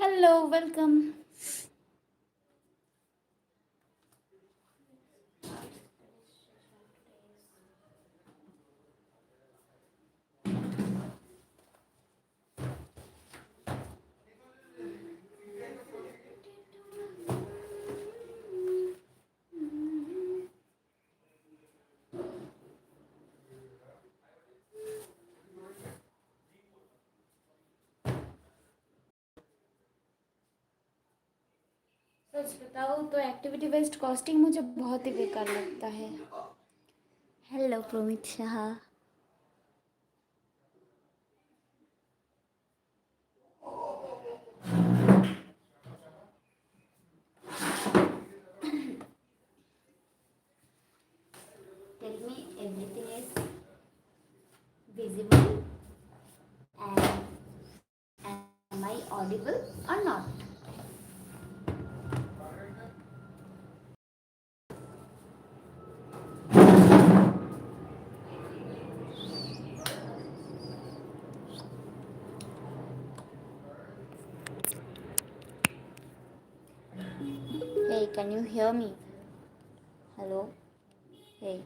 Hello, welcome. सच बताऊँ तो activity based costing मुझे बहुत ही बेकार लगता है. Hello Promit Shah. Tell me everything is visible and am I audible or not? Hey, can you hear me? Hello? Hey,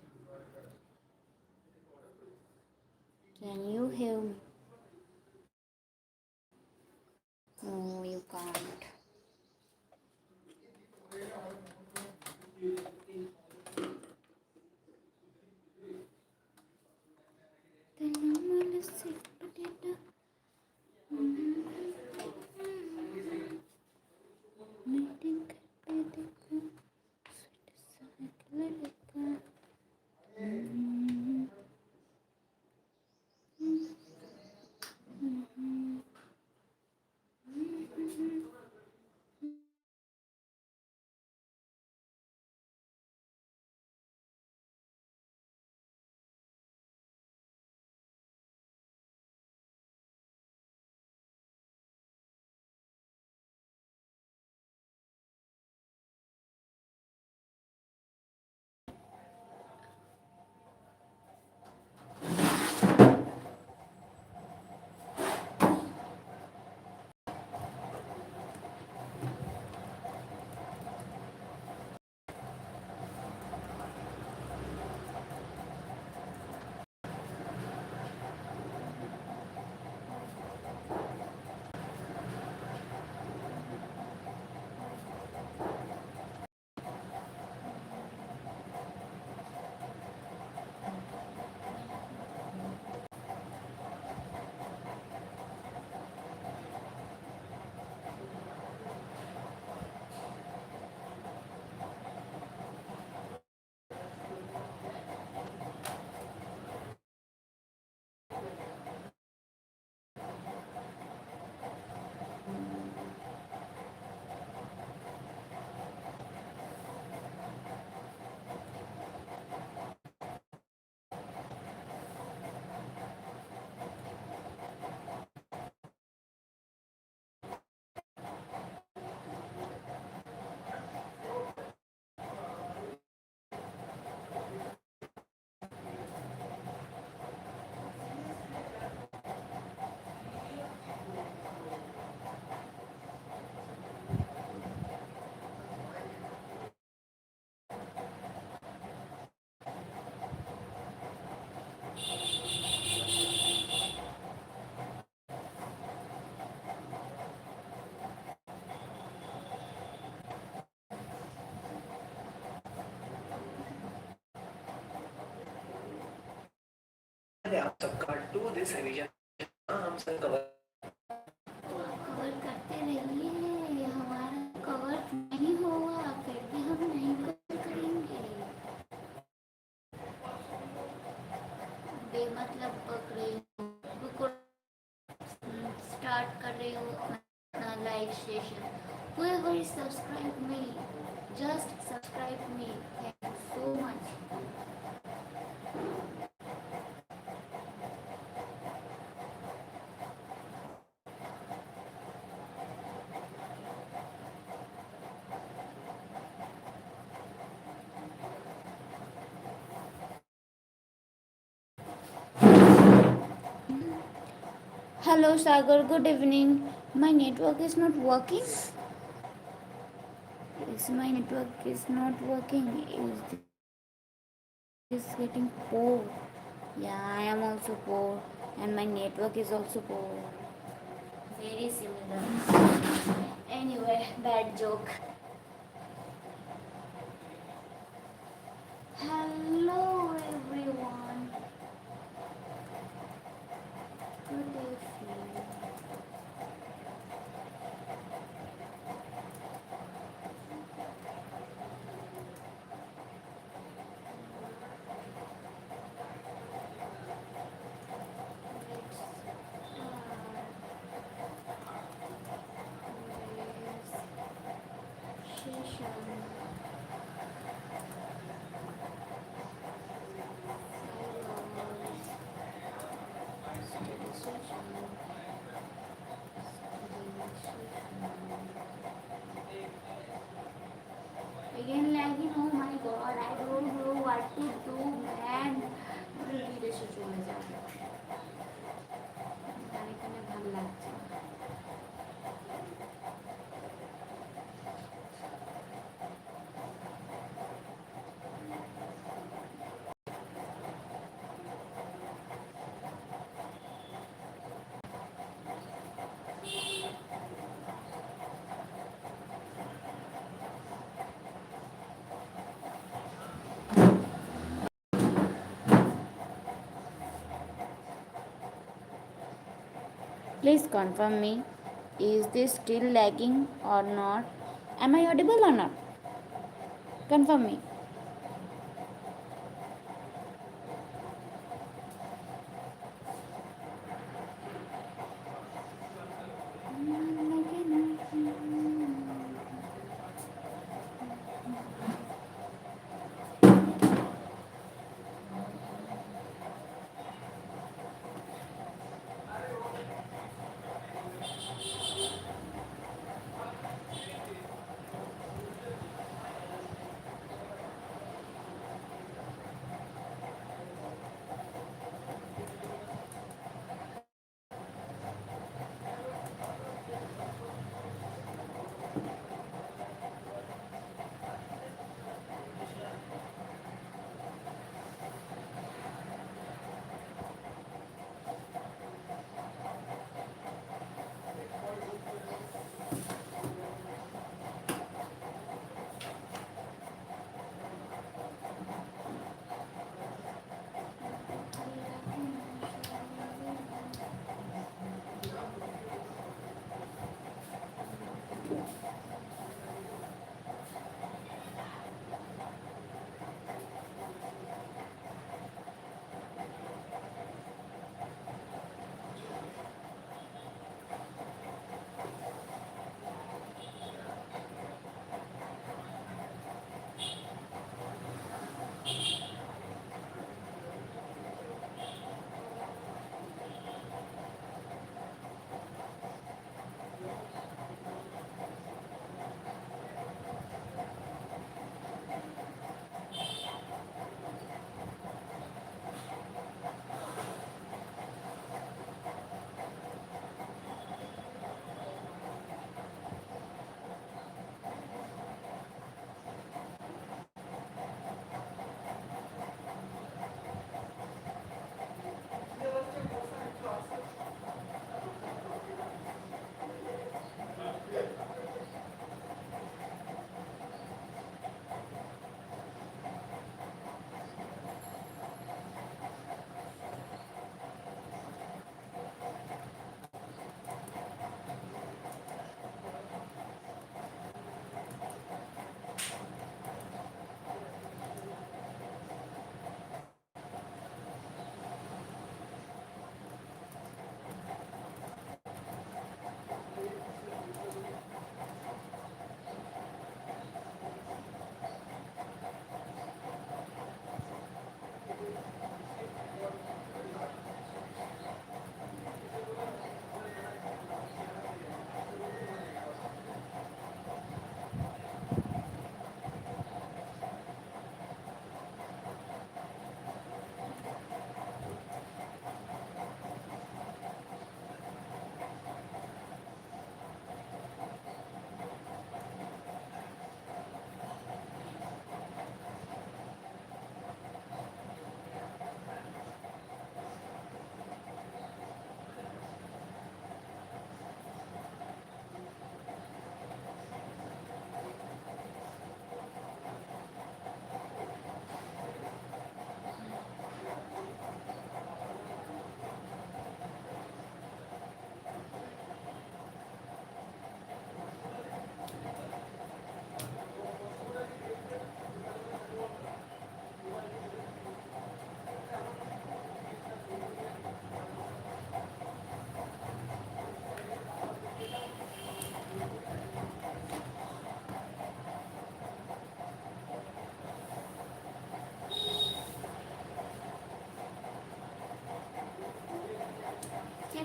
can you hear me? No, you can't. Then I'm gonna sit potato. Knitting potato. आप सबका do this revision हम सब cover करते रहिए. हमारा cover नहीं होगा फिर भी हम नहीं करेंगे. बेमतलब पकड़े रुको. स्टार्ट कर रही हूँ अपना live session. Whoever is subscribe me, just subscribe me. Thank you so much. Hello Sagar, good evening. My network is not working. Is my network is not working? Is this getting poor? Yeah, I am also poor, and my network is also poor. Very similar. Anyway, bad joke. Hello everyone. Good evening. Again lagging, oh my god, I don't know what to do, man. বিদেশে চলে যাবে, আর এখানে ভালো লাগছে না। Please confirm me. Is this still lagging or not? Am I audible or not? Confirm me.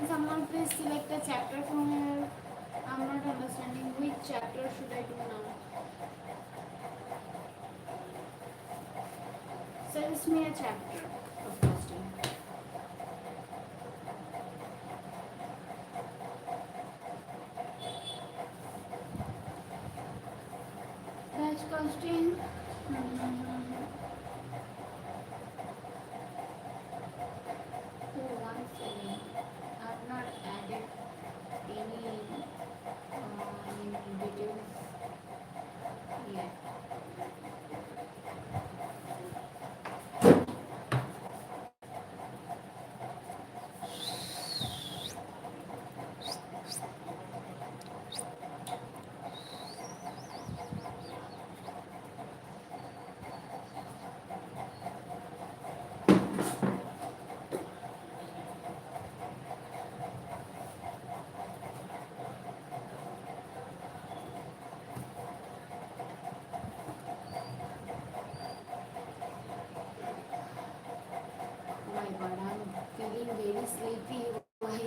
Can someone please select a chapter from here? I'm not understanding which chapter should I do now. Suggest me a chapter of costing. Batch costing. Oh, one second. I've not added any details yet. Oh my god, I'm feeling very sleepy. Why?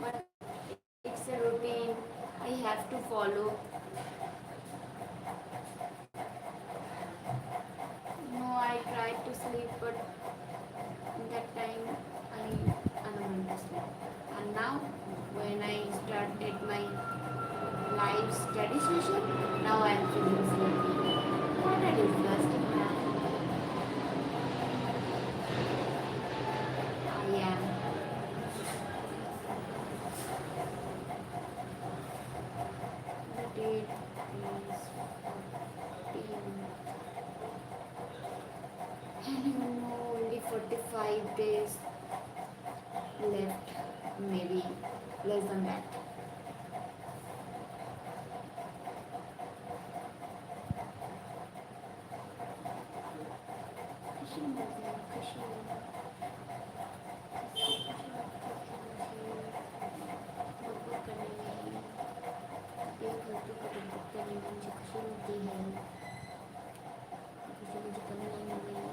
But it's a routine I have to follow. No, I tried to sleep, but that time I unable to sleep. And now, when I started my live study session, now I am feeling sleepy. What a disgusting man I am. The date is 14. And you know, only 45 days left, maybe less than that. Kushi mujhe, kushi. बकबक करने में एक घंटे को बकबक करने में मुझे खुशी मिलती है खुशी मुझे कमी नहीं मिली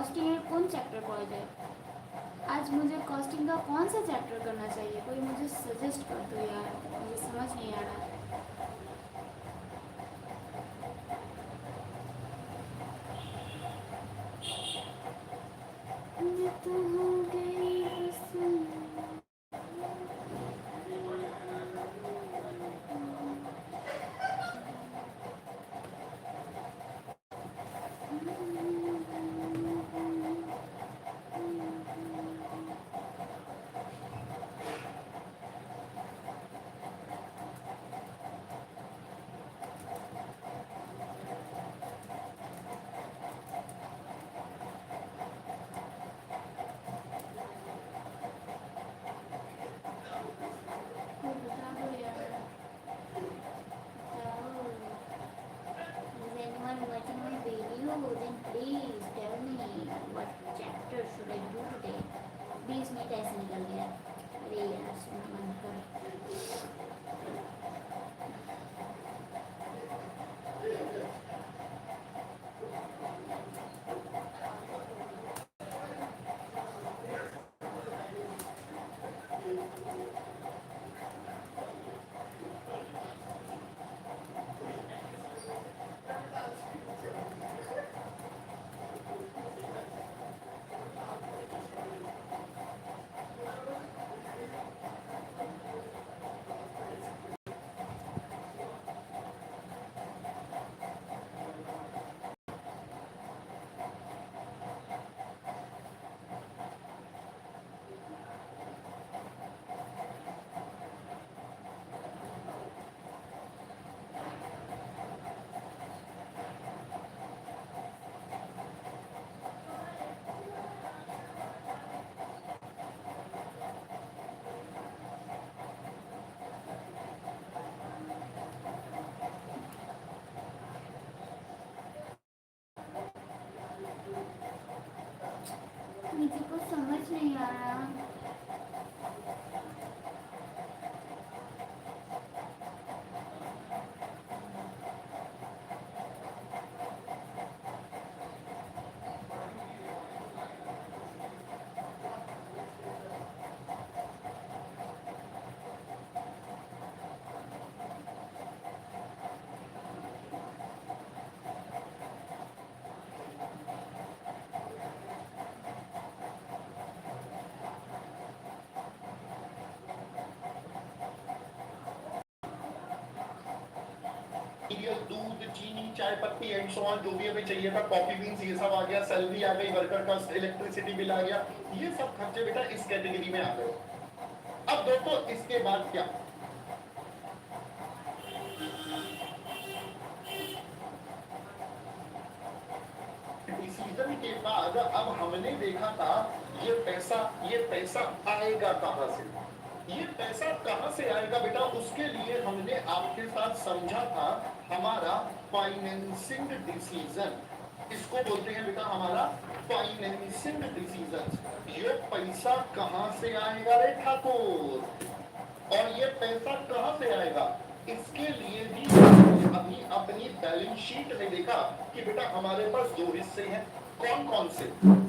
कॉस्टिंग है कौन चैप्टर पढ़ा जाए, आज मुझे कॉस्टिंग का कौन सा चैप्टर करना चाहिए, कोई मुझे सजेस्ट कर दो यार, मुझे समझ नहीं आ रहा। मैं तो हो गई बस। कोई बता दो यार, बताओ। Is anyone watching my video? Then please tell me what chapter should I do today? 20 minute ऐसे निकल गया, अरे यार सुनना बंद कर। मुझे कुछ समझ नहीं आ रहा। दूध, चीनी, चाय पत्ती एंड सो ऑन, जो भी हमें चाहिए था, कॉफी बीन्स, ये सब आ गया, सैलरी आ गई, वर्कर का इलेक्ट्रिसिटी बिल आ गया, ये सब खर्चे बेटा इस कैटेगरी में आ गए। अब दोस्तों इसके बाद क्या, डिसीजन के बाद अब हमने देखा था ये पैसा आएगा कहां से, ये पैसा कहां से आएगा बेटा, उसके लिए हमने आपके साथ समझा था हमारा फाइनेंसिंग डिसीजन, इसको बोलते हैं बेटा हमारा फाइनेंसिंग डिसीजन। ये पैसा कहां से आएगा रे ठाकुर, और ये पैसा कहां से आएगा, इसके लिए भी अभी अपनी बैलेंस शीट में देखा कि बेटा हमारे पास दो हिस्से हैं, कौन कौन से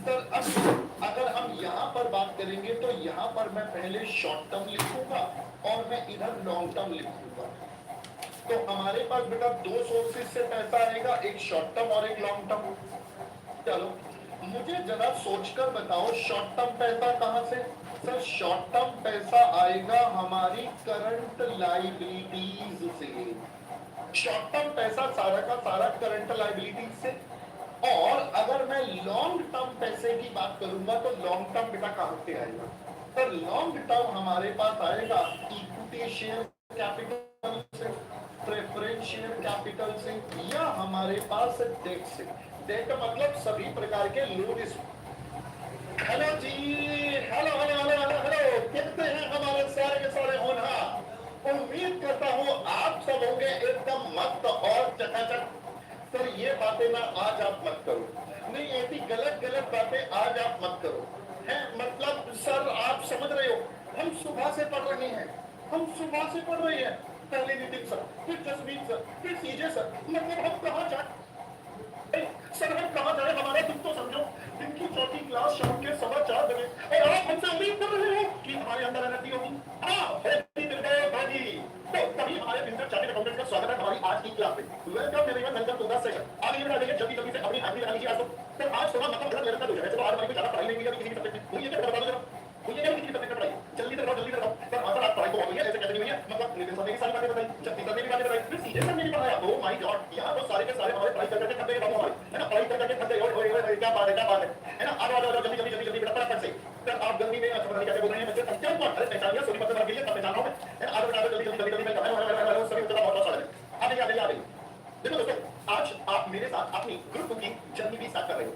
सर। अब अगर हम यहाँ पर बात करेंगे तो यहाँ पर मैं पहले शॉर्ट टर्म लिखूंगा और मैं इधर लॉन्ग टर्म लिखूंगा। तो हमारे पास बेटा दो सोर्सेज से पैसा आएगा, एक शॉर्ट टर्म और एक लॉन्ग टर्म। चलो मुझे जरा सोचकर बताओ शॉर्ट टर्म पैसा कहां से, सर शॉर्ट टर्म पैसा आएगा हमारी करंट लायबिलिटीज से, शॉर्ट टर्म पैसा सारा का सारा करंट लायबिलिटीज से। और अगर मैं लॉन्ग टर्म पैसे की बात करूंगा तो लॉन्ग टर्म बेटा कहां से आएगा, सर लॉन्ग टर्म हमारे पास आएगा इक्विटी शेयर कैपिटल से, प्रेफरेंस शेयर कैपिटल से, या हमारे पास डेट से। डेट मतलब सभी प्रकार के loan. Hello ji, hello hello hello hello hello, कितने हैं हमारे सारे के सारे होनहार। उम्मीद करता हूँ आप सब होंगे एकदम मस्त और चकाचक। सर ये बातें ना आज आप मत करो, नहीं ऐसी गलत गलत बातें आज आप मत करो, है मतलब सर आप समझ रहे हो, हम सुबह से पढ़ रहे हैं, हम सुबह से पढ़ रहे हैं, पहले नितिन सर, फिर जसमीत सर, फिर सीजे सर, मतलब हम कहाँ जाए। सर हम कहाँ जाए, हमारा दुख तो समझो। दिन की चौथी क्लास शाम के 4:15 और आप हमसे उम्मीद कर रहे हो कि हमारे अंदर एनर्जी होगी। हाँ, भाजी। तो तभी हमारे बिजनेस चार्टेड अकाउंटेंट का स्वागत है हमारी आज की क्लास में। Welcome everyone, welcome to the session. आगे बढ़ा देंगे जल्दी जल्दी से अपनी हाजिरी लगा लीजिए आज तो आज थोड़ा मतलब गलत लगता है। चलो आज हमारी कोई ज्यादा पढ़ाई नहीं हुई है किसी भी सब्जेक्ट में, मुझे क्या बता दो जरा, मुझे क्या किसी सब्जेक्ट में पढ़ाई जल्दी से बताओ। सर आंसर आप पढ़ाई को हो गई है, ऐसे कैसे नहीं हुई है, मतलब नितिन सर ने भी सारी बातें बताई, जगदीश सर ने भी बातें बताई, फिर सीधे सर ने भी पढ़ाया। ओह माय गॉड, यहाँ तो सारे के सारे हमारे पढ़ाई करके थक गए बाबू हमारे, है ना, पढ़ाई करके थक गए। ओए क्या बात है ना। आ जाओ जल्दी जल्दी बेटा फटाफट से। सर आप जल्दी में अच्छा पता क्या बोल रहे हैं बच्चे, क्या बात है, पहचानिए सोनी पत्र के लिए तब पहचान रहा हूं मैं, है ना। आ जाओ जल्दी मैं सभी उत्तर बहुत सारे आ गई। देखो दोस्तों, आज आप मेरे साथ अपनी ग्रुप की जर्नी भी स्टार्ट कर रहे हो।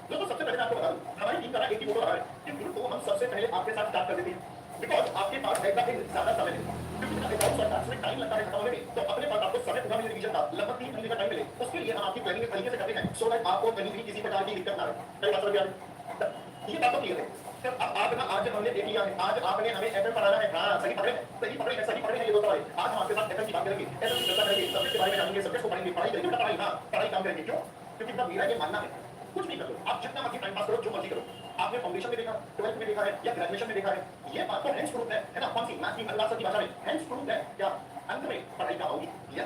दोस्तों सबसे पहले मैं आपको बता दूं, हमारी टीम का एक ही मोटो रहा है कि ग्रुप को हम सबसे पहले आपके साथ स्टार्ट कर देते हैं, बिकॉज आपके पास है एक ज्यादा समय नहीं, क्योंकि अकाउंट्स और टैक्स में टाइम लगता है खत्म होने में। तो अपने पास आपको समय पूरा मिले रिवीजन का लगभग 3 महीने का टाइम मिले, उसके लिए हम आपकी प्लानिंग एक तरीके से करते हैं सो दैट आपको कहीं भी किसी प्रकार की दिक्कत ना आए। कई बात समझ आ रही, ये बात तो क्लियर है। सर अब आप ना आज हमने देख लिया है, आज आपने हमें एफएम पढ़ाना है। हाँ सही पढ़े हैं ये दोस्त भाई। आज हम आपके साथ एफएम की बात करेंगे, एफएम की चर्चा करेंगे, सब्जेक्ट के बारे में जानेंगे, सब्जेक्ट को पढ़ेंगे, पढ़ाई करेंगे, पढ़ाई हाँ पढ़ाई काम करेंगे। क्यों? क्योंकि इतना मेरा ये मानना है, कुछ नहीं करो आप, जितना मर्जी टाइम पास करो, जो मर्जी करो। आपने फाउंडेशन में देखा, 12th में देखा है या ग्रेजुएशन में देखा है, ये बात तो हैंड्स प्रूफ है ना। कौन सी मैथ्स की अल्लाह की भाषा में हैंड्स प्रूफ है क्या? अंत में पढ़ाई का होगी या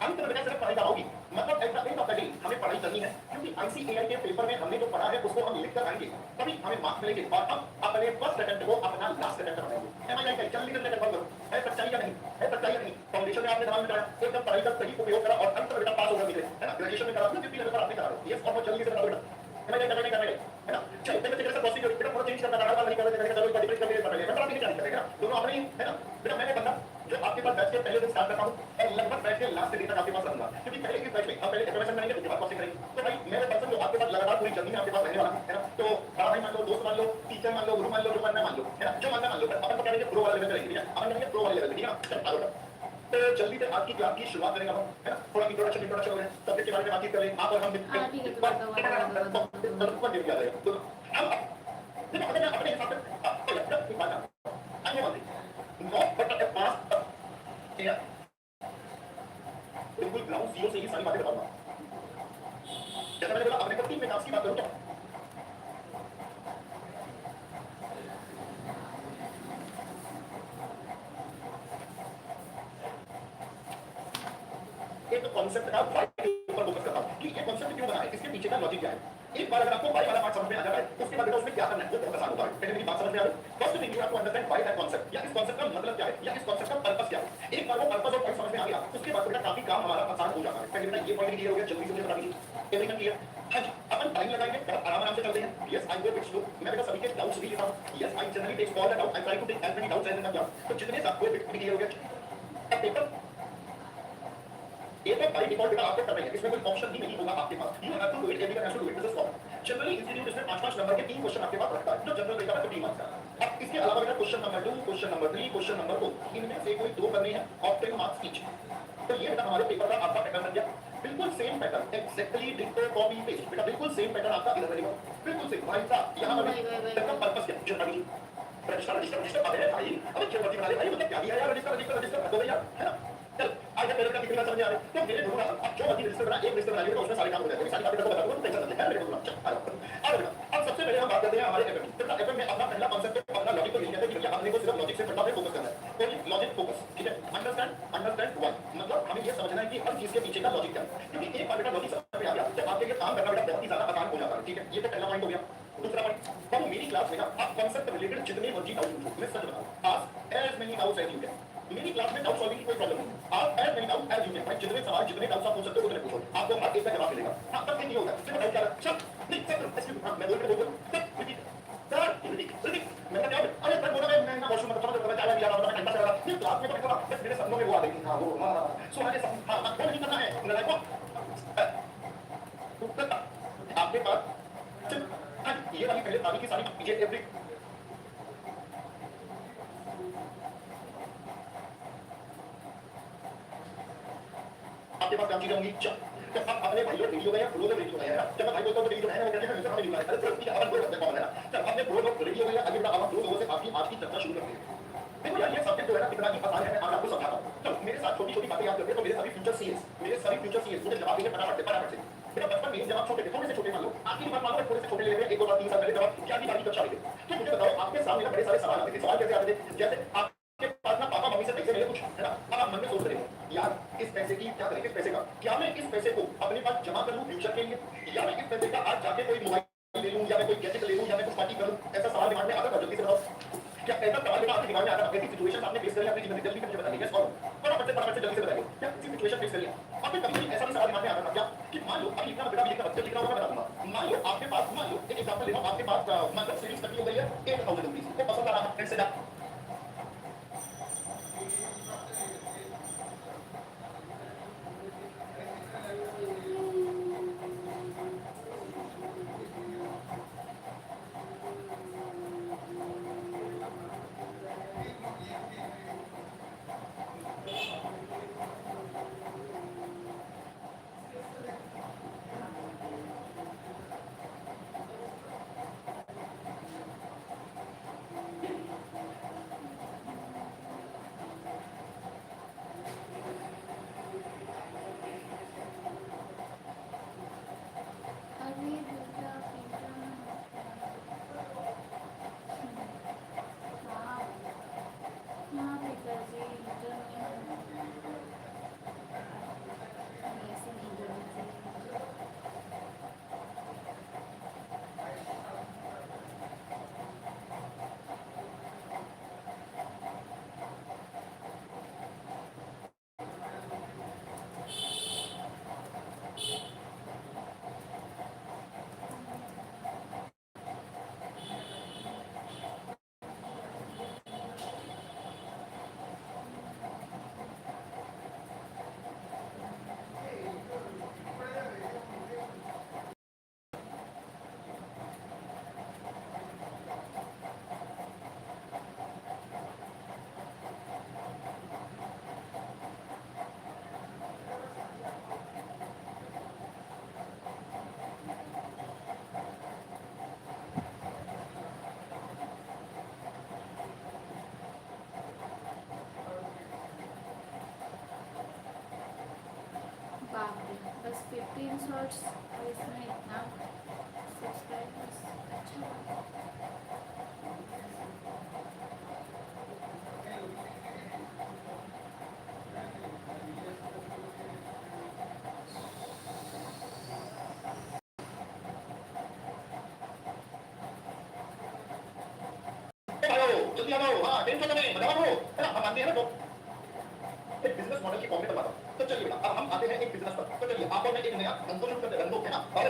अंत में सिर्फ पढ़ाई का होगी, मतलब at the end of the day हमें पढ़ाई करनी है, क्योंकि आईसीएआई के पेपर में हमने जो पढ़ा है उसको हम लिख कर आएंगे, तभी हमें मार्क्स मिलेंगे और हम अपने फर्स्ट अटेम्प्ट को अपना लास्ट अटेम्प्ट बनाएंगे। एम आई आई जल्दी जल्दी कंफर्म करो, है सच्चाई या नहीं, है सच्चाई या नहीं। फाउंडेशन में आपने दिमाग में डाला, एकदम पढ़ाई का सही उपयोग करा और अंत में बेटा पास होकर निकले, है ना। ग्रेजुएशन में करा, जितनी लेवल पर आपने करा, ये बहुत जल्दी से बताओ बेटा, है ना। चलो पहले तेरे से प्रोसीजर बेटा थोड़ा चेंज करना है, नहीं करना चलो इसका डिफरेंस करके पढ़ लेंगे, बेटा नहीं करेगा दोनों अपने ही, है ना। बेटा मैंने बंदा जो आपके पास बैच के पहले दिन स्टार्ट करता हूं और लगभग बैच के लास्ट दिन तक आपके पास रहूंगा, क्योंकि पहले इस बैच में हम पहले इंफॉर्मेशन करेंगे, उसके बाद कॉस्टिंग करेंगे। तो भाई मेरे पर्सन जो आपके पास लगातार पूरी जर्नी में आपके पास रहने वाला है ना, तो बड़ा भाई मान लो, दोस्त मान लो, टीचर मान लो, गुरु मान लो, जो मानना मान लो, है ना, जो मानना मान लो। अपन तो करेंगे प्रो वाले लेवल पे रहेंगे, अपन करेंगे प्रो वाले लेवल पे, ठीक है ना। चलो तो जल्दी से आज की क्लास की शुरुआत करेंगे हम, है ना। थोड़ा इंट्रोडक्शन हो गया, सब्जेक्ट के बारे में बातचीत करें, आप और हम ठीक है अब देखो अगर मैं अपने हिसाब से आगे बढ़ते नॉट बट अ पास या बिल्कुल ग्राउंड जीरो से ही सारी बातें बताऊंगा। जैसा मैंने बोला अपने को टीम में टास्क की बात करूं तो एक कॉन्सेप्ट का वाई के ऊपर फोकस करता हूं कि ये कॉन्सेप्ट क्यों बना है, इसके पीछे का लॉजिक क्या है। एक बार अगर आपको वाई वाला पार्ट समझ में आ जाता है, उसके बाद बेटा उसमें क्या करना है वो बहुत आसान होता है। पहले मेरी बात समझ में आ रही है। First thing you have to understand why that concept, या इस कॉन्सेप्ट का मतलब क्या है, या इस कॉन्सेप्ट का पर्पस क्या है। एक बार वो पर्पस और पॉइंट समझ में आ गया, उसके बाद बेटा काफी काम हमारा आसान हो जाता है। पहले बेटा ये पॉइंट क्लियर हो गया, जल्दी से मुझे बता दीजिए एवरीवन क्लियर। हां जी, अपन टाइम लगाएंगे, आराम से चलते हैं। Yes I go bit slow, मैं बेटा सभी के डाउट्स भी लेता हूं। Yes I generally take all the doubt, I try to take as many doubts as I can. तो जितने सबको बिट क्लियर हो गया, अब पेपर ये तो बाय डिफॉल्ट बेटा आपको करना है, इसमें कोई ऑप्शन ही नहीं होगा आपके पास। You have to do it, everyone has to do it, this is form. Generally institute इसमें 5-5 नंबर के 3 क्वेश्चन आपके पास रखता है, जो जनरल रहेगा 15 मार्क्स का। अब इसके अलावा बेटा question number 2, question number 3, question number 4, इनमें से कोई 2 करने हैं ऑफ 10 मार्क्स ईच। तो ये बेटा हमारे पेपर का आपका पैटर्न बन गया, बिल्कुल same pattern, exactly ditto copy paste बेटा, बिल्कुल सेम पैटर्न आपका इधर रहेगा, बिल्कुल सेम। भाई साहब यहां पर इसका पर्पस क्या जो अभी रजिस्टर है भाई, अब क्यों मर्जी बना ले भाई, मतलब क्या दिया यार, रजिस्टर कर दो यार, है ना। चल आज मेरे का कितनी बात समझ आ रही है, तो मेरे दूंगा अब जो मर्जी रजिस्टर बना, एक रजिस्टर बनाइए तो उसमें सारे काम हो जाएंगे, सारी बातें बता दूंगा, तो टेंशन मत ले मेरे को दूंगा। चल अब सबसे पहले हम बात करते हैं हमारे एफएम की। तो एफएम में अपना पहला कांसेप्ट अपना लॉजिक को लिखना है कि भैया आपने को सिर्फ लॉजिक से पढ़ना है, फोकस करना है, तो लॉजिक फोकस, ठीक है। अंडरस्टैंड व्हाई, मतलब हमें ये समझना है कि हर चीज के पीछे का लॉजिक क्या है, क्योंकि एक बार बेटा लॉजिक समझ में आ गया तो आपके लिए काम करना बेटा बहुत ही ज्यादा आसान हो जाता है, ठीक है। ये तो पहला पॉइंट हो गया। दूसरा पॉइंट, तो मेरी क्लास में ना आप कांसेप्ट रिलेटेड जितने मर्जी डाउट पूछो, मैं सच बताऊं, ask as many doubts as you can. मेरी क्लास में डाउट सॉल्विंग की कोई प्रॉब्लम नहीं, आप as many doubt as you can, भाई जितने सवाल जितने डाउट्स आप पूछ सकते हो उतने पूछो, आपको हर एक का जवाब मिलेगा। हां तब नहीं होगा सिर्फ डाउट क्या है, सब नहीं सर एक्सक्यूज मी, मैं बोल के बोल सर रिपीट मैं क्या अरे सर बोला मैं ना वॉशरूम में समझ पता चला यार मैं घंटा से रहा ये क्लास में तो बस मेरे सपनों में वो आ गई। हां वो हां सो मैंने सब हां वो नहीं करना है मेरा को आपके पास ये वाली पहले सारी की सारी ये एवरी आपके पास क्या चीजें होंगी। जब आप अपने भाइयों वीडियो गया प्रो वीडियो गया जब भाई बोलता हूं वीडियो है ना कहते हैं हमें वीडियो है अरे ठीक है अपन बोल सकते हैं कौन है ना। जब आपने प्रो वीडियो गया अभी बेटा आप दो लोगों से आपकी आज की चर्चा शुरू करते हैं। देखो यार ये सब्जेक्ट जो है ना कितना ही आसान है, मैं आज आपको समझाता हूं। तो मेरे साथ छोटी-छोटी बातें याद करते हैं तो मेरे सभी फ्यूचर सीएस मुझे जवाब देंगे फटाफट से। मेरा बचपन नहीं, जब आप छोटे थे, थोड़े से छोटे मान लो, आपकी बात मानो थोड़े से छोटे ले रहे हैं, 1 2 साल 3 साल पहले जब आप क्या की बात कक्षा में थे, तो मुझे बताओ आपके सामने ना बड़े सारे सवाल आते थे। सवाल कैसे आते थे? जैसे आपके पास ना पापा मम्मी से पैसे मिले कुछ, है ना? अब आप मन में सोच रहे हो, यार इस पैसे की क्या करें, इस पैसे का क्या मैं इस पैसे को अपने पास जमा कर लूं फ्यूचर के लिए, या मैं इस पैसे का आज जाके कोई मोबाइल ले लूं, या मैं कोई गैजेट ले लूं, या मैं कुछ पार्टी करूं? ऐसा सवाल दिमाग में आता था? जल्दी से बताओ, क्या ऐसा सवाल आपके दिमाग में आता था? ऐसी सिचुएशन आपने फेस करी अपनी जीवन में? जल्दी से मुझे बताइए, यस और फटाफट से जल्दी से बताइए, क्या ऐसी सिचुएशन फेस करी? और फिर कभी ऐसा भी सवाल दिमाग में आता था क्या कि मान लो अभी लिखना बेटा भी लिखना बच्चे लिख रहा होगा, मैं बता दूंगा, मान लो आपके पास, मान लो एक एग्जांपल ले लो, आपके पास मतलब सेविंग्स करनी हो गई है 8000 रुपीस, तो पसंद आ रहा है फ्रेंड से जा अरे बेटा बेटा, हाँ हाँ पिताजी, ऐसे नहीं करना चाहिए। बाप रे, बस 15 शॉर्ट्स और इसमें इतना सब्सक्राइबर्स, अच्छा। जल्दी आ जाओ, हाँ टेंशन नहीं, बताओ है ना, हम आते हैं ना तो एक बिजनेस मॉडल की फॉर्म में बताता हूँ। तो चलिए बेटा अब हम आते हैं एक बिजनेस पर। तो चलिए आप और मैं एक नया धंधो शुरू करते हैं, धंधो है ना, और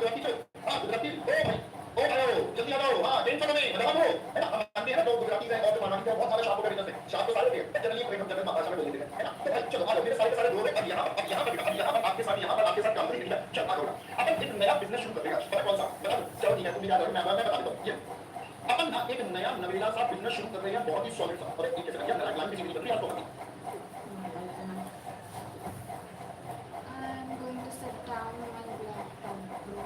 गुजराती चल, हाँ गुजराती, ओ भाई ओ जल्दी आ जाओ, हाँ टेंशन में मदद हो, है ना? हम मानते हैं ना लोग गुजराती हैं और मारवाड़ी हैं, बहुत सारे शब्दों का इधर से शब्द तो सारे थे, जनरली हम जनरल भाषा में बोल देते हैं, है ना? तो भाई चलो आ जाओ, मेरे सारे लोग अब यहाँ पर आपके साथ काम करेंगे, चल आ जाओ। अपन एक नया बिजनेस शुरू करेगा, पर कौन सा? बता दो, चलो ठीक है, तुम भी आ जाओ, मैं बता देता हूँ, ये अपन ना एक नया नवेला सा बिजनेस शुरू कर रहे हैं, बहुत ही सॉलिड सा, और एक कैसे करेंगे, नया क्लाइंट किसी को आपको I'm going to set down my laptop, bro.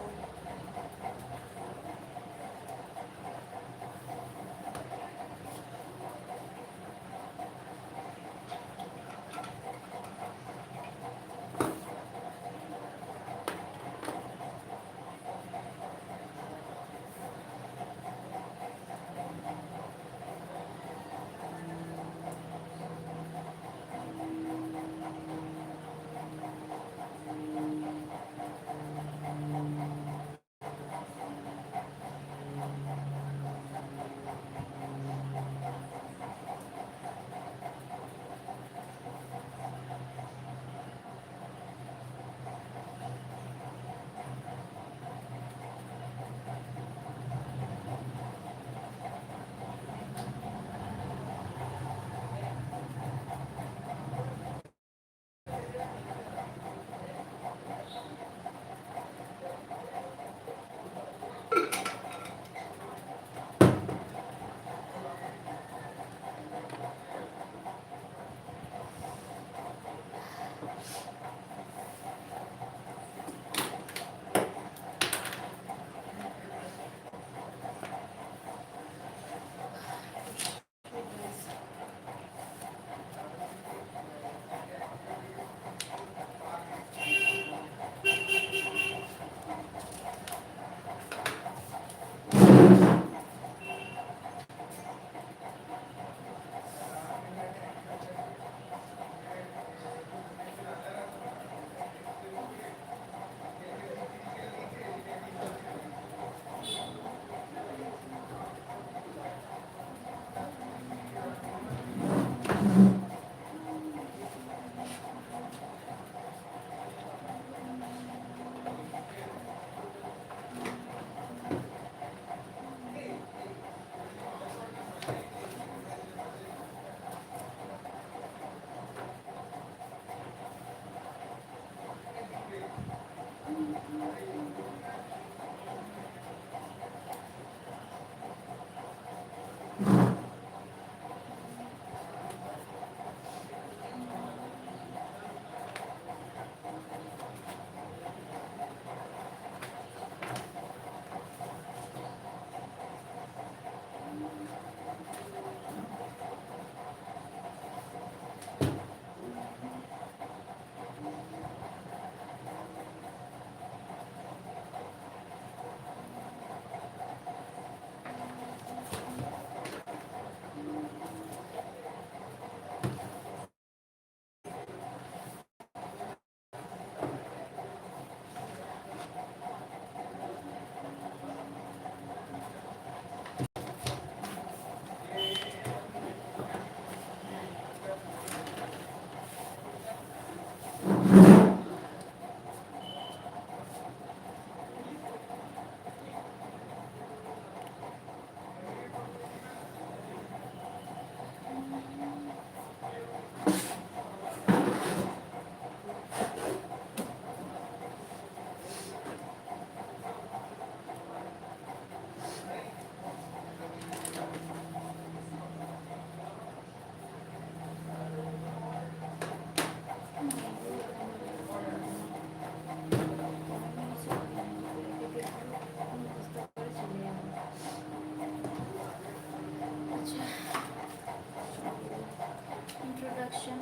Introduction.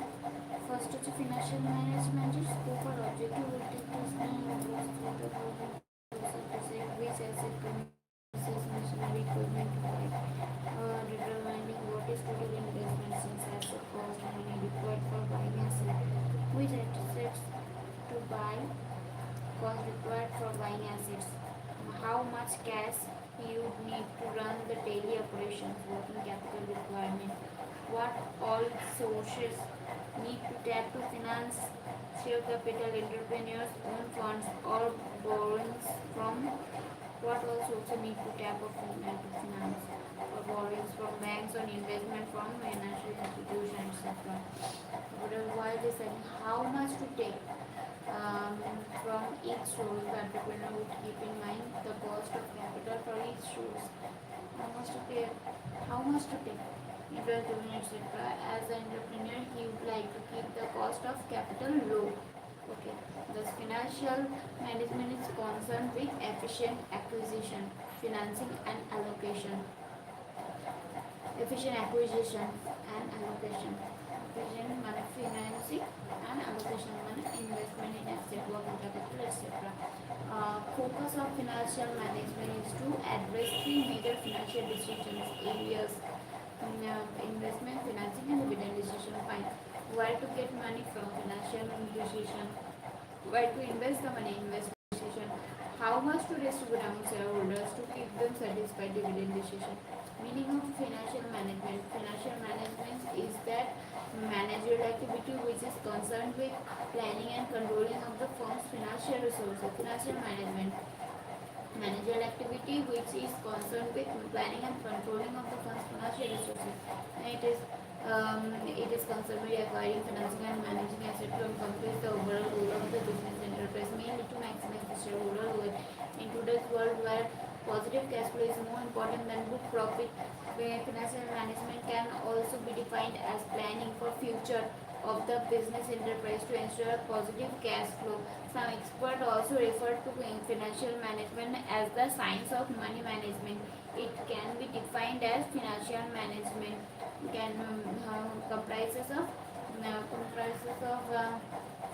First is financial management is scope or objective will take place which asset premises machinery equipment required. Determining what is total investment since asset cost and money required for buying asset. Which assets to buy, cost required for buying assets. How much cash you need to run the daily operations, working capital requirement, what all sources need to tap to finance share capital, entrepreneurs, own funds, or borrowings from what all sources need to tap of finance or borrowings from banks or investment from financial institutions, etc. But while deciding how much to take from each source, the entrepreneur would keep in mind the cost of capital for each source. How much to pay, how much to take, interest, etc. As an entrepreneur, he would like to keep the cost of capital low. Okay. Thus, financial management is concerned with efficient acquisition, financing, and allocation. Efficient acquisition and allocation. Efficient money financing and allocation money investment in asset, working capital, etc. Focus of financial management is to address three major financial decisions areas: investment, financing, and dividend decision. Fine. Where to get money from financial decision? Where to invest the money? Investment decision. How much to distribute among shareholders to keep them satisfied? Dividend decision. Meaning of financial management. Financial management is that managerial activity which is concerned with planning and controlling of the firm's financial resources. Financial management managerial activity which is concerned with planning and controlling of the fund's financial resources. And it is concerned with acquiring, financing, and managing assets to accomplish the overall goal of the business enterprise, mainly to maximize the shareholder wealth. In today's world, where positive cash flow is more important than book profit, where financial management can also be defined as planning for future of the business enterprise to ensure positive cash flow. Some experts also refer to financial management as the science of money management. It can be defined as financial management can comprises of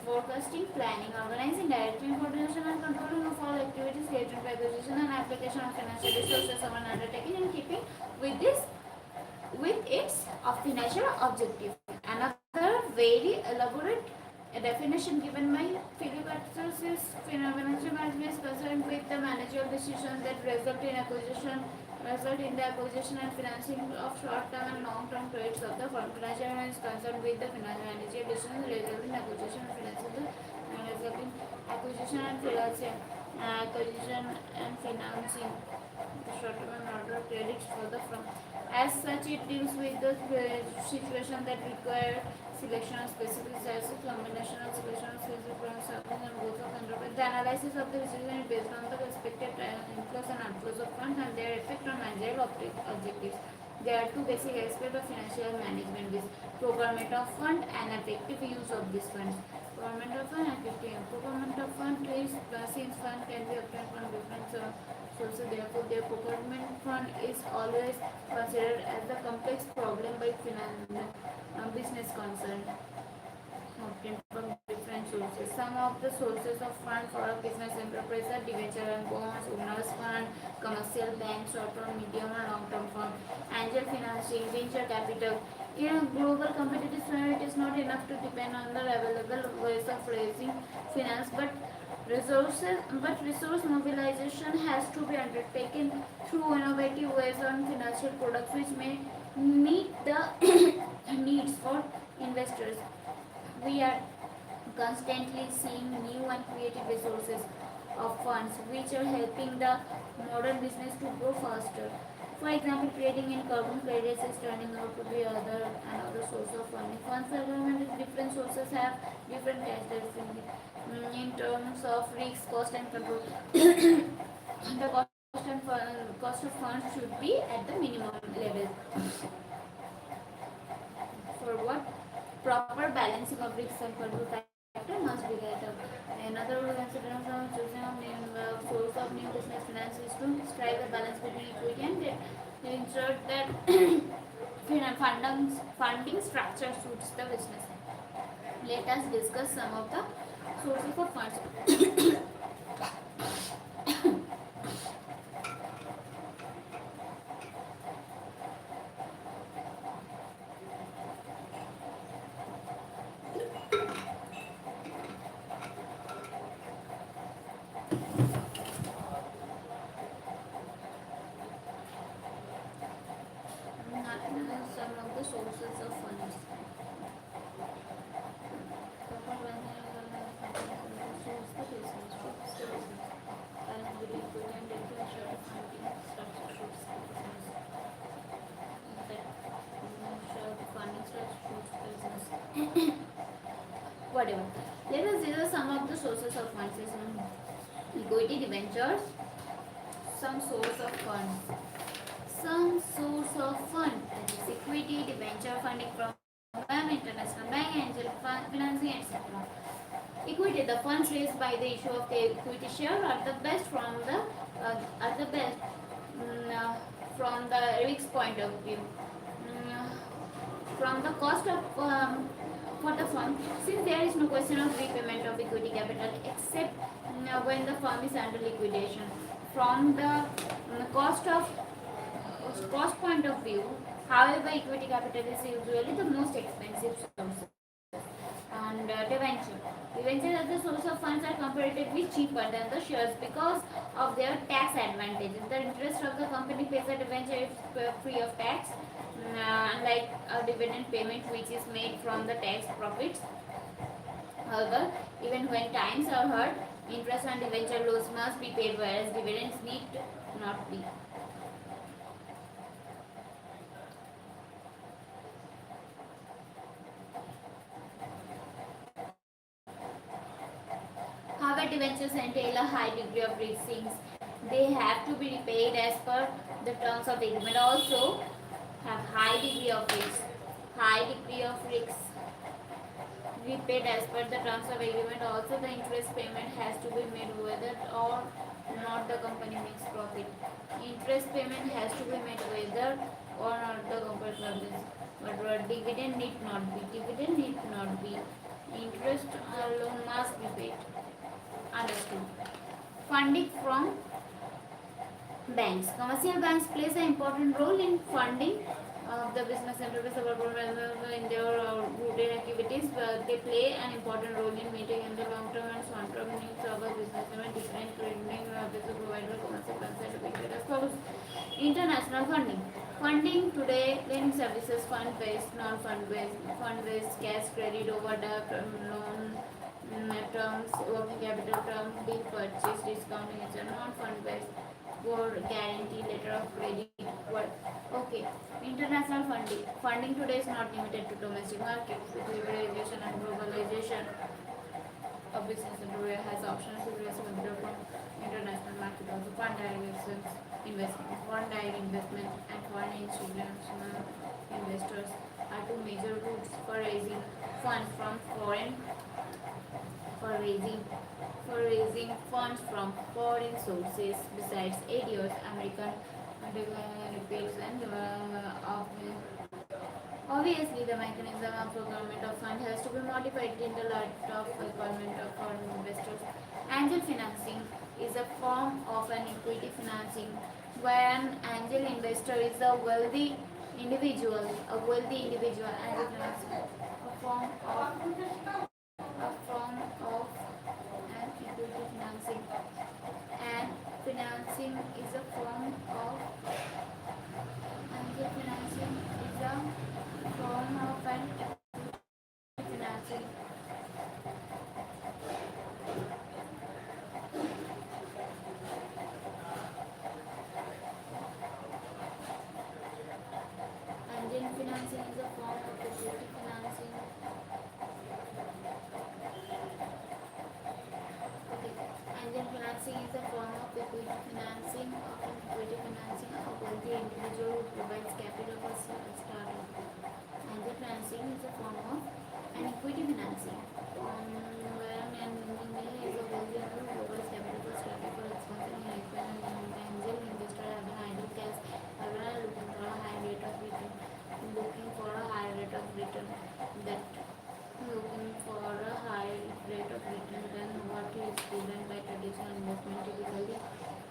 forecasting, planning, organizing, directing, coordination, and controlling of all activities related to acquisition and application of financial resources of an undertaking and keeping with this with its financial objective. Another very elaborate definition given by Philip Arthurs is financial management is concerned with the managerial decisions that result in the acquisition and financing of short-term and long-term credits of the firm. Financial management is concerned with the managerial decisions resulting in acquisition and financing acquisition and financing short-term and long-term credits for the firm. As such, it deals with the situation that require selection of specific assets, combination of selection of specific services and goals of enterprise. The analysis of the decision is based on the expected inflows and outflows of funds and their effect on managerial objectives. There are two basic aspects of financial management: this procurement of fund and effective use of these funds. Procurement of fund and effective procurement of fund is since fund can be obtained from different sources. Therefore, their procurement fund is always considered as a complex problem by business concern obtained from different sources. Some of the sources of fund for a business enterprise are debenture and bonds, owners fund, commercial banks, short-term, medium and long-term fund, angel financing, venture capital. In a global competitive scenario, it is not enough to depend on the available ways of raising finance, but resource mobilization has to be undertaken through innovative ways on financial products which may meet the needs for investors. We are constantly seeing new and creative resources of funds which are helping the modern business to grow faster. For example, trading in carbon credits is turning out to be another source of funding. Funds are different sources have different characteristics in terms of risk, cost, and control. The cost of funds should be at the minimum level. For what? Proper balancing of risk and control factor must be there. Another consideration of choosing of new source of new business finance is to strike a balance between equity and debt. Ensure that funding structure suits the business. Let us discuss some of the sources of funds. Some of the the sources of funds. Whatever. Let us see some of the sources of funds. Equity debentures, some source of funds. Some source of fund, that is equity, debenture funding from bank, international bank, angel financing, etc. Equity, the funds raised by the issue of the equity share are the best from the from the risk point of view. From the cost of for the firm, since there is no question of repayment of equity capital except when the firm is under liquidation. From the cost point of view, however, equity capital is usually the most expensive source. And debenture. Debenture as a source of funds are comparatively cheaper than the shares because of their tax advantages. The interest of the company pays a debenture is free of tax, unlike a dividend payment which is made from the tax profits. However, even when times are hard, interest on debenture loans must be paid, whereas dividends need not be. However, debentures entail a high degree of risk since they have to be repaid as per the terms of the agreement. Also, have high degree of risk. High degree of risk repaid as per the terms of agreement. Also, the interest payment has to be made whether or not the company makes profit. Interest payment has to be made whether or not the company profits. But dividend need not be. Dividend need not be. Interest alone must be paid. Understood. Funding from banks. Commercial banks plays an important role in funding the business enterprise in their routine activities. They play an important role in meeting in the long-term and short-term needs of a business and different lending business provider commercial banks are depicted as follows. International funding. Funding today, lending services, fund-based, non-fund-based, fund-based, cash credit, overdraft, loan terms, working capital terms, bill purchase, discounting, etc. Non-fund based for guarantee, letter of credit. What? Okay. International funding. Funding today is not limited to domestic markets. With liberalization and globalization, a business enterprise has options to raise capital from international market. Also, fund direct investment, foreign direct investment, and foreign institutional investors are two major routes for raising funds from foreign for raising funds from foreign sources besides ADOs, American repeats and obviously the mechanism of procurement of fund has to be modified in the light of requirement of foreign investors. Angel financing is a form of an equity financing where an angel investor is a wealthy individual, angel financing, a form of an equity financing. And financing is a form of angel financing is a form of an equity financing. Angel financing is a form of equity financing. Angel financing is a form of equity financing of a wealthy individual who provides capital for startup. Angel financing is a form of an equity financing where an individual is a wealthy individual who provides capital for startup for its company. Angel investor have an idle cash, are looking for a high rate of return. That looking for a high rate of return than what is given by traditional investment. Typically,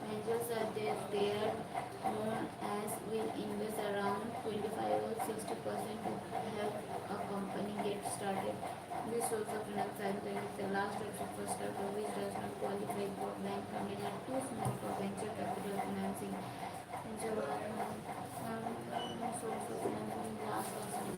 angels are there. They are known as will invest around 25 or 60% to help a company get started. This source of finance is the last option for startup which does not qualify for bank funding and too small for venture capital financing. Source of financing last option.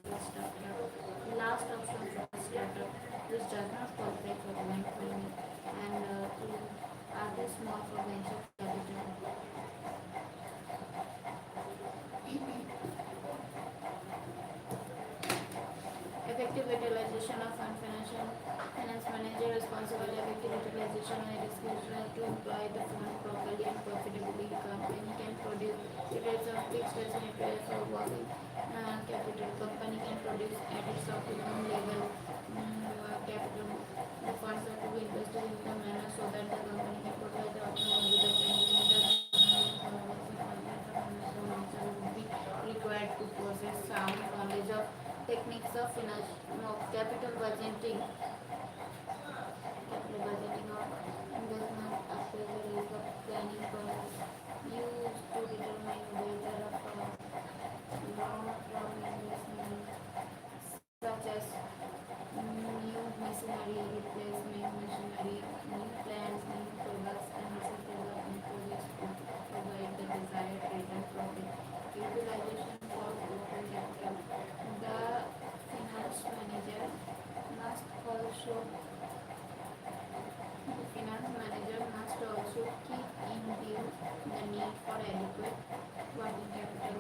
utilization of financial finance manager responsible effective utilization and execution to employ the fund properly and profitably. Company can produce rates of fixed percentage for working capital. Company can produce at its optimum level capital. The funds are to be invested in the manner so that the company can provide the optimum dividend would be required to possess sound knowledge of techniques of capital budgeting, or investment appraisal is a planning process used to determine whether a long-term investment such as new machinery, replacement machinery, new plants, new products, and asset development projects to provide the desired rate and profit. Utilization for working capital. The finance manager must also the finance manager must also keep in view the need for adequate working capital.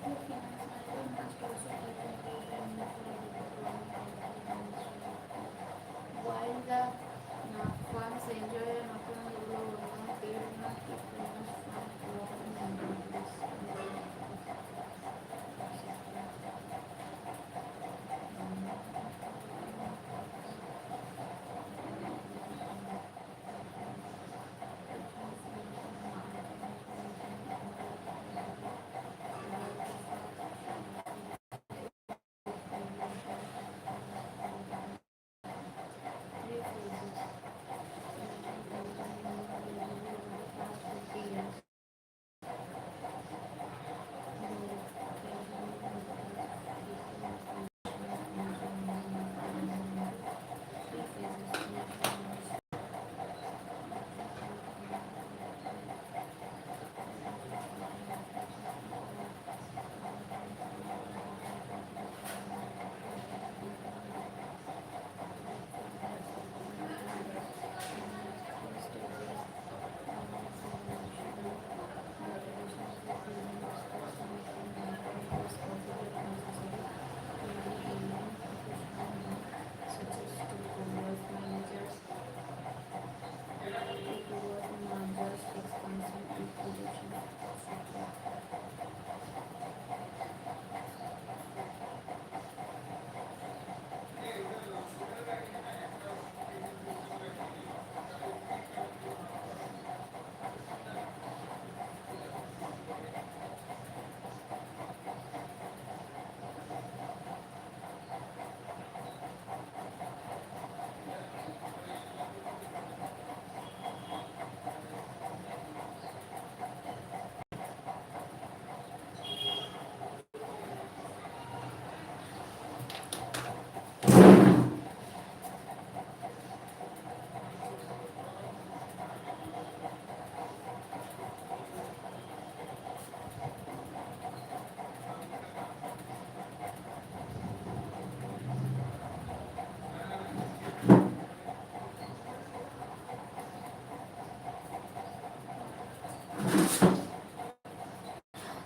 The finance manager must also keep in view the need for adequate working capital. While the firms enjoy an optimum level of income, they do not keep payments from working employees. Three phases. Past 50 years. Three phases.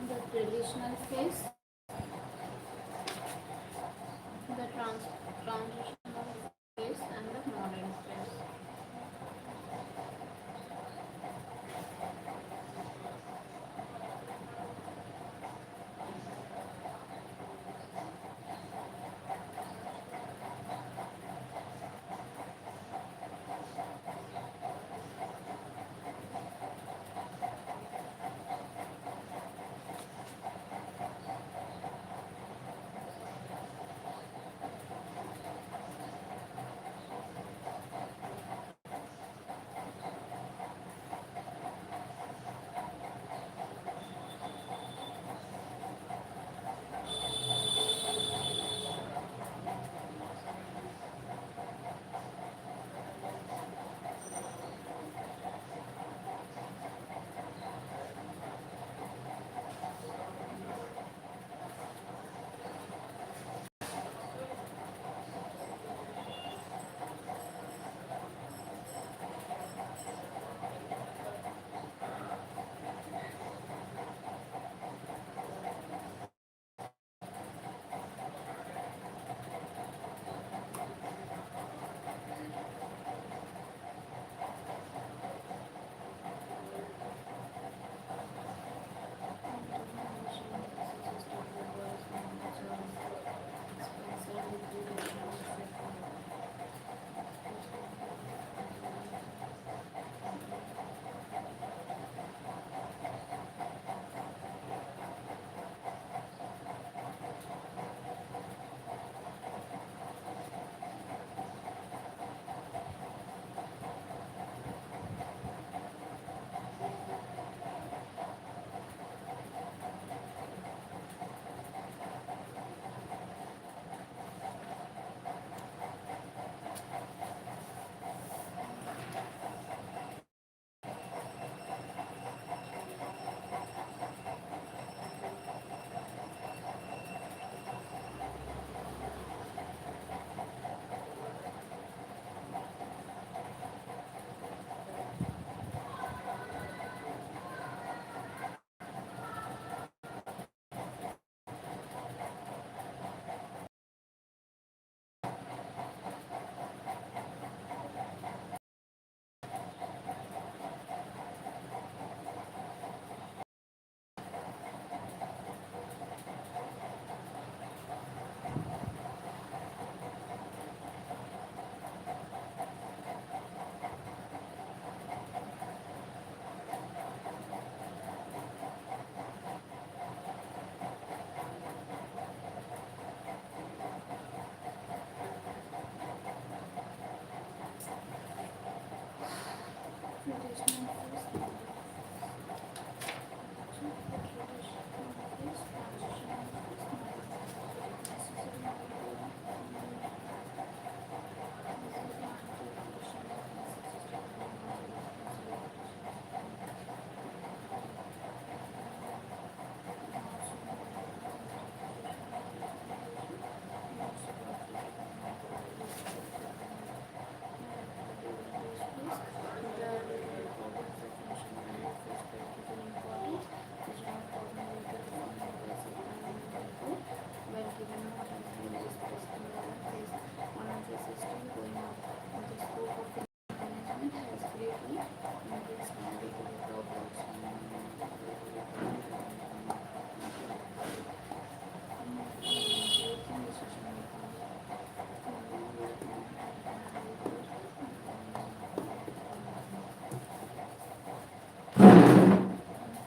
The traditional phase, the transitional phase, and the modern phase.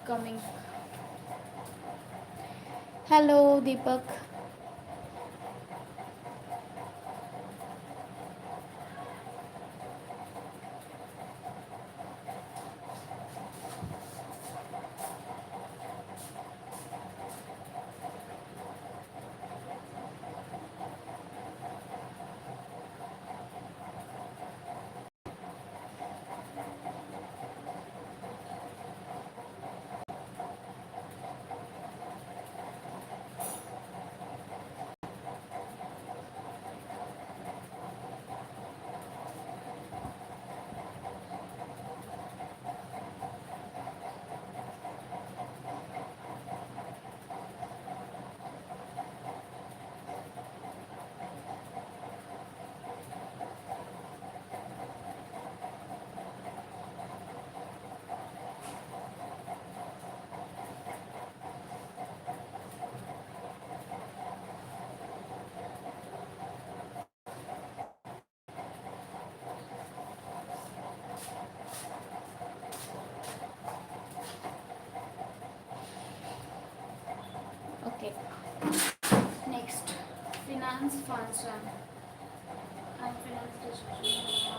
coming. Hello, Deepak. Okay. Next, finance funds and finance decision.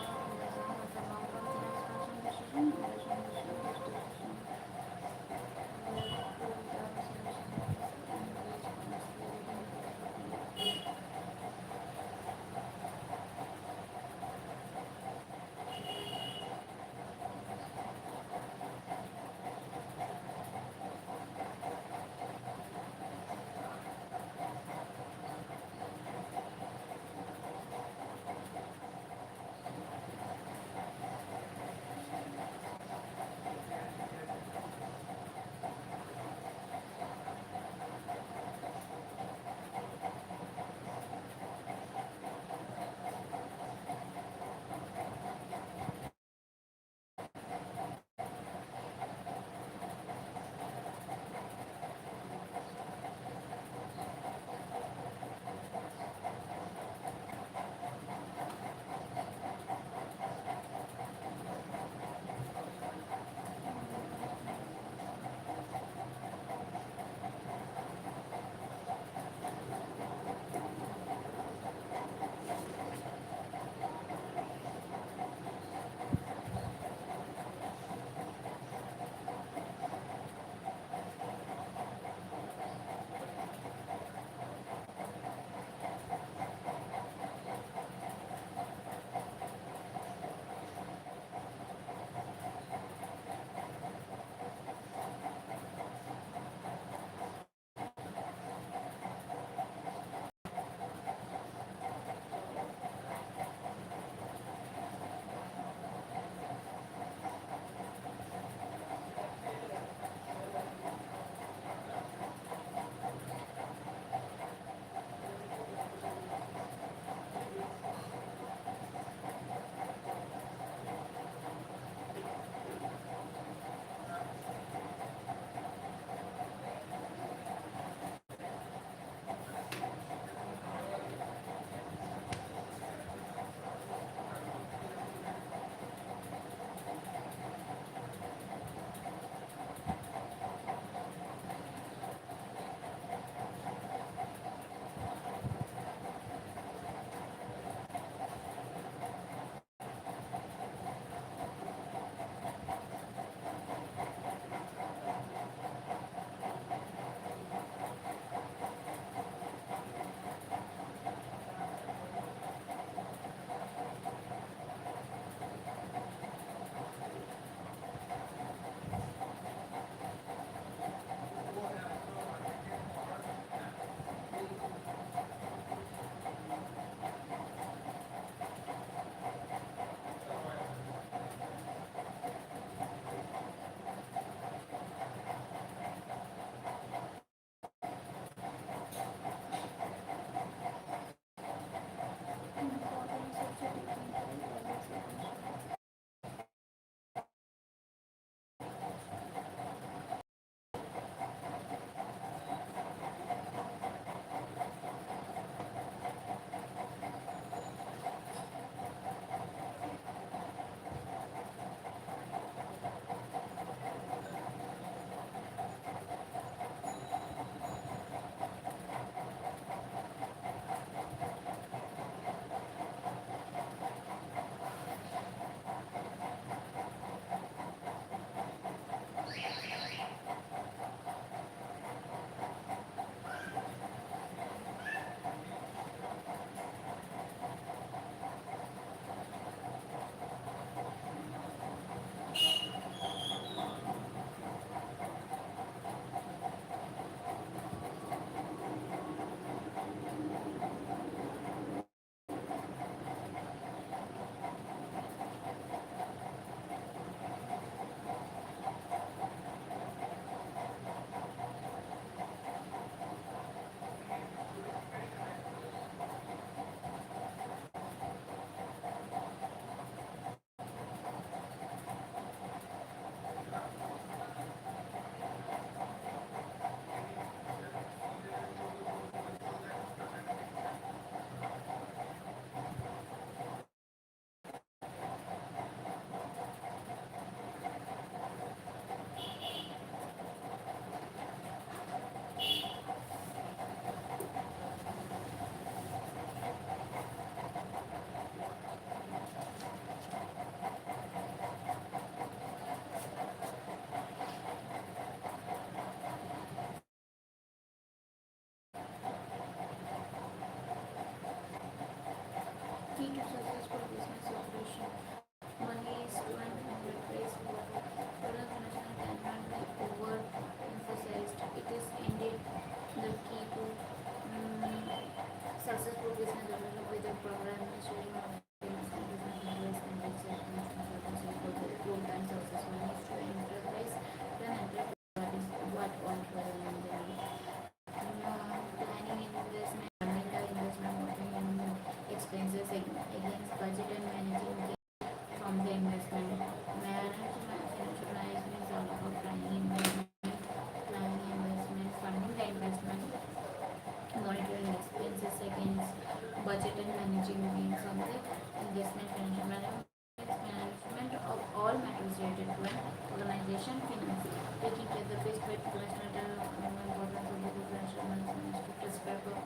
investment financial management of all matters related to an organization finance, taking care the best way to international importance of the financial management to prescribe of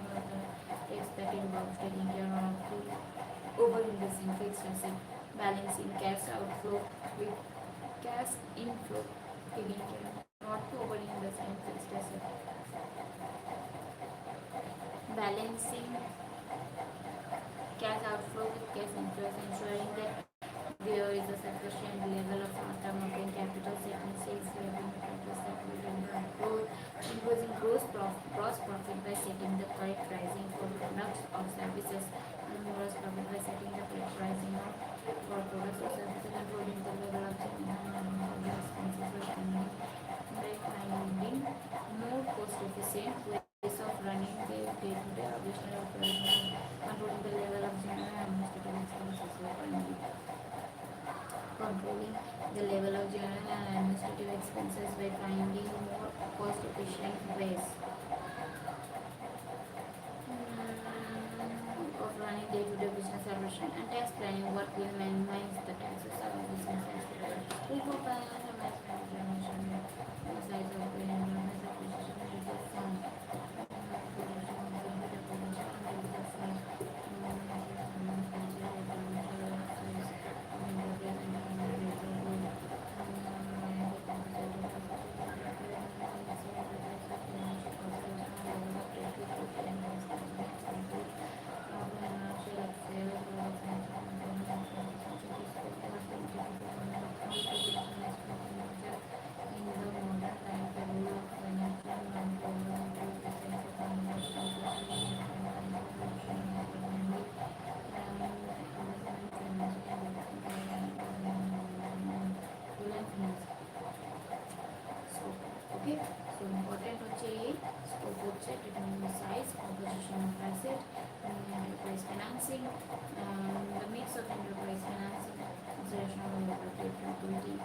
takes that involves taking care of the over investing fixed asset, balancing cash outflow with cash inflow, taking care not to over invest in fixed asset, balancing cash outflow with cash inflows, ensuring that there is a sufficient level of short-term working capital, setting sales revenue targets that will deliver growth, increasing gross profit by setting the correct pricing for products or services, and gross profit by setting the correct pricing for products or services, controlling the level of general expenses by finding more cost-efficient ways of running the day-to-day operational operations, controlling the level of general and administrative expenses by finding controlling the level of general and administrative expenses by finding more cost-efficient ways of running day-to-day business operation, and tax planning what will minimize the taxes of a business activity. We go by the size of the Okay, so important হচ্ছে এই scope হচ্ছে determine the size, composition of asset, enterprise financing, the mix of enterprise financing, consideration of liquidity,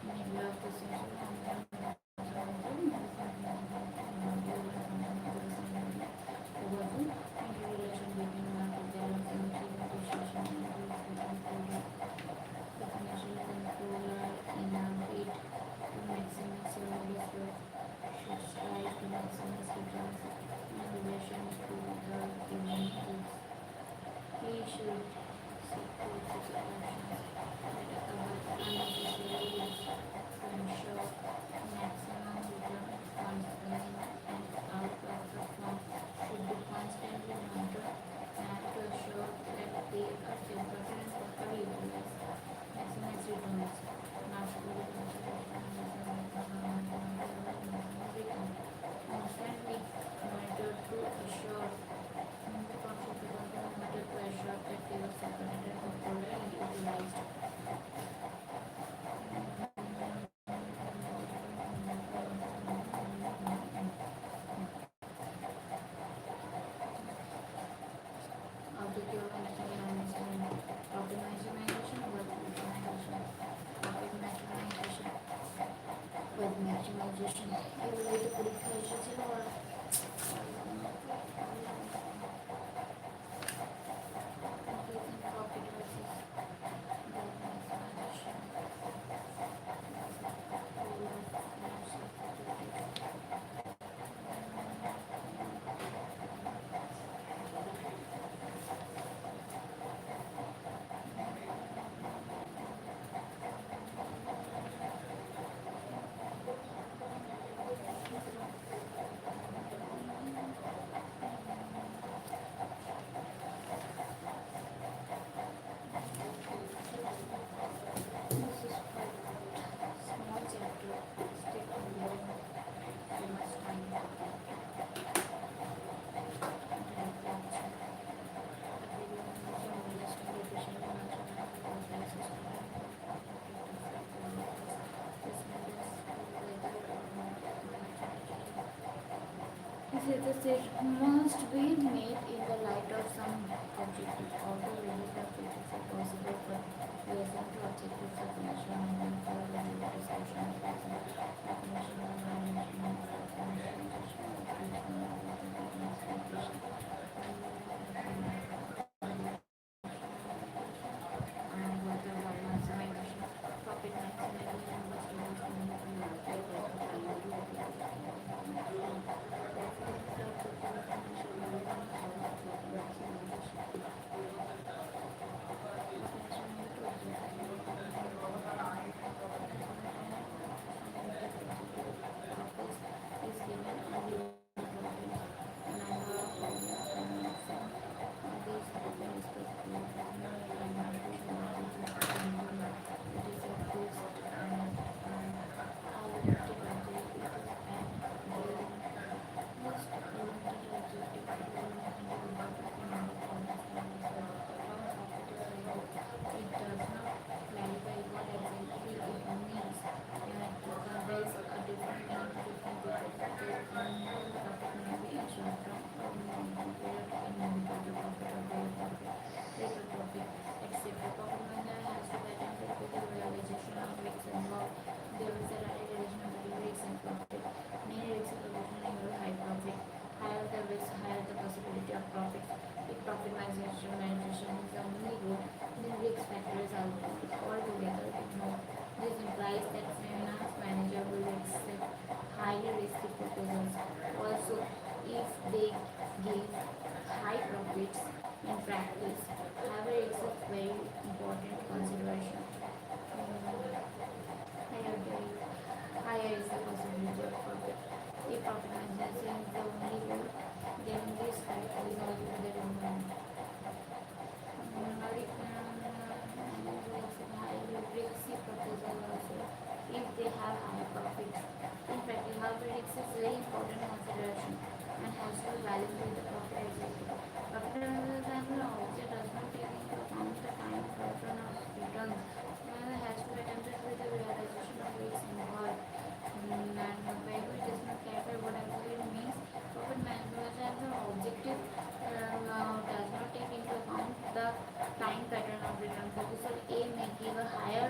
middle of the relation between market balance and depreciation, financial controller in a bid to maximize shareholders' wealth should strive to maximize returns in relation to the given goods. He should seek to execute actions that avoid unnecessary risk to ensure maximum return. Funds coming and out of the firm should be constantly monitored and to assure that they are temporary and properly utilized. Maximize returns. Not to the consideration constantly monitored to assure the monitored to assure that they are separated and properly utilized. Objective of maximization, profit maximization, wealth maximization, profit maximization, wealth maximization. এগুলো তো পরীক্ষা এসেছিল আর profit versus wealth maximization. This is quite small chapter. Stick to learn too much time. This must be made in the light of some objective. Although various objectives are possible, but liaison to objectives of financial management for regular discussion of definition of management, definition of practice. However, it's a very important consideration. Higher is the possibility of profit. If optimization is the only goal, then this factor is altogether irrelevant. If they have higher profits. In fact, however, it's a very important consideration and has to be balanced with the profitability. Profitability also does not take into account the time pattern of returns. Has to be attempted with the realization of risks involved. And when it does not clarify what actually it means, profit management as an objective does not take into account the time pattern of return. Proposal A may give a higher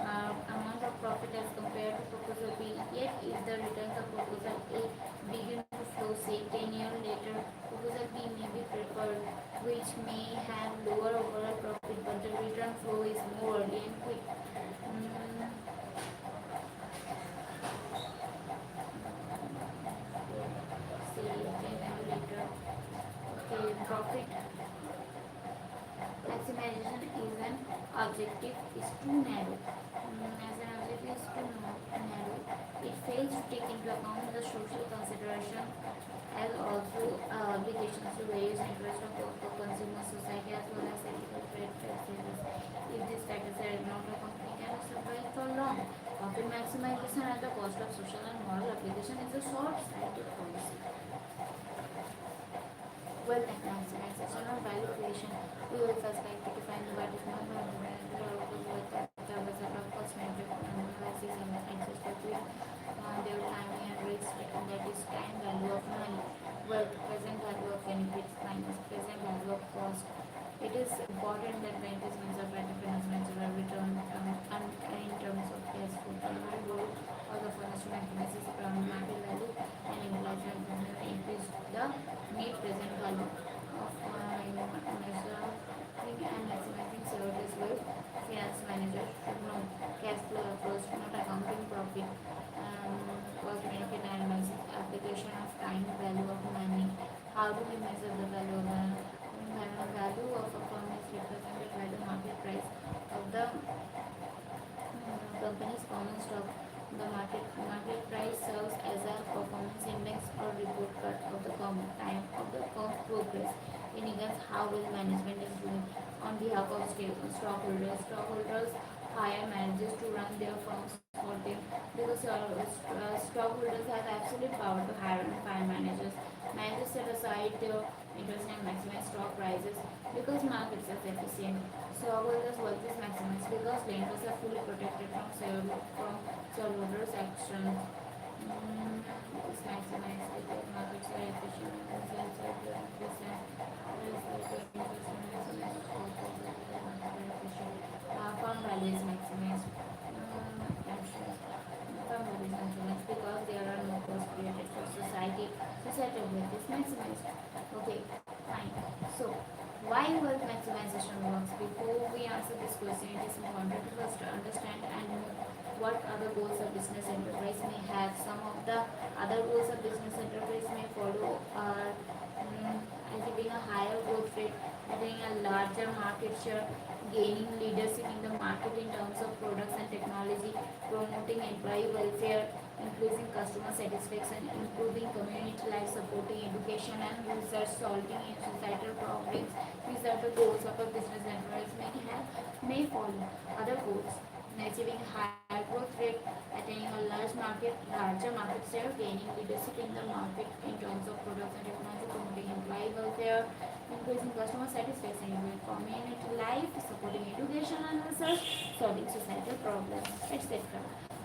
amount of profit as compared to proposal B. Yet, if the returns of proposal A begin to flow, say 10 years later, proposal B may be preferred, which may have lower overall profit, but the return flow is more early and quick. Say 10 years later, okay, profit maximization is an objective is too narrow. As an objective is too narrow, it fails to take into account the social consideration as also obligations to various interests of both the consumer society as well as ethical trade practices. If these factors are ignored, a company cannot survive for long. Profit maximization at the cost of social and moral obligation is a short-sighted policy. Wealth maximization or value creation. We will first like to define what is non-monetary wealth as a result of cost management analysis and access to their timing and risk, and that is time value of money. Wealth, present value of benefits minus present value of cost. It is important that benefits measure by different measure are returned in terms of cash flow. Primary goal of the first to maximize market value and implies increase the net present value of measuring and maximizing shareholders' wealth. Finance manager should know cash flow approach, not accounting profit, cost benefit analysis, application of time value of money. How do we measure the value of the value of a firm is represented by the market price of the company's common stock. The market price serves as a performance index or report card of the time of the firm's progress. It indicates how well management is doing on behalf of stockholders. Stockholders hire managers to run their firms for them because stockholders have absolute power to hire and fire managers. Managers set aside their interest and maximize stock prices because markets are efficient. Stockholders' wealth is maximized because lenders are fully protected from shareholders' actions. It's maximized because markets are efficient and sales are efficient. Firm value is maximized. Firm value is maximized because there are no costs created for society. Societal wealth is maximized. Okay, fine. So, why wealth maximization works? Before we answer this question, it is important to first understand and know what other goals a business enterprise may have. Some of the other goals a business enterprise may follow are achieving a higher growth rate, having a larger market share, gaining leadership in the market in terms of products and technology, promoting employee welfare, increasing customer satisfaction, improving community life, supporting education and research, solving societal problems. These are the goals of a business enterprise may follow. Other goals: achieving higher growth rate, attaining a larger market share, gaining leadership in the market in terms of products and technology, promoting employee welfare, increasing customer satisfaction, improving community life, supporting education and research, solving societal problems, etc.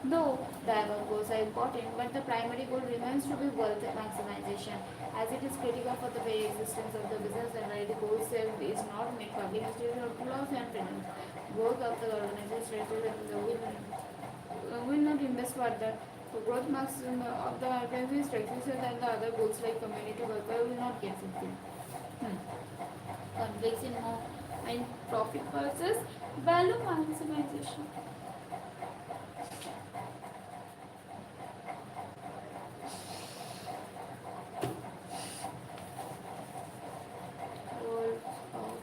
Though the above goals are important, but the primary goal remains to be wealth maximization, as it is critical for the very existence of the business and the goal itself is not made public history or laws and finance. Growth of the organization will not invest further. The growth maximum of the organization structure than the other goals like community welfare will not get fulfilled. Conflicts in more and profit versus value maximization. Goals of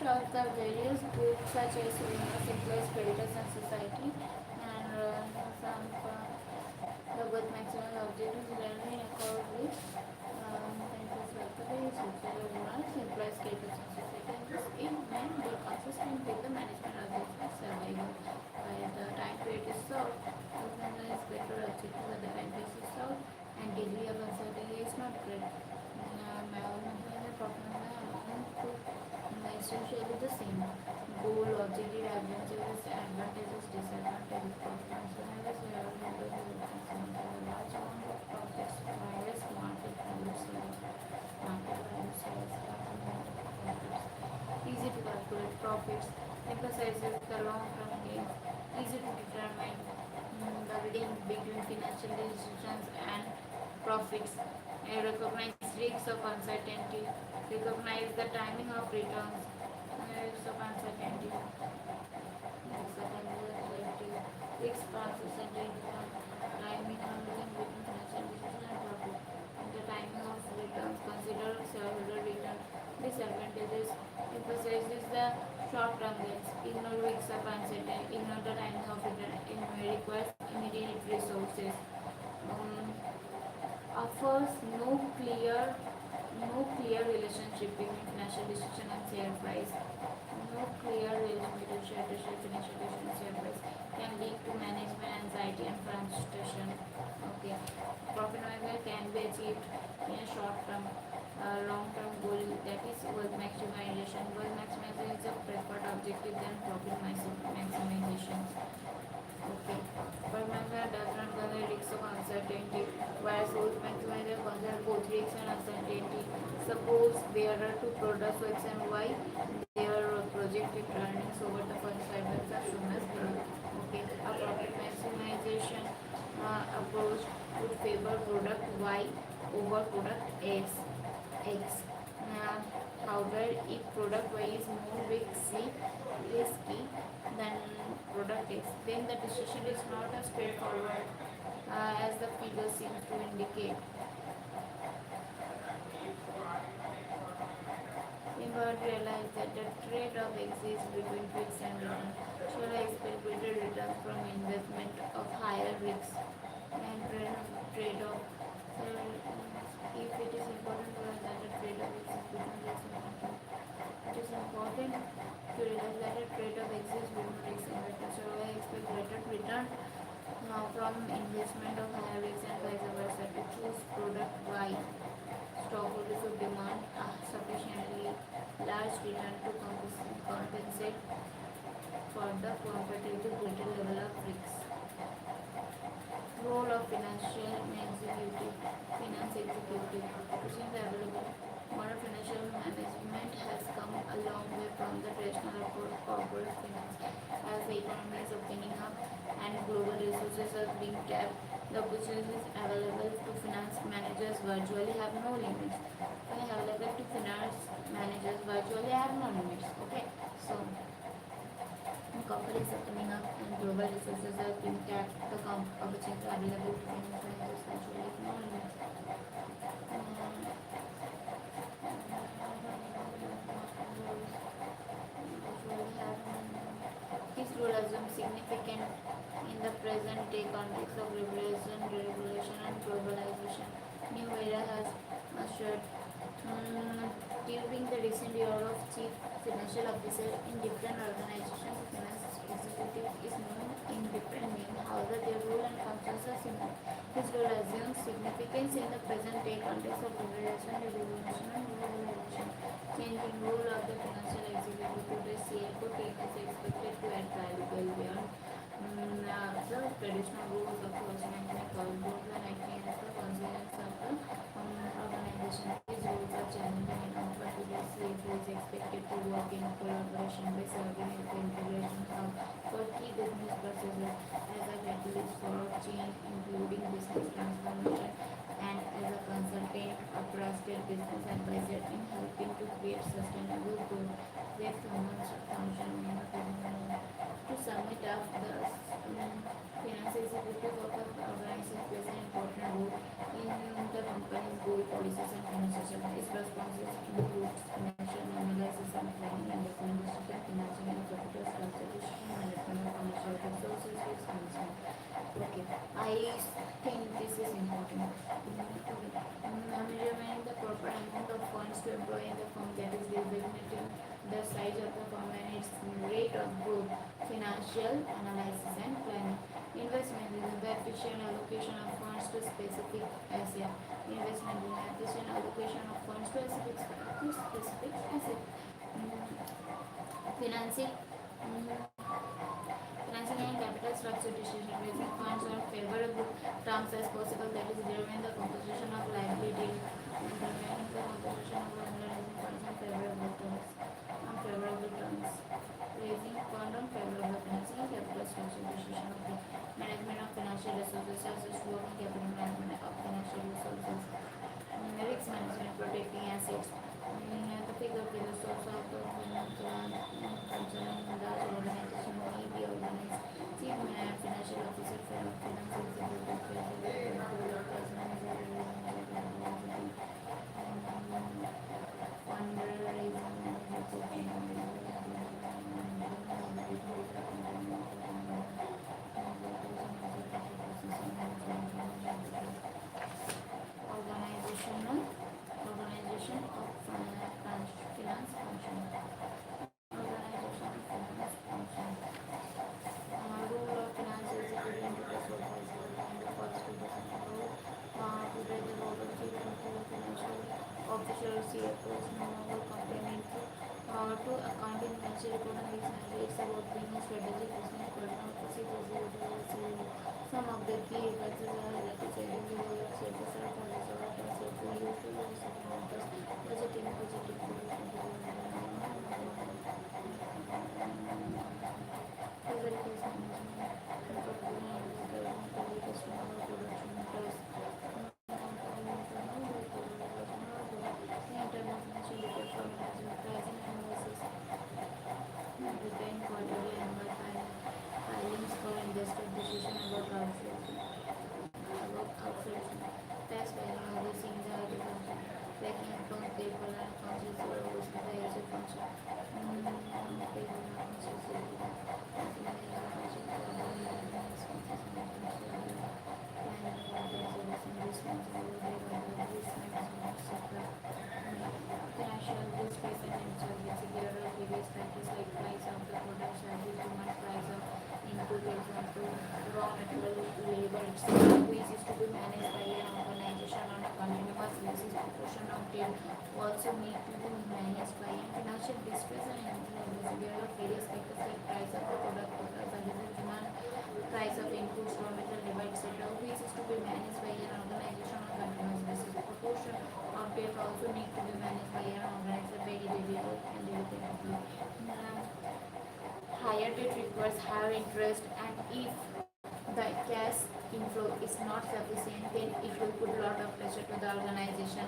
of the various groups such as employees, creditors, and society, and some the both maximum objectives generally in accord with employees, creditors, and society. And this in may be consistent with the management objectives survival. While the time period is short, organization is better objectives at the time period is short, and degree of uncertainty is not great. My own amount to essentially the same. Goal, objective, advantages, disadvantages, performance, large amount of profits, virus, market value, sales, profits, easy to calculate profits, emphasizes the long-term gains, easy to determine the link between financial decisions and profits, and recognize risks of uncertainty, recognize the timing of returns, risks of uncertainty, risks of uncertainty, timing of link between financial decisions and profit, the timing of returns, consider shareholder return, disadvantages, emphasizes the short-term gains, ignore risks of uncertainty, ignore the timing of return, it may require immediate resources. Offers no clear relationship between financial decision and share price. No clear relationship between financial decision and share price can lead to management anxiety and frustration. Okay, profit management can be achieved in a short term, long-term goal, that is wealth maximization. Wealth maximization is a preferred objective than profit maximization. Okay. Permanent does not consider risks of uncertainty, whereas wealth maximization considers both risks and uncertainty. Suppose there are two products X and Y, their projected earnings over the first 5 years are shown as below. Okay. A profit maximization approach would favor product Y over product X. However, if product Y is more risky than product X, then the decision is not as straightforward as the figure seems to indicate. We must realize that the trade-off exists between fixed and return. Shall I expect better returns from investment of higher risk and trade-off? If it is important to us that the trade-off exists between risk and return, it is important to realize that a trade-off exists between risk and return. So I expect better return from investment of higher risk and vice versa. To choose product Y, stockholders should demand a sufficiently large return to compensate for the competitive greater level of risk. Role of finance executive. Questions available. Modern financial management has come a long way from the traditional approach of corporate finance. As the economy is opening up and global resources are being tapped, the opportunities available to finance managers virtually have no limits. Available to finance managers virtually have no limits. Okay, so companies are coming up and global resources are being tapped. The opportunities available to finance managers virtually have no limits. This role assumes significant in the present day context of regulation and globalization. New era has ushered during the recent year of chief financial officer in different organizations. Finance executive is known in different names, however their role and functions are similar. His role assumes significance in the present day context of regulation and globalization. Changing role of the financial executive to the CFO team is expected to add value beyond the traditional roles of management board and acting as the consequence of the organization. These roles are challenging enough, but the CFO is expected to work in collaboration by serving as the integration hub for key business processes as a catalyst for change, including business transformation, and as a consultant, a trusted business advisor in helping to create sustainable growth. Their function to sum it up, the finance executive of an organization plays an important role in the company's goal, policies, and financial. Its responsibilities include financial analysis and planning and recommendation cost to employ in the firm, that is designating the size of the firm and its rate of growth. Financial analysis and planning. Investment is the efficient allocation of funds to specific asset. Investment is the efficient allocation of funds to specific asset. Financing. Financing and capital structure decision raising funds on favorable terms as possible, that is determine the composition of liability and determining the composition of raising funds on favorable terms. Raising fund on favorable financing and capital structure decision. Okay. Management of financial resources such as working capital management of financial resources. Risk management, protecting assets. The figure of the source of the concerning large organization may be organized. Chief financial officer for finance executive control of organization of finance function. Organization of finance function. Rule of finance executive into the supervisory and the positive rule. Today the role of chief financial officer CFOs no longer complementary to accounting financial reporting is it's about being a strategic business partner for CFOs. Some of the key factors are related to the role of CFOs are filings for investor decision about outsourcing. Tax filing overseeing the agriculture. Tracking accounts payable and accounts receivable overseeing the asset function. Payable accounts receivable. Financial goods price and insurance. There are various factors like price of the product, service, demand, price of input, for example, raw material, labor, etc., which is to be managed by an organization on a continuous basis. Proportion of debt also need to be managed by an financial distress and insurance. There are various factors like price of the product, services, demand, price of inputs, raw material, labor, etc., which is to be managed by an organization on a continuous basis. Proportion of debt also need to be managed by an organization very dedicated and independently. Higher debt requires higher interest, and if the cash inflow is not sufficient, then it will put a lot of pressure to the organization.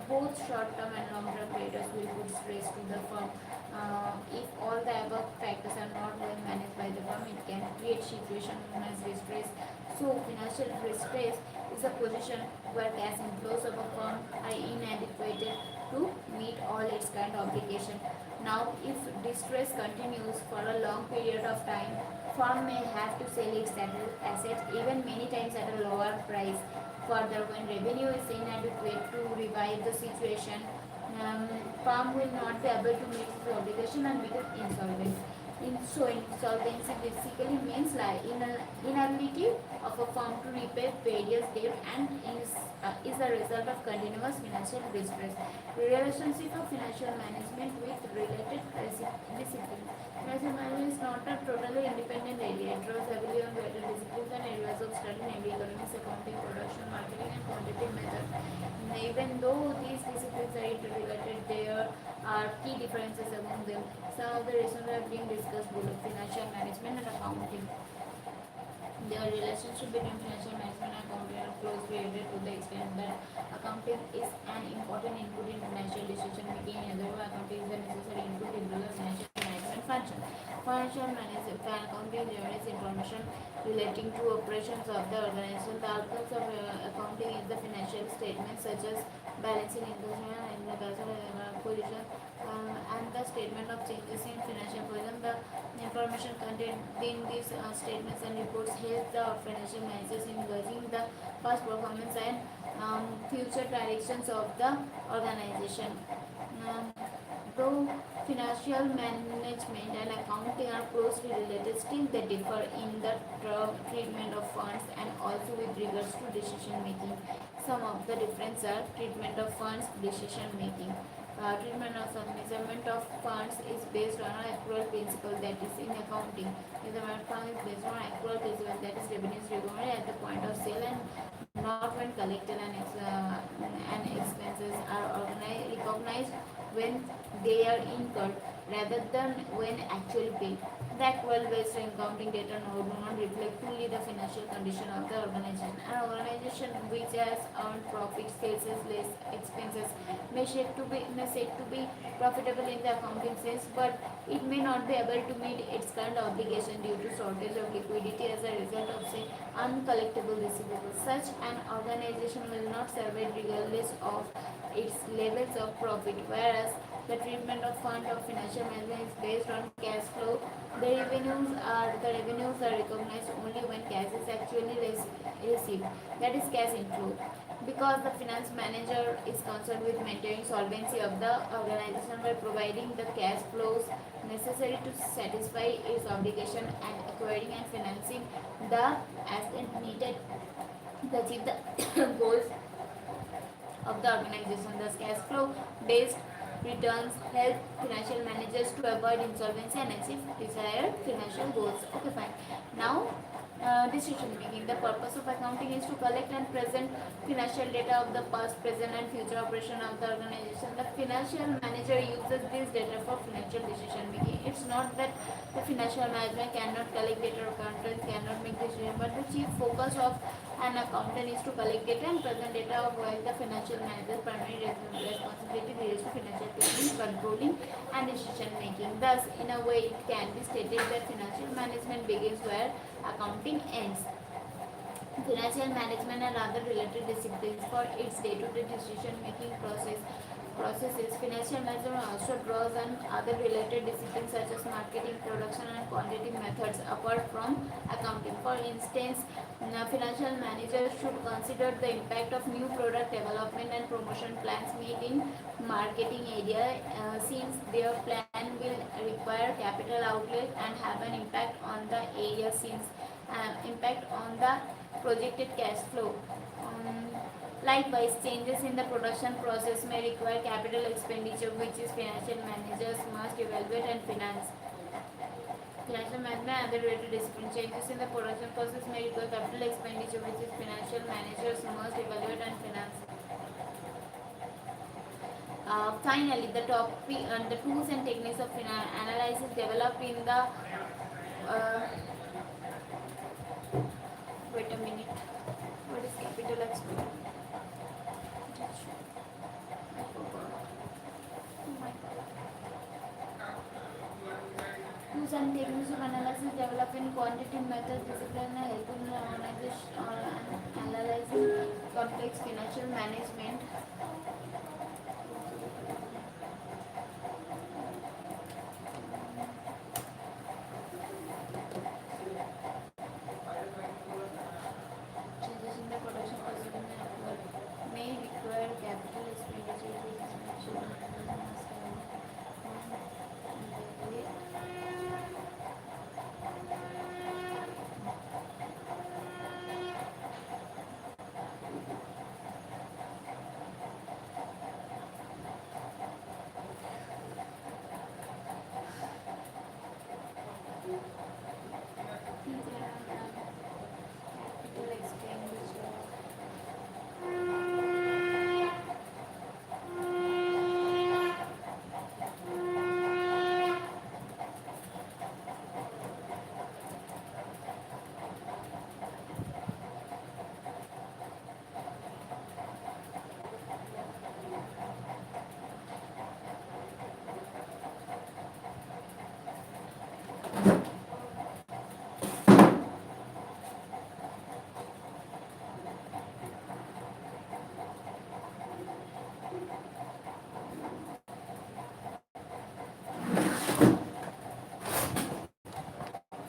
Both short-term and long-term creditors will put stress to the firm. If all the above factors are not well managed by the firm, it can create situation known as distress. So, financial distress is a position where cash inflows of a firm are inadequate to meet all its current obligation. Now, if distress continues for a long period of time, firm may have to sell its assets even many times at a lower price. Further, when revenue is inadequate to revive the situation, firm will not be able to meet its obligation and become insolvent. Insolvency basically means inability of a firm to repay various debt and is a result of continuous financial distress. Relationship of financial management with related discipline. Financial management is not a totally independent area. It draws heavily on various disciplines and areas of study, namely economics, accounting, production, marketing, and quantitative methods. Even though these disciplines are interrelated, there are key differences among them. Some of the reasons are being discussed below: financial management and accounting. The relationship between financial management and accounting are closely related to the extent that accounting is an important input in financial decision making. Otherwise, accounting is a necessary input into the financial management function. Financial management accounting generates information relating to operations of the organization. The outcomes of accounting is the financial statements such as balancing income and the position and the statement of changes in financial position. The information contained in these statements and reports help the financial managers in gauging the past performance and future directions of the organization. Though financial management and accounting are closely related, still they differ in the treatment of funds and also with regards to decision making. Some of the differences are treatment of funds, decision making. Treatment of measurement of funds is based on an accrual principle, that is in accounting. Measurement of funds is based on accrual principle, that is revenues recovered at the point of sale and not when collected, and expenses are recognized when they are incurred rather than when actually paid. The accrual-based accounting data do not reflect fully the financial condition of the organization. An organization which has earned profit, sales less expenses, may said to be profitable in the accounting sense, but it may not be able to meet its current obligation due to shortage of liquidity as a result of, say, uncollectible receivables. Such an organization will not survive regardless of its levels of profit, whereas the treatment of fund of financial management is based on cash flow. The revenues are recognized only when cash is actually received, that is cash inflow. Because the finance manager is concerned with maintaining solvency of the organization by providing the cash flows necessary to satisfy its obligation and acquiring and financing the asset needed to achieve the goals of the organization. Thus, cash flow based returns help financial managers to avoid insolvency and achieve desired financial goals. Okay, fine. Now, decision making. The purpose of accounting is to collect and present financial data of the past, present, and future operation of the organization. The financial manager uses this data for financial decision making. It's not that the financial management cannot collect data or accountants cannot make decisions, but the chief focus of an accountant is to collect data and present data of while the financial manager's primary responsibility relates to financial planning, controlling, and decision making. Thus, in a way, it can be stated that financial management begins where accounting ends. Financial management and other related disciplines for its day-to-day decision-making processes. Financial management also draws on other related disciplines such as marketing, production, and quantitative methods apart from accounting. For instance, financial managers should consider the impact of new product development and promotion plans made in marketing area, since their plan will require capital outlay and have an impact on the area, since impact on the projected cash flow. Likewise, changes in the production process may require capital expenditure, which is financial managers must evaluate and finance. Financial management and other related discipline. Changes in the production process may require capital expenditure, which is financial managers must evaluate and finance. Finally, the tools and techniques of analysis developed in the wait a minute. What is capital expenditure? I forgot. Oh my god. Tools and techniques of analysis developed in quantitative methods, discipline, and helping in organization or analyzing complex financial management. Changes in the production process may require capital expenditure, which is financial management must capital expenditure.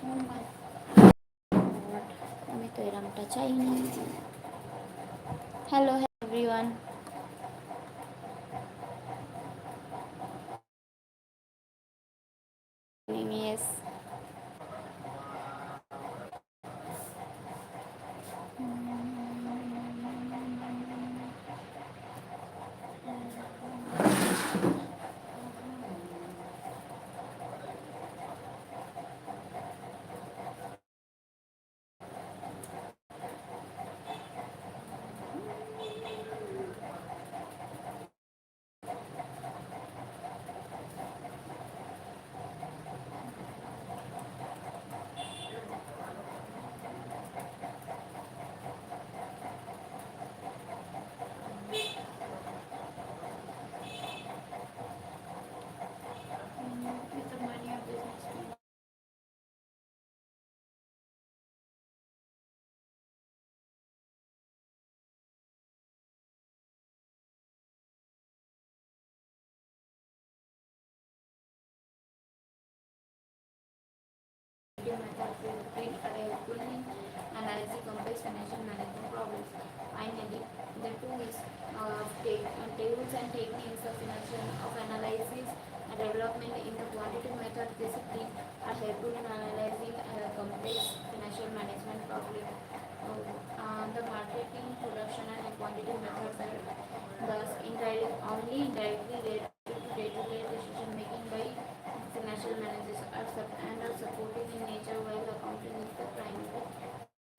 Oh my god, আমি তো এরমটা চাই না। Hello everyone. Yes. With the money of business. Analyzing complex financial management problems. Finally, the tools tables and techniques of financial of analysis and development in the quantitative method discipline are helpful in analyzing complex financial management problem. The marketing, production, and quantitative methods are thus only indirectly related to day-to-day decision making by financial managers and are supportive in nature, while accounting is the primary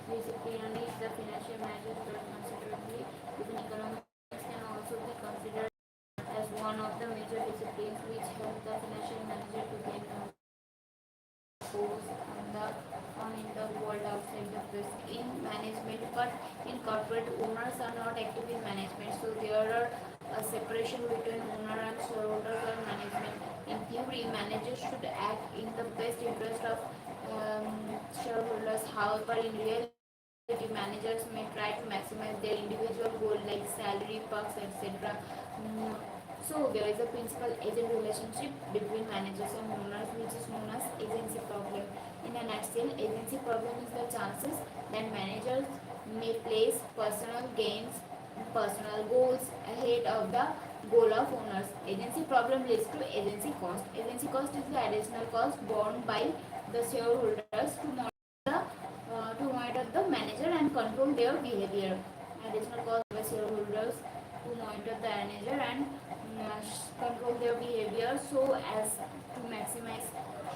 discipline and is the financial managers but considerably within economics can also be considered as one of the major disciplines which help the financial manager to gain goes on in the world outside the risk in management, but in corporate owners are not active in management, so there are a separation between owner and shareholders or management. In theory, managers should act in the best interest of shareholders. However, in reality, managers may try to maximize their individual goal like salary, perks, etc. So there is a principal agent relationship between managers and owners, which is known as agency problem. In a nutshell, agency problem is the chances that managers may place personal gains, personal goals ahead of the goal of owners. Agency problem leads to agency cost. Agency cost is the additional cost borne by the shareholders to monitor the manager and control their behavior. Additional cost by shareholders to monitor the manager and control their behavior so as to maximize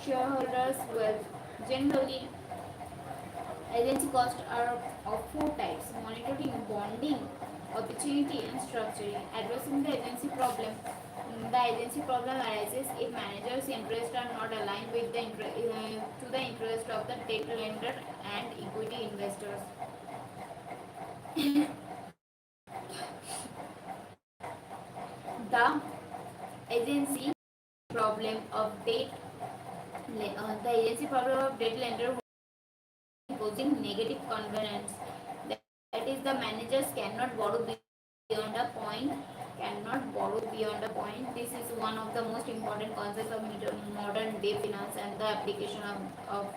shareholders' wealth. Generally, agency costs are of four types: monitoring, bonding, opportunity, and structuring. Addressing the agency problem. The agency problem arises if managers' interests are not aligned with to the interest of the debt lender and equity investors. The agency problem of debt the agency problem of debt lender imposing negative covenants. That is, the managers cannot borrow beyond a point. Cannot borrow beyond a point. This is one of the most important concepts of modern day finance, and the application of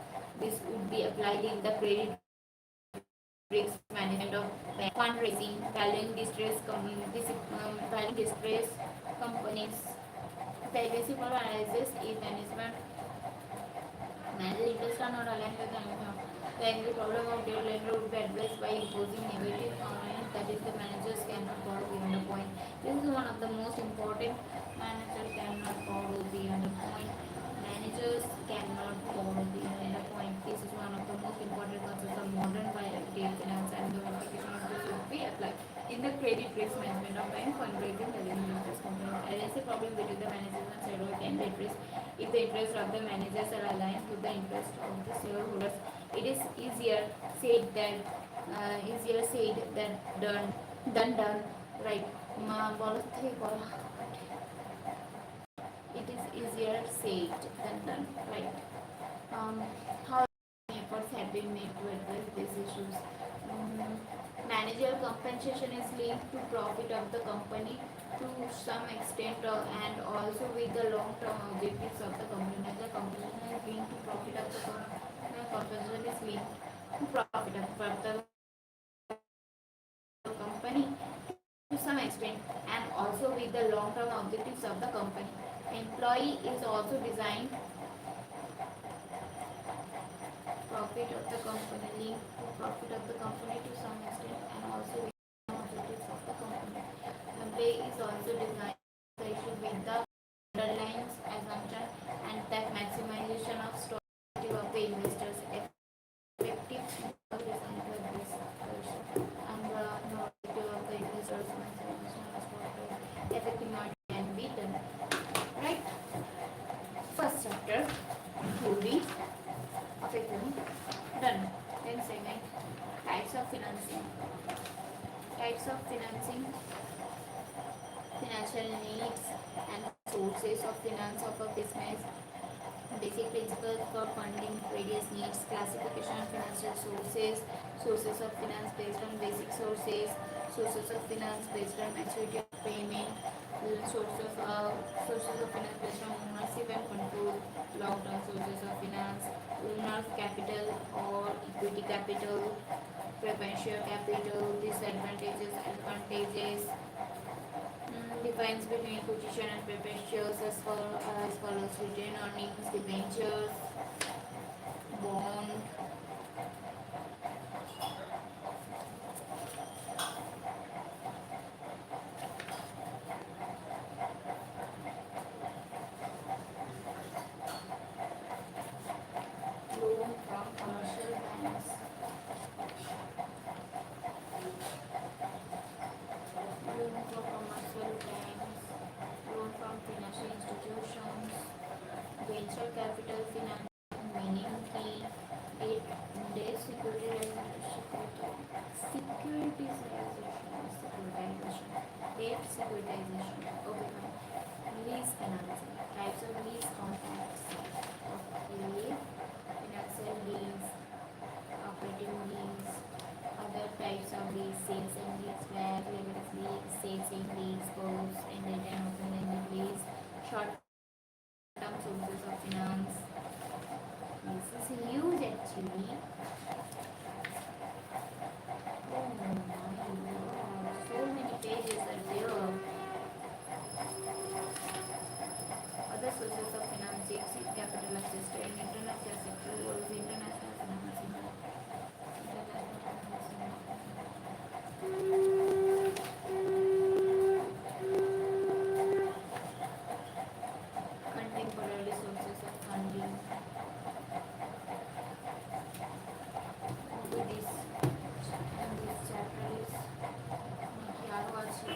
this would be applied in the credit risk management of fundraising, valuing distress companies. The agency for analysis is management. Manager interests are not aligned with the income. The angry problem of debt lender would be addressed by imposing negative covenants, that is, the managers cannot borrow beyond a point. This is one of the most important. Managers cannot borrow beyond a point. Managers cannot borrow beyond a point. This is one of the most important concepts of modern debt finance, and the application of this would be applied in the credit risk management of bank fundraising, valuing interest component. Agency problem between the managers and shareholders can be addressed if the interests of the managers are aligned with the interest of the shareholders. It is easier said than done. Right? It is easier said than done. Right? How efforts have been made to address these issues? Managerial compensation is linked to profit of the company to some extent, and also with the long-term objectives of the company. The compensation is linked to profit of the company. Compensation is linked to profit of the company to some extent, and also with the long-term objectives of the company. Employee is also designed profit of the company, linked to profit of the company to some extent, and also objectives of the company. The pay is also designed the issue with the underlying assumption and that maximization of stock of the investors effective this and the objective of the investors maximization of stock effective market can be done. Right? First chapter will be effectively done. Then second, types of financing. Types of financing, financial needs and sources of finance of a business. Basic principles for funding various needs, classification of financial sources, sources of finance based on basic sources, sources of finance based on maturity of payment, sources of finance based on ownership and control, long-term sources of finance, owner's capital or equity capital, preferential capital, disadvantages, advantages. Defines between position and perpetuals as follows: retained earnings, debentures, bond, loan from commercial banks, loan for commercial banks, loan from financial institutions, venture capital finance, meaning it debt securitization. Okay, fine. Lease financing. Types of lease contracts. Okay, financial lease, operating lease, other types of lease, sales and lease, back, leverage lease, sales and lease, goals, and then open-ended lease, short-term sources of finance. This is huge actually. Oh my god, so many pages are there. Other sources of financing, seed capital assistance, international sector goals, international financing. Contemporary sources of funding. This and this chapter is আরও আছে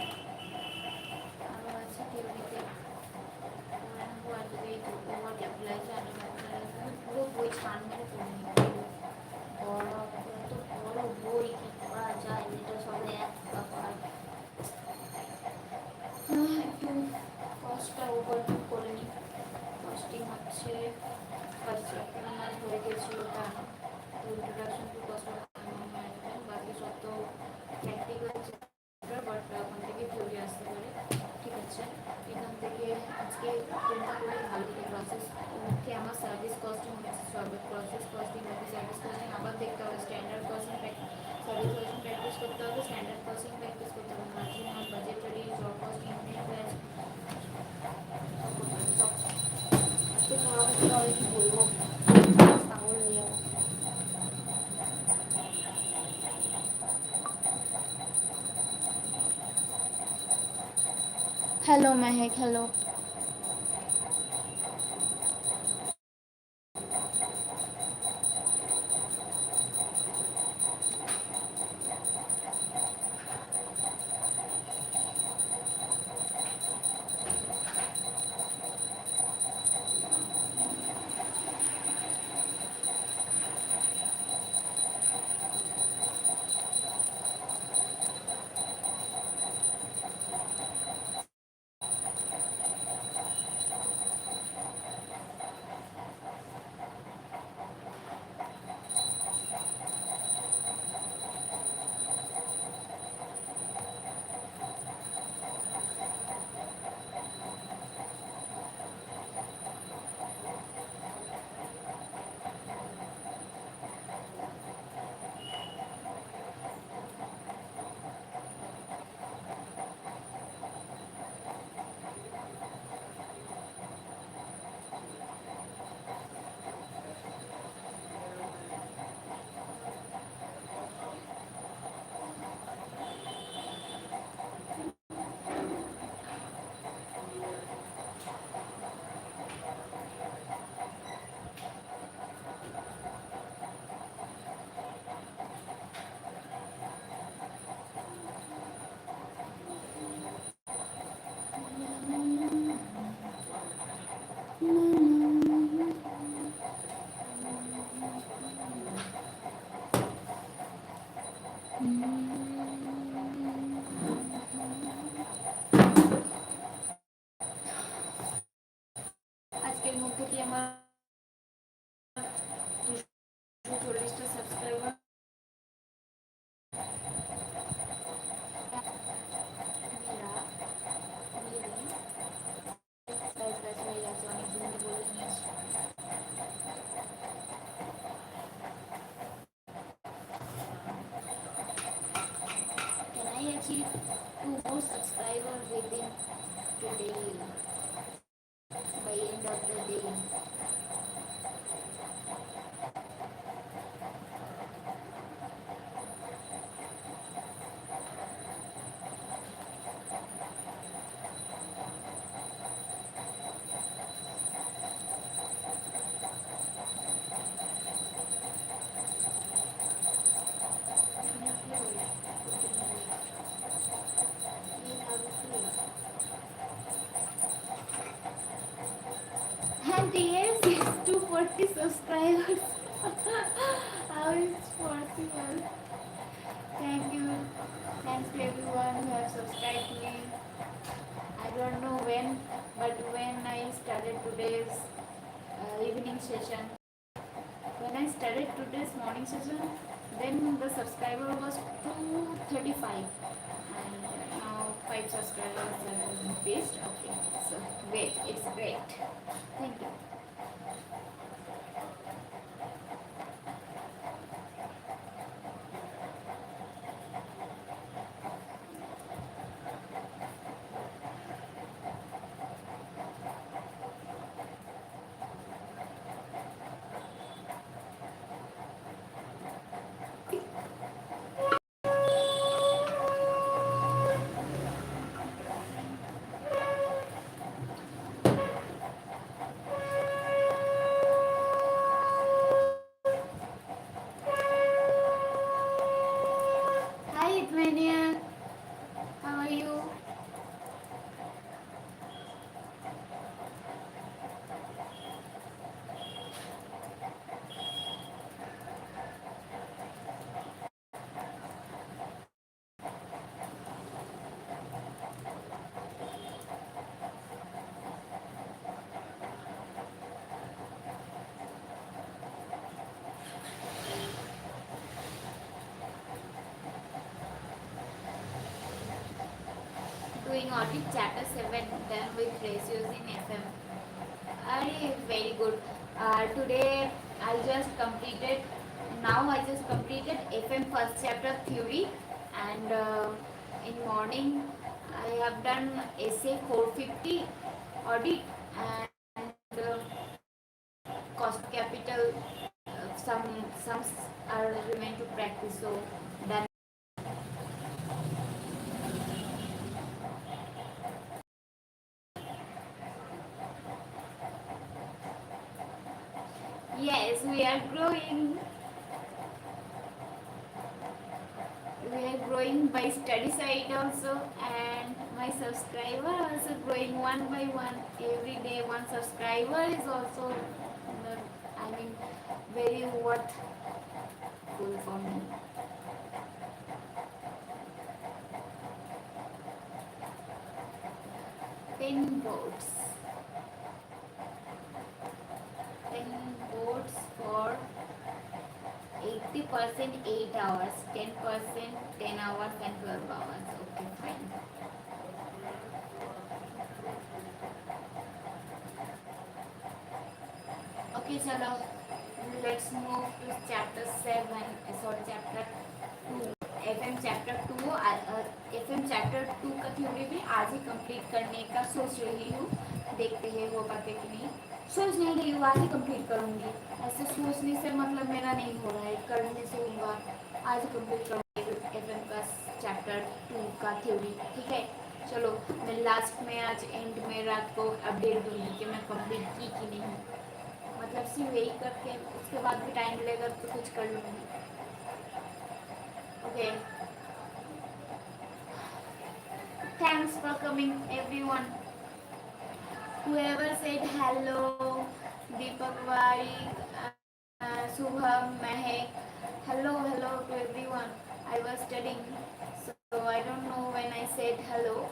টিভিতে যদি over capitalisation পুরো বই ছান মেরে পড়ে নিতে বড় তো বড় বই কি পড়া যায় এটা সবে এক ব্যাপার একটু কষ্টটা ওভারভিউ করে নিই কস্টিং হচ্ছে ফার্স্ট চ্যাপ্টার আমার হয়ে গেছিল ওটা introduction to cost of management বাকি সব তো প্র্যাকটিক্যাল চ্যাপ্টার বাট ওখান থেকে থিওরি আসতে পারে ঠিক আছে এখান থেকে আজকে কোনটা করে ভালো থেকে প্রসেস কি আমার সার্ভিস কস্টিং হচ্ছে সবে প্রসেস কস্টিং হচ্ছে সার্ভিস কস্টিং আবার দেখতে হবে standard costing service costing practice করতে হবে স্ট্যান্ডার্ড কস্টিং প্র্যাকটিস করতে হবে margin on budgetary job costing unit batch তো পড়াতে হবে কি বলবো পাগল হয়ে যাবো hello Mahak hello more subscribers within today, by end of the day. And yes, it's 240 subscribers. How is possible? Thank you. Thanks to everyone who have subscribed me. I don't know when, but when I started today's evening session, when I started today's morning session, then the subscriber was 235, and now 5 subscribers have increased. Okay, so great, it's great. Thank you. Hi, Edmania. How are you? Doing audit chapter 7 done with ratios in FM. Very good. Today I just completed, now I just completed FM first chapter theory, and in morning I have done essay 450 audit, and cost capital, some are remain to practice, so done. Yes, we are growing. We are growing by study side also, and my subscriber also growing one by one. Every day one subscriber is also, I mean, very worthful for me. Pen boards. Pen boards for 80% 8 hours, 10% 10 hours, and 12 hours. Okay, fine. Okay, chalo. Let's move to chapter 7. Sorry, chapter 2. FM chapter 2. FM chapter 2 का theory भी आज ही complete करने का सोच रही हूँ. देखते हैं हो पाते कि नहीं. सोच नहीं रही हूँ, आज ही कंप्लीट करूँगी. ऐसे सोचने से मतलब मेरा नहीं हो रहा है, करने से होगा. आज ही कंप्लीट करूँगी FM का चैप्टर 2 का थ्योरी. ठीक है, चलो मैं लास्ट में आज एंड में रात को अपडेट दूँगी कि मैं कंप्लीट की कि नहीं. मतलब सिर्फ यही करके उसके बाद भी टाइम लगेगा तो कुछ कर लूँगी. Okay, thanks for coming everyone. Whoever said hello, Deepak Varik, Subham, Mehek, hello to everyone. I was studying, so I don't know when I said hello,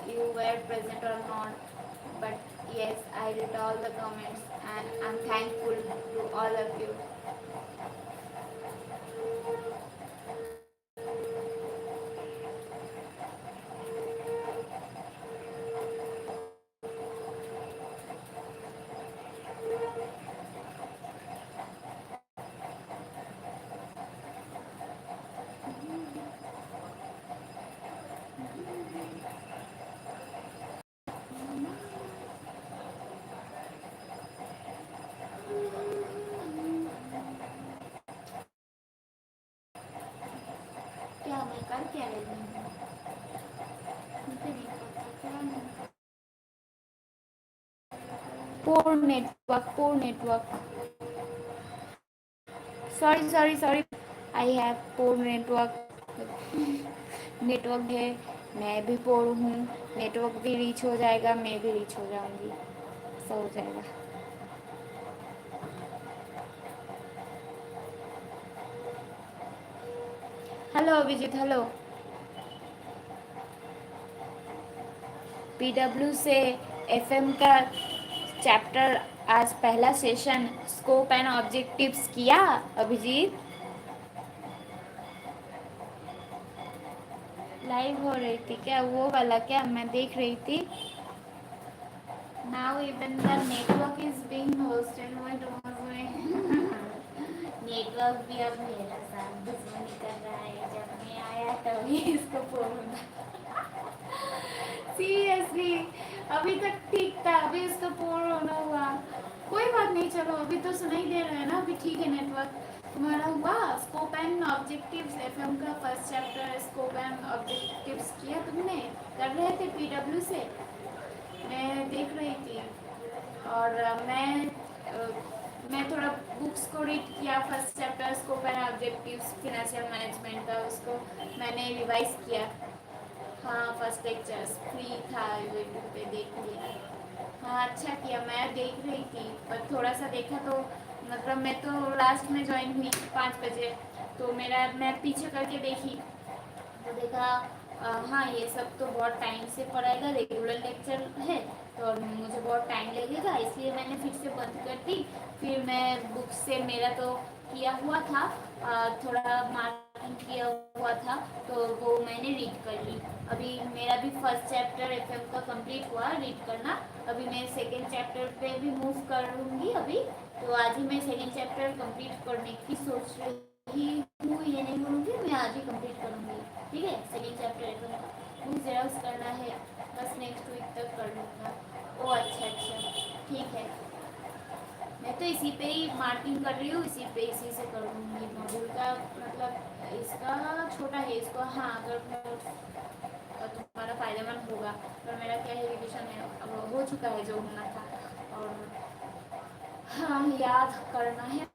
you were present or not. But yes, I read all the comments and I'm thankful to all of you. क्या है मुझे नहीं पता क्या नहीं poor network sorry I have poor network है मैं भी पोर हूँ नेटवर्क भी रीच हो जाएगा मैं भी रीच हो जाऊंगी सब हो जाएगा हेलो अभिजीत हेलो पीडब्ल्यू से एफएम का चैप्टर आज पहला सेशन स्कोप एंड ऑब्जेक्टिव्स किया अभिजीत लाइव हो रही थी क्या वो वाला क्या मैं देख रही थी now even the network is being hosted what network भी अब मेरा साथ दुश्मनी कर रहा है जब मैं आया तभी इसको फोन सीरियसली अभी तक ठीक था अभी इसका पोर होना हुआ कोई बात नहीं चलो अभी तो सुनाई दे रहा है ना अभी ठीक है नेटवर्क तुम्हारा हुआ स्कोप एंड ऑब्जेक्टिव्स एफएम का first chapter scope and objectives किया तुमने कर रहे थे पीडब्ल्यू से मैं देख रही थी और मैं थोड़ा बुक्स को रीड किया first chapter scope and objectives financial management का उसको मैंने रिवाइज किया हाँ फर्स्ट लेक्चर फ्री था यूट्यूब पे देख लिया हाँ अच्छा किया मैं देख रही थी पर थोड़ा सा देखा तो मतलब मैं तो लास्ट में ज्वाइन हुई 5 बजे तो मैं पीछे करके देखी तो देखा हाँ ये सब तो बहुत टाइम से पढ़ाएगा रेगुलर लेक्चर है तो मुझे बहुत टाइम लगेगा इसलिए मैंने फिर से बंद कर दी फिर मैं बुक से मेरा तो किया हुआ था थोड़ा मार्किंग किया हुआ था तो वो मैंने रीड कर ली अभी मेरा भी फर्स्ट चैप्टर एफएम का कंप्लीट हुआ रीड करना अभी मैं सेकेंड चैप्टर पे भी मूव करूँगी अभी तो आज ही मैं सेकेंड चैप्टर कंप्लीट करने की सोच रही हूँ ये नहीं बोलूँगी मैं आज ही कंप्लीट करूँगी ठीक है सेकेंड चैप्टर एफएम का मुझे जेरोक्स करना है बस नेक्स्ट वीक तक कर लूँगा ओ अच्छा ठीक है मैं तो इसी पे ही मार्किंग कर रही हूँ इसी से कर लूँगी मॉड्यूल का मतलब इसका छोटा है इसको हाँ अगर तुम्हारा फायदेमंद होगा पर मेरा क्या है रिविजन है अब हो चुका है जो होना था और हाँ याद करना है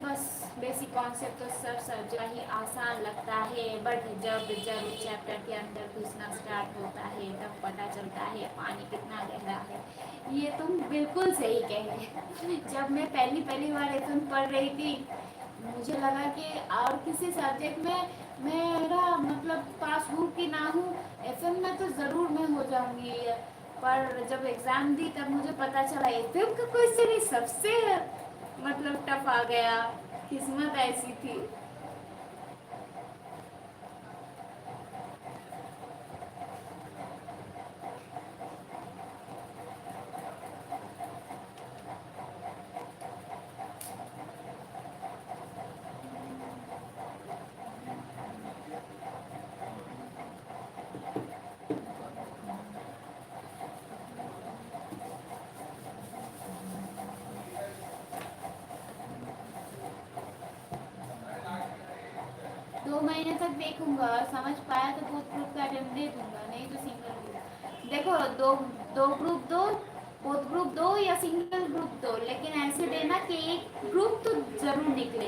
बस बेसिक कॉन्सेप्ट तो सब समझना ही आसान लगता है बट जब चैप्टर के अंदर घुसना स्टार्ट होता है तब पता चलता है पानी कितना गहरा है ये तुम बिल्कुल सही कहे जब मैं पहली बार एफएम पढ़ रही थी मुझे लगा कि और किसी सब्जेक्ट में मेरा मतलब पास हूँ कि ना हूँ एफएम में तो ज़रूर मैं हो जाऊँगी पर जब एग्ज़ाम दी तब मुझे पता चला एफएम का क्वेश्चन ही सबसे मतलब टफ आ गया किस्मत ऐसी थी 2 महीने तक देखूंगा समझ पाया तो बहुत ग्रुप का अटेम्प्ट दे दूंगा नहीं तो सिंगल ग्रुप देखो दो ग्रुप दो बहुत ग्रुप दो या सिंगल ग्रुप दो लेकिन ऐसे देना कि एक ग्रुप तो जरूर निकले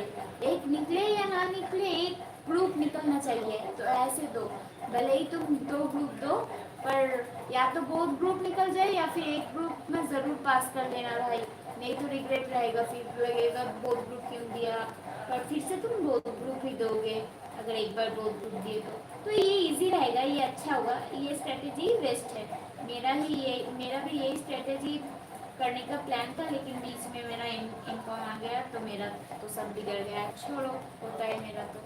एक निकले या ना निकले एक ग्रुप निकलना चाहिए तो ऐसे दो भले ही तुम 2 ग्रुप दो पर या तो बहुत ग्रुप निकल जाए या फिर एक ग्रुप में ज़रूर पास कर लेना भाई नहीं तो रिग्रेट रहेगा फिर लगेगा बहुत ग्रुप क्यों दिया पर फिर से तुम बहुत ग्रुप ही दोगे अगर एक बार बहुत ग्रुप दिए तो ये इजी रहेगा ये अच्छा होगा ये स्ट्रेटेजी बेस्ट है मेरा भी यही स्ट्रेटेजी करने का प्लान था लेकिन बीच में मेरा इनकम आ गया तो मेरा तो सब बिगड़ गया छोड़ो होता है मेरा तो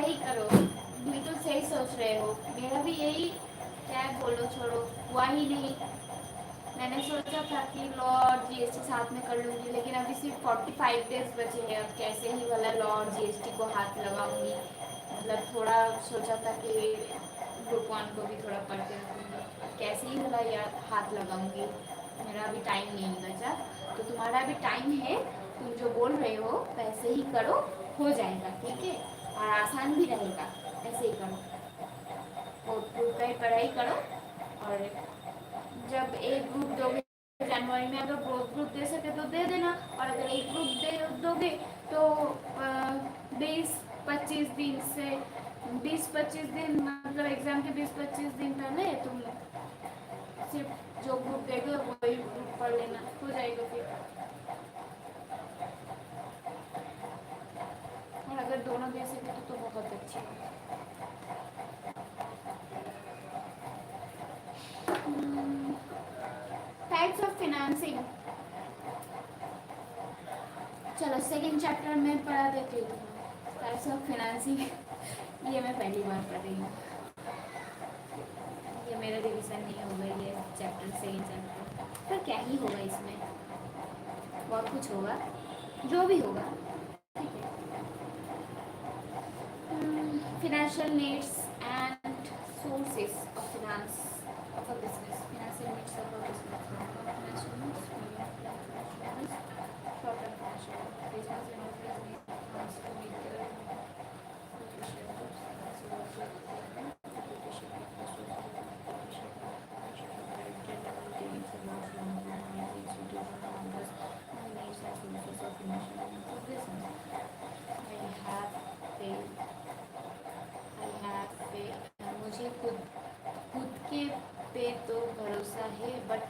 पढ़ाई करो, बिल्कुल सही सोच रहे हो। मेरा भी यही, क्या बोलो, छोड़ो, हुआ ही नहीं। मैंने सोचा था कि लॉ और जीएसटी साथ में कर लूँगी, लेकिन अभी सिर्फ 45 डेज बचे हैं। अब कैसे ही वाला लॉ और जीएसटी को हाथ लगाऊंगी। मतलब थोड़ा सोचा था कि ग्रुप 1 को भी थोड़ा पढ़ते रखूँगी, कैसे ही वाला यार हाथ लगाऊंगी। मेरा अभी टाइम नहीं बचा, तो तुम्हारा भी टाइम है। तुम जो बोल रहे हो वैसे ही करो, हो जाएगा, ठीक है। और आसान भी रहेगा, ऐसे ही करो। और ग्रुप का ही पढ़ाई करो। और जब एक ग्रुप दोगे जनवरी में, अगर ग्रुप दे सके तो दे देना। और अगर एक ग्रुप दे दोगे तो 20-25 दिन से 20-25 दिन, मतलब एग्जाम के 20-25 दिन पहले तुम सिर्फ जो ग्रुप देगे वही ग्रुप पढ़ लेना, हो जाएगा फिर। और अगर दोनों दे सके तो बहुत अच्छी बात। टाइप्स ऑफ फिनेंसिंग, चलो सेकंड चैप्टर में पढ़ा देती हूँ। टाइप्स ऑफ फिनेंसिंग ये मैं पहली बार पढ़ रही हूँ, ये मेरा रिवीजन नहीं होगा ये चैप्टर, सेकंड चैप्टर। पर क्या ही होगा इसमें, बहुत कुछ होगा, जो भी होगा, ठीक है। Financial needs and sources of finance of a business. Financial needs of a business. Financial needs, short-term financial business and always need funds to meet their मुझे खुद के पे तो भरोसा है, बट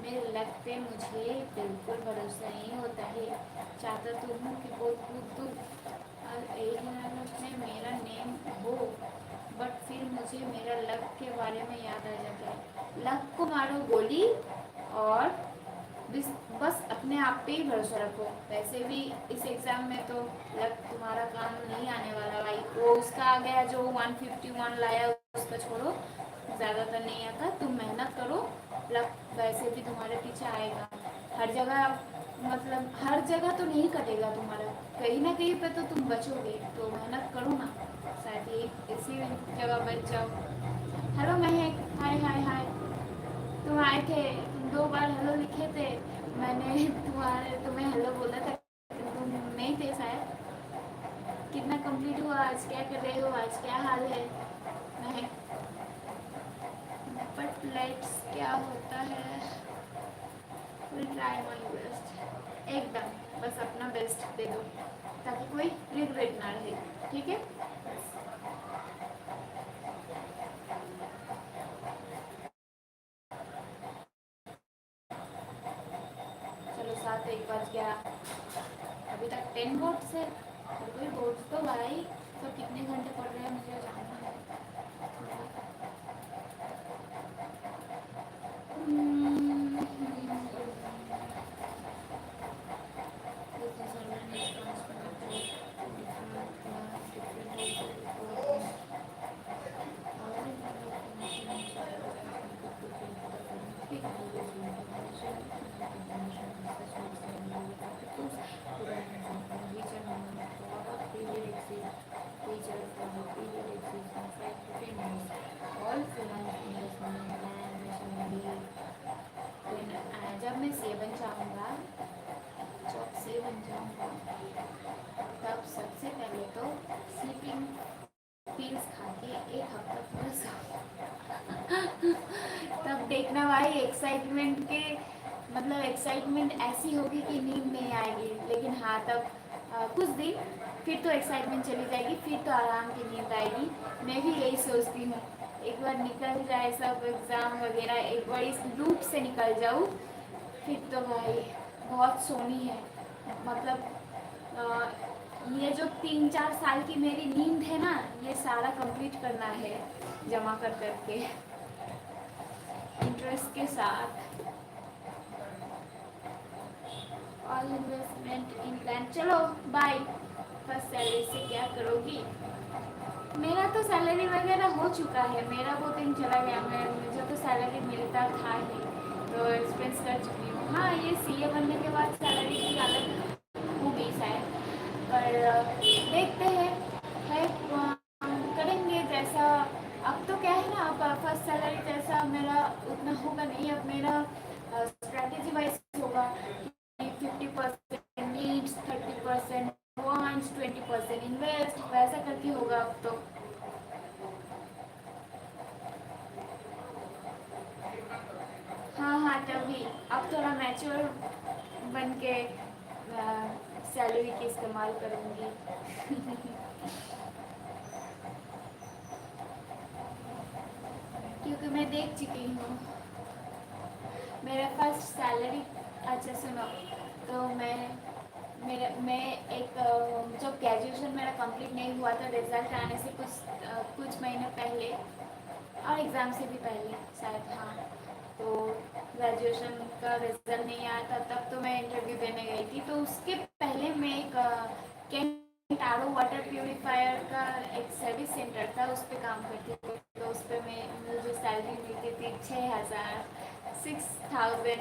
मेरे लक पे मुझे बिल्कुल भरोसा नहीं होता है। चाहता तो हूँ कि बहुत खुद और एक में मेरा नेम हो, बट फिर मुझे मेरा लक के बारे में याद आ जाता है। लक को मारो गोली और बस अपने आप पे ही भरोसा रखो। वैसे भी इस एग्ज़ाम में तो लक तुम्हारा काम नहीं आने वाला भाई। वो उसका आ गया जो 151 लाया, उसका छोड़ो, ज़्यादातर नहीं आता। तुम मेहनत करो, लक वैसे भी तुम्हारे पीछे आएगा। हर जगह, मतलब हर जगह तो नहीं कटेगा तुम्हारा, कहीं ना कहीं पे तो तुम बचोगे। तो मेहनत करो ना, शायद ये इसी जगह बच जाओ। हेलो महक, हाय हाय हाय। तुम आए थे, तुम 2 बार हेलो लिखे थे, मैंने तुम्हें हेलो बोला था, तुम नहीं थे शायद। कितना कंप्लीट हुआ आज, क्या कर रहे हो आज, क्या हाल है महक? बट लेट्स क्या होता है, विल ट्राई माय बेस्ट। एकदम बस अपना बेस्ट दे दो, ताकि कोई रिग्रेट ना रहे, ठीक है। चलो 7:01 अभी तक 10 बोर्ड्स है। कोई बोर्ड्स तो भाई, तो कितने घंटे पढ़ रहे हैं मुझे जानना है। जब मैं से बन जाऊँगा, जब से बन जाऊँगा, तब सबसे पहले तो स्लीपिंग पिल्स खा के 1 हफ्ता पूरा सो तब देखना भाई, एक्साइटमेंट के मतलब एक्साइटमेंट ऐसी होगी कि नींद नहीं आएगी। लेकिन हाँ, तब कुछ दिन फिर तो एक्साइटमेंट चली जाएगी, फिर तो आराम की नींद आएगी। मैं भी यही सोचती हूँ, एक बार निकल जाए सब एग्ज़ाम वगैरह, एक बार इस लूप से निकल जाऊँ, फिर तो भाई बहुत सोनी है। मतलब ये जो 3-4 साल की मेरी नींद है ना, ये सारा कंप्लीट करना है जमा कर करके, इंटरेस्ट के साथ। ऑल इन्वेस्टमेंट इन प्लान। चलो बाय। फर्स्ट सैलरी से क्या करोगी? मेरा तो सैलरी वगैरह हो चुका है, मेरा वो दिन चला गया, मुझे तो सैलरी मिलता था ही, तो एक्सपेंस कर चुकी हूँ। हाँ, ये सीए बनने के बाद सैलरी की अलग होगी शायद, पर देखते हैं, है करेंगे जैसा। अब तो क्या है ना, अब फर्स्ट सैलरी जैसा मेरा उतना होगा नहीं, अब मेरा स्ट्रैटेजी वाइज होगा कि 50% नीड्स, 30% वांट्स, 20% इन्वेस्ट, वैसा करके होगा अब तो। हाँ हाँ, तभी अब थोड़ा मैच्योर बन के सैलरी की इस्तेमाल करूँगी। क्योंकि मैं देख चुकी हूँ मेरा फर्स्ट सैलरी। अच्छा सुनो, तो मैं एक जब ग्रेजुएशन मेरा कंप्लीट नहीं हुआ था, रिजल्ट आने से कुछ महीने पहले, और एग्ज़ाम से भी पहले शायद, हाँ, तो ग्रेजुएशन का रिजल्ट नहीं आया था, तब तो मैं इंटरव्यू देने गई थी। तो उसके पहले मैं एक कैंट आर वाटर प्योरीफायर का एक सर्विस सेंटर था, उस पर काम करती थी। तो उस पर मैं मुझे सैलरी मिलती थी 6,000, 6,000।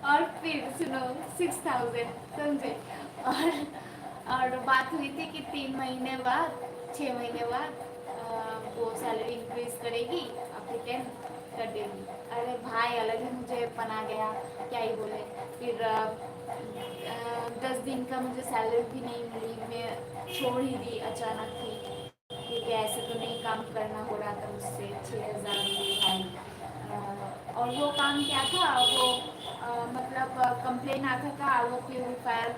और फिर सुनो, 6,000, समझे। और बात हुई थी कि 3 महीने बाद, 6 महीने बाद वो सैलरी इंक्रीज करेगी, अप्लीकेंट कर देगी। अरे भाई, अलग ही मुझे पना गया, क्या ही बोले। फिर 10 दिन का मुझे सैलरी भी नहीं मिली, मैं छोड़ ही दी अचानक ही, क्योंकि ऐसे तो नहीं काम करना हो रहा था मुझसे। 6,000 भाई। और वो काम क्या था, वो मतलब कंप्लेन आता था, आर ओ प्योरीफायर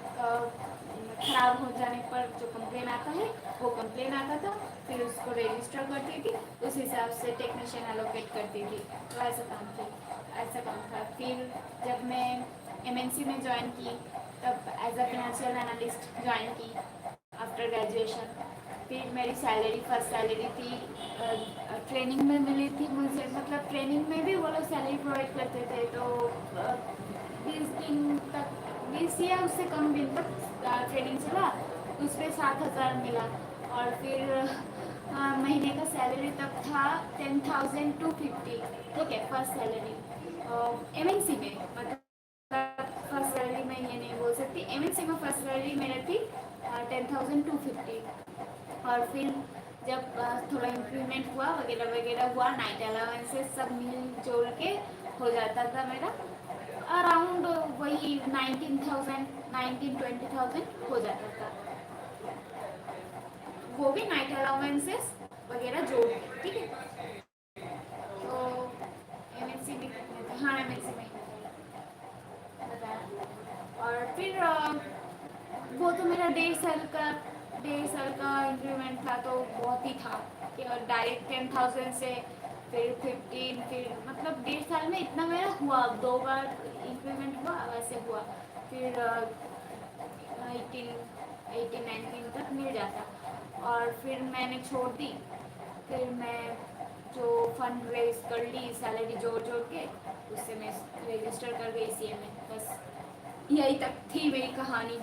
खराब हो जाने पर जो कंप्लेन आता है, वो कंप्लेन आता था, फिर उसको रजिस्टर करती थी, उस हिसाब से टेक्नीशियन एलोकेट करती थी। तो ऐसा काम था। फिर जब मैं एमएनसी में ज्वाइन की, तब as a financial analyst join की आफ्टर ग्रेजुएशन। फिर मेरी सैलरी, फर्स्ट सैलरी थी, ट्रेनिंग में मिली थी मुझे, मतलब ट्रेनिंग में भी वो लोग सैलरी प्रोवाइड करते थे। तो 20 दिन तक, 20 या उससे कम दिन तक ट्रेनिंग चला, उस पर 7,000 मिला। और फिर महीने का सैलरी तब था 10,250, ठीक है, फर्स्ट सैलरी एमएनसी में। मतलब फर्स्ट सैलरी मैं ये नहीं बोल सकती, एमएनसी में फर्स्ट सैलरी मेरी थी 10,250। और फिर जब थोड़ा इंक्रीमेंट हुआ, वगैरह वगैरह हुआ, नाइट अलाउंसेस सब मिल जोल के हो जाता था मेरा अराउंड वही 19,000, 19-20,000 हो जाता था। वो भी नाइट अलाउंसेस वगैरह जोड़ के, ठीक है। तो एमएनसी में कितने थे, हाँ एमएनसी में बताया। और फिर वो तो मेरा 1.5 साल का इंक्रीमेंट था, तो बहुत ही था कि डायरेक्ट 10,000 से फिर 15, फिर मतलब 1.5 साल में इतना मेरा हुआ। 2 बार इंक्रीमेंट हुआ, वैसे हुआ। फिर 18, 19 तक मिल जाता, और फिर मैंने छोड़ दी। फिर मैं जो फंड रेज कर ली सैलरी जोड़ जोड़ के, उससे मैं रजिस्टर कर गई सीए में। बस यही तक थी मेरी कहानी।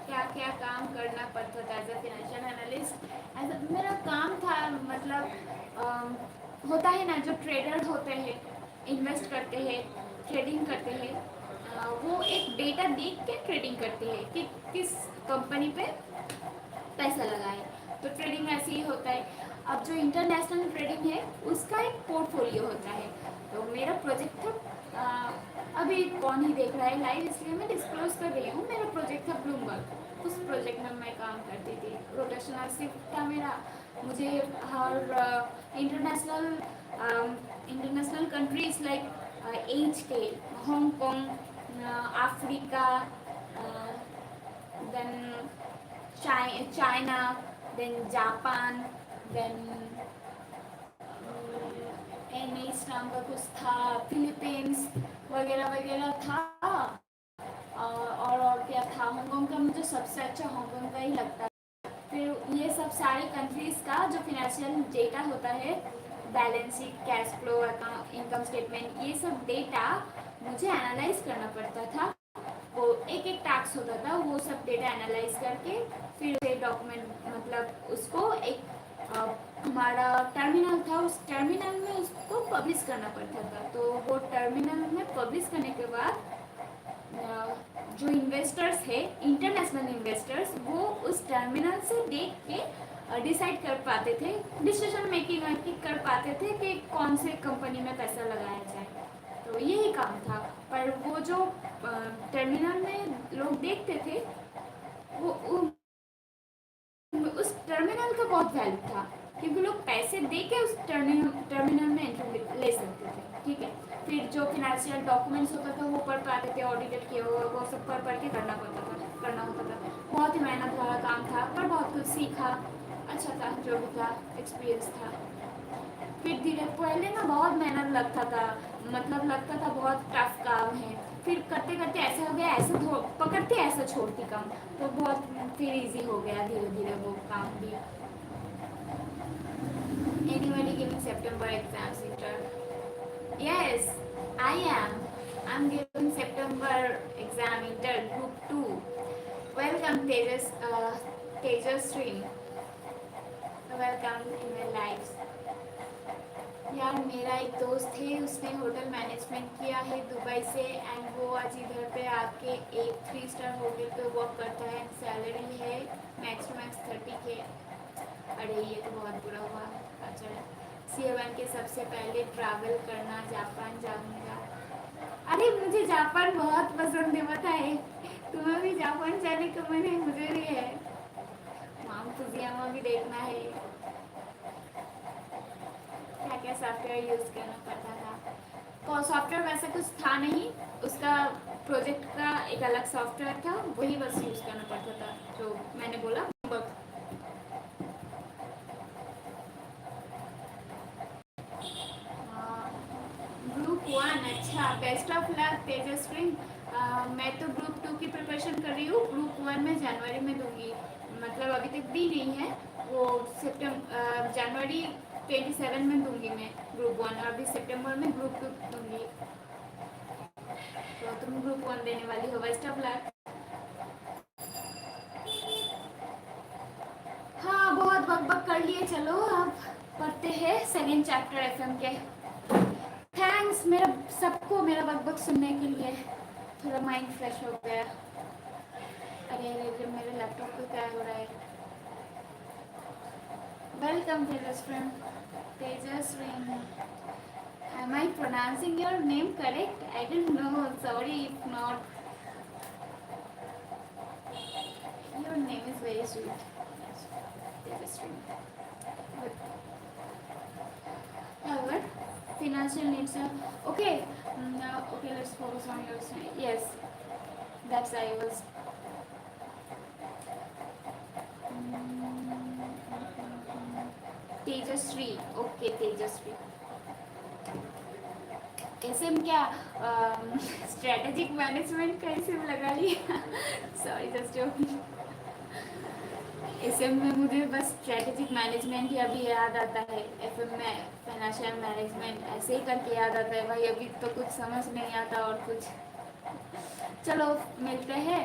क्या क्या काम करना पड़ता था as a financial analyst. As मेरा काम था, मतलब होता है ना, जो ट्रेडर होते हैं, इन्वेस्ट करते हैं, ट्रेडिंग करते हैं, वो एक डेटा देख के ट्रेडिंग करते हैं कि किस कंपनी पे पैसा लगाए। तो ट्रेडिंग ऐसे ही होता है। अब जो इंटरनेशनल ट्रेडिंग है, उसका एक पोर्टफोलियो होता है। तो मेरा प्रोजेक्ट था, अभी कौन ही देख रहा है लाइव, इसलिए मैं डिस्क्लोज कर रही हूँ। मेरा प्रोजेक्ट था ब्लूमबर्ग, उस प्रोजेक्ट में मैं काम करती थी। रोटेशनल शिफ्ट था मेरा। मुझे हर international international countries like H K, Hong Kong, Africa, then China, then Japan, then एनिस नाम का कुछ था, फिलीपींस वगैरह वगैरह था। और क्या था, हांगकांग का मुझे सबसे अच्छा हांगकांग का ही लगता है। फिर ये सब सारी कंट्रीज़ का जो फिनेंशियल डेटा होता है, balance sheet, cash flow, account, income statement, ये सब डेटा मुझे एनालाइज करना पड़ता था। वो एक एक टास्क होता था, वो सब डेटा एनालाइज करके फिर उसे डॉक्यूमेंट मतलब उसको एक हमारा टर्मिनल था, उस टर्मिनल में उसको पब्लिश करना पड़ता था। तो वो टर्मिनल में पब्लिश करने के बाद जो इन्वेस्टर्स है, इंटरनेशनल इन्वेस्टर्स, वो उस टर्मिनल से देख के डिसाइड कर पाते थे, डिसीजन मेकिंग कर पाते थे कि कौन से कंपनी में पैसा लगाया जाए। तो यही काम था। पर वो जो टर्मिनल में लोग देखते थे, वो उस टर्मिनल का बहुत वैल्यू था, क्योंकि लोग पैसे दे के उस टर्मिनल में एंट्री ले सकते थे। ठीक है, फिर जो फिनेंशियल डॉक्यूमेंट्स होता था वो पढ़ पाते थे, ऑडिटेड किए हुए, वो सब पढ़ के करना होता था। बहुत ही मेहनत वाला काम था, पर बहुत कुछ सीखा, अच्छा था, जो भी था एक्सपीरियंस था। फिर धीरे पहले ना बहुत मेहनत लगता था, मतलब लगता था बहुत टफ काम है। फिर करते करते ऐसा हो गया, ऐसा पकड़ते ऐसा छोड़ती काम, तो बहुत फिर इजी हो गया धीरे धीरे वो काम भी। Anybody giving September exams inter? Yes, I am. I'm giving September exam inter group 2. Welcome Tejas Stream. Welcome in my lives. यार मेरा एक दोस्त है, उसने होटल मैनेजमेंट किया है दुबई से, एंड वो आज इधर पे आके एक 3 स्टार होटल पे वर्क करता है। सैलरी है मैक्स टू मैक्स 30K। अरे ये तो बहुत बुरा हुआ। अच्छा, C1 के सबसे पहले ट्रैवल करना, जापान जाऊँगा। अरे मुझे जापान बहुत पसंद है, पता है। तुम्हें भी जापान जाने का मन है? मुझे भी है। माउंट फुजियामा भी देखना है। क्या क्या सॉफ्टवेयर यूज़ करना पड़ता था। सॉफ्टवेयर वैसा कुछ था नहीं, उसका प्रोजेक्ट का एक अलग सॉफ्टवेयर था, वही बस यूज़ करना पड़ता था, जो मैंने बोला। ग्रुप 1, अच्छा, बेस्ट ऑफ लक तेजस्वी। मैं तो ग्रुप 2 की प्रिपरेशन कर रही हूँ। ग्रुप 1 में जनवरी में दूंगी, मतलब अभी तक दी नहीं है वो। जनवरी 27 में दूंगी मैं ग्रुप 1, और अभी सितंबर में ग्रुप 2 दूंगी। तो तुम ग्रुप 1 देने वाली हो, बेस्ट ऑफ लक। हाँ, बहुत बक कर लिए, चलो अब पढ़ते हैं सेकेंड चैप्टर FM के। थैंक्स मेरा सबको मेरा बक सुनने के लिए, थोड़ा माइंड फ्रेश हो गया। अरे अरे मेरे लैपटॉप पे क्या हो रहा है। Welcome Tejashwi. Am I pronouncing your name correct? I don't know. Sorry if not. Your name is very sweet. Tejaswi. But however, financial needs are okay. Now, okay, let's focus on your side. Yes, that's I was. Tejaswi, okay Tejaswi. SM क्या strategic management का SM लगा लिया। Sorry just joking. SM में मुझे बस strategic management ही अभी याद आता है, एफएम में फाइनेंशियल मैनेजमेंट ऐसे ही करके याद आता है भाई। अभी तो कुछ समझ नहीं आता और कुछ। चलो मिलते हैं।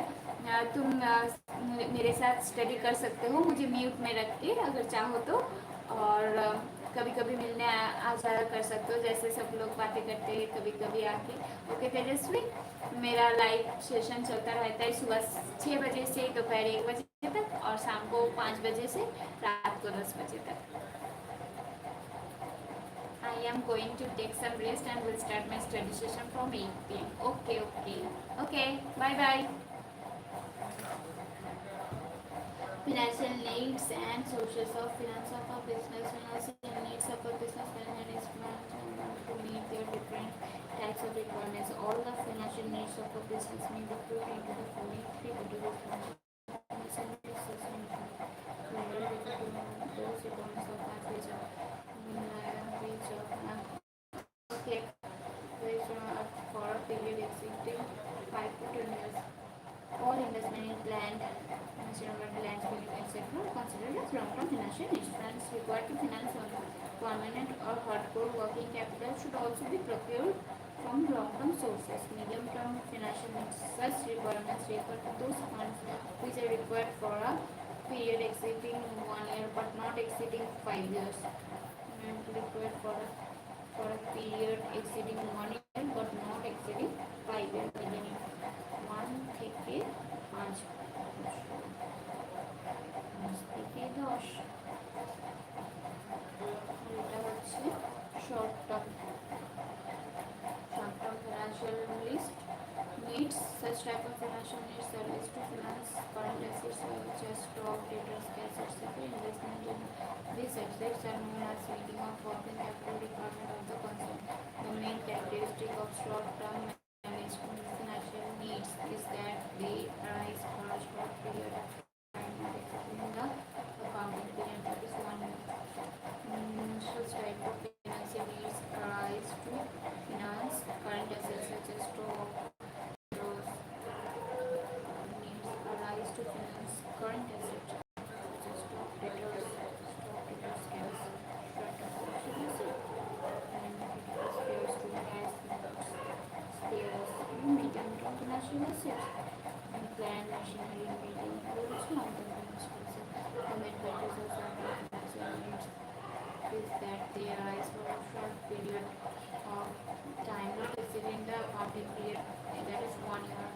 तुम मेरे साथ स्टडी कर सकते हो, मुझे म्यूट में रख के अगर चाहो तो, और कभी कभी मिलने आ जाया कर सकते हो, जैसे सब लोग बातें करते हैं कभी कभी आके। ओके तेजस्वी, मेरा लाइव सेशन चलता रहता है सुबह 6 बजे से दोपहर 1 बजे तक, और शाम को 5 बजे से रात को 10 बजे तक। I am going to take some rest and will start my study session from 8 p.m. Okay. Bye bye. Financial needs and sources of finance of a business. Financial needs of a business management to meet their different types of requirements. All the financial needs of a business may be grouped into the following 3 categories. Okay, for a period exceeding 5 to 10 years. All investment in land, land building, etc. considered as long-term financial instruments required to finance on permanent or hardcore working capital should also be procured from long-term sources. Medium-term financial needs such requirements refer to those funds which are required for a period exceeding 1 year but not exceeding 5 years. Required for a period exceeding 1 year but not exceeding 5 year beginning 1 থেকে 5 এটা হচ্ছে short term financial list needs. Such type of financial needs are used to finance current assets such as stock, debtors, cash, etc. Investment in these assets are known as meeting of working capital requirement of the concern. The main characteristic of short-term management financial needs is that they arise for a short period of time, not exceeding the accounting period, that is 1 year. Such type of financial needs arise to finance current assets such as stock. Those needs arise to finance current assets such as stock, debtors, cash, and spares to cash spares medium-term financial assets and plant machinery and building includes long-term financial assets. The main purpose of short-term financial needs is that they arise for a short period of time, not exceeding the accounting period, that is 1 year.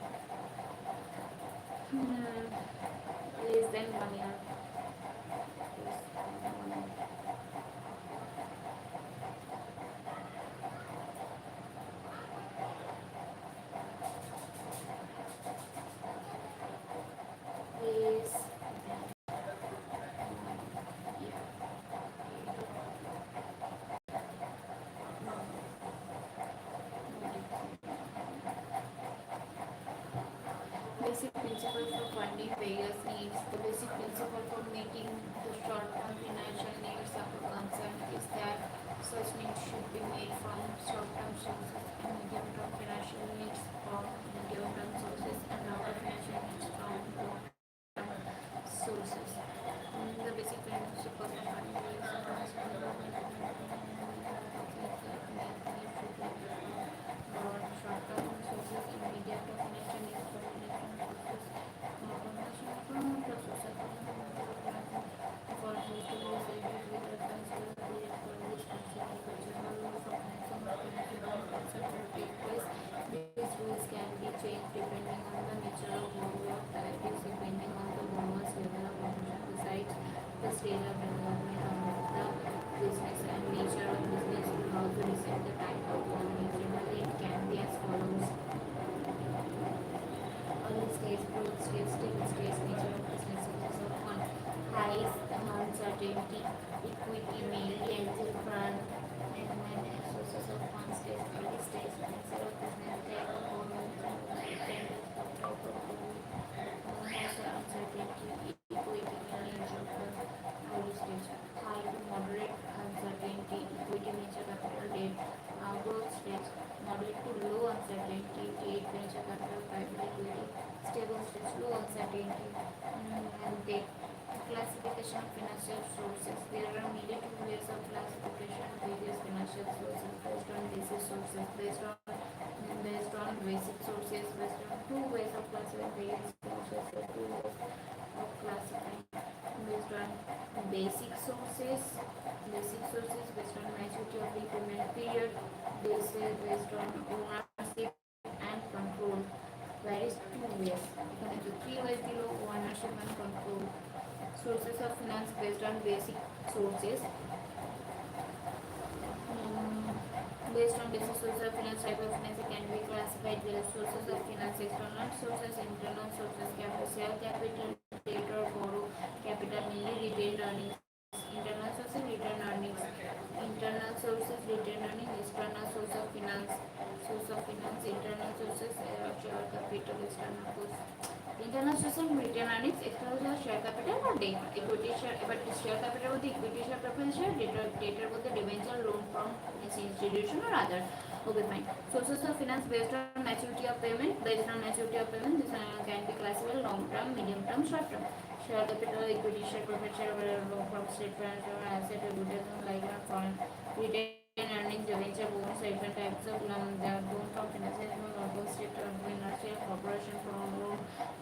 Less than 1 year. Less basic principle for funding various needs. The basic principle for meeting the short-term financial needs of a concern is that such needs should be made from short-term sources and medium-term financial needs from medium-term sources and long-term financial needs from long-term sources. The basic principle for funding various needs should be short-term sources and medium-term financial needs from these rules can be changed depending on the nature of borrower, activities depending on the borrower's level of operation, besides the stage of development of the business and nature of business will also decide the type of borrowing. Generally, it can be as follows: early stage, growth stage, stable stage, nature of business, sources of fund, high uncertainty, equity, mainly angel fund, and sources of fund stage, early stage, nature of business, type of borrowing, uncertainty, equity, mainly angel fund, early stage, high to moderate uncertainty, equity, nature capital, debt, growth stage, moderate to low uncertainty, debt, venture capital, private equity, stable stage, low uncertainty, and debt. Classification of financial sources. There are mainly two ways of classification of various financial sources based on basic sources, based on basic sources, based on two ways of classifying various sources, two ways of classifying based on basic sources based on maturity of repayment period, based on ownership and control. There is two ways. এখানে যে three ways দিল, ownership and control. Sources of finance based on basic sources. Based on basic sources of finance, type of finance can be classified. There are sources of finance: external sources, internal sources, share capital, debt or borrow capital, mainly retained earnings. Internal sources, retained earnings. Internal sources, retained earnings. External source of finance, internal sources, share capital, external source. Internal source and retained earnings, external source, share capital or debt. Equity share, but share capital with the equity share, preference share, debtor with the debenture, loan from institution or other. Okay, fine. Sources of finance based on maturity of payment. Based on maturity of payment, this can be classified long term, medium term, short term. Share capital, equity share, preference share, loan from state finance or asset, advertisement like foreign. Retained earnings, debenture, bonus, different types of loan. There are loan from financial loan, state or financial corporation, from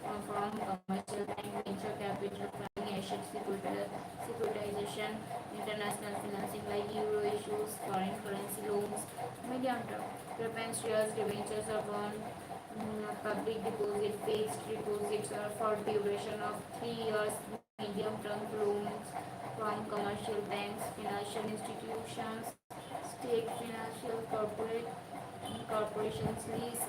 commercial bank, venture capital, funding, asset securitization, international financing like euro issues, foreign currency loans, medium term, preference shares, debentures or bond, public deposit, fixed deposits are for duration of 3 years, medium term loans from commercial banks, financial institutions, state financial corporations, lease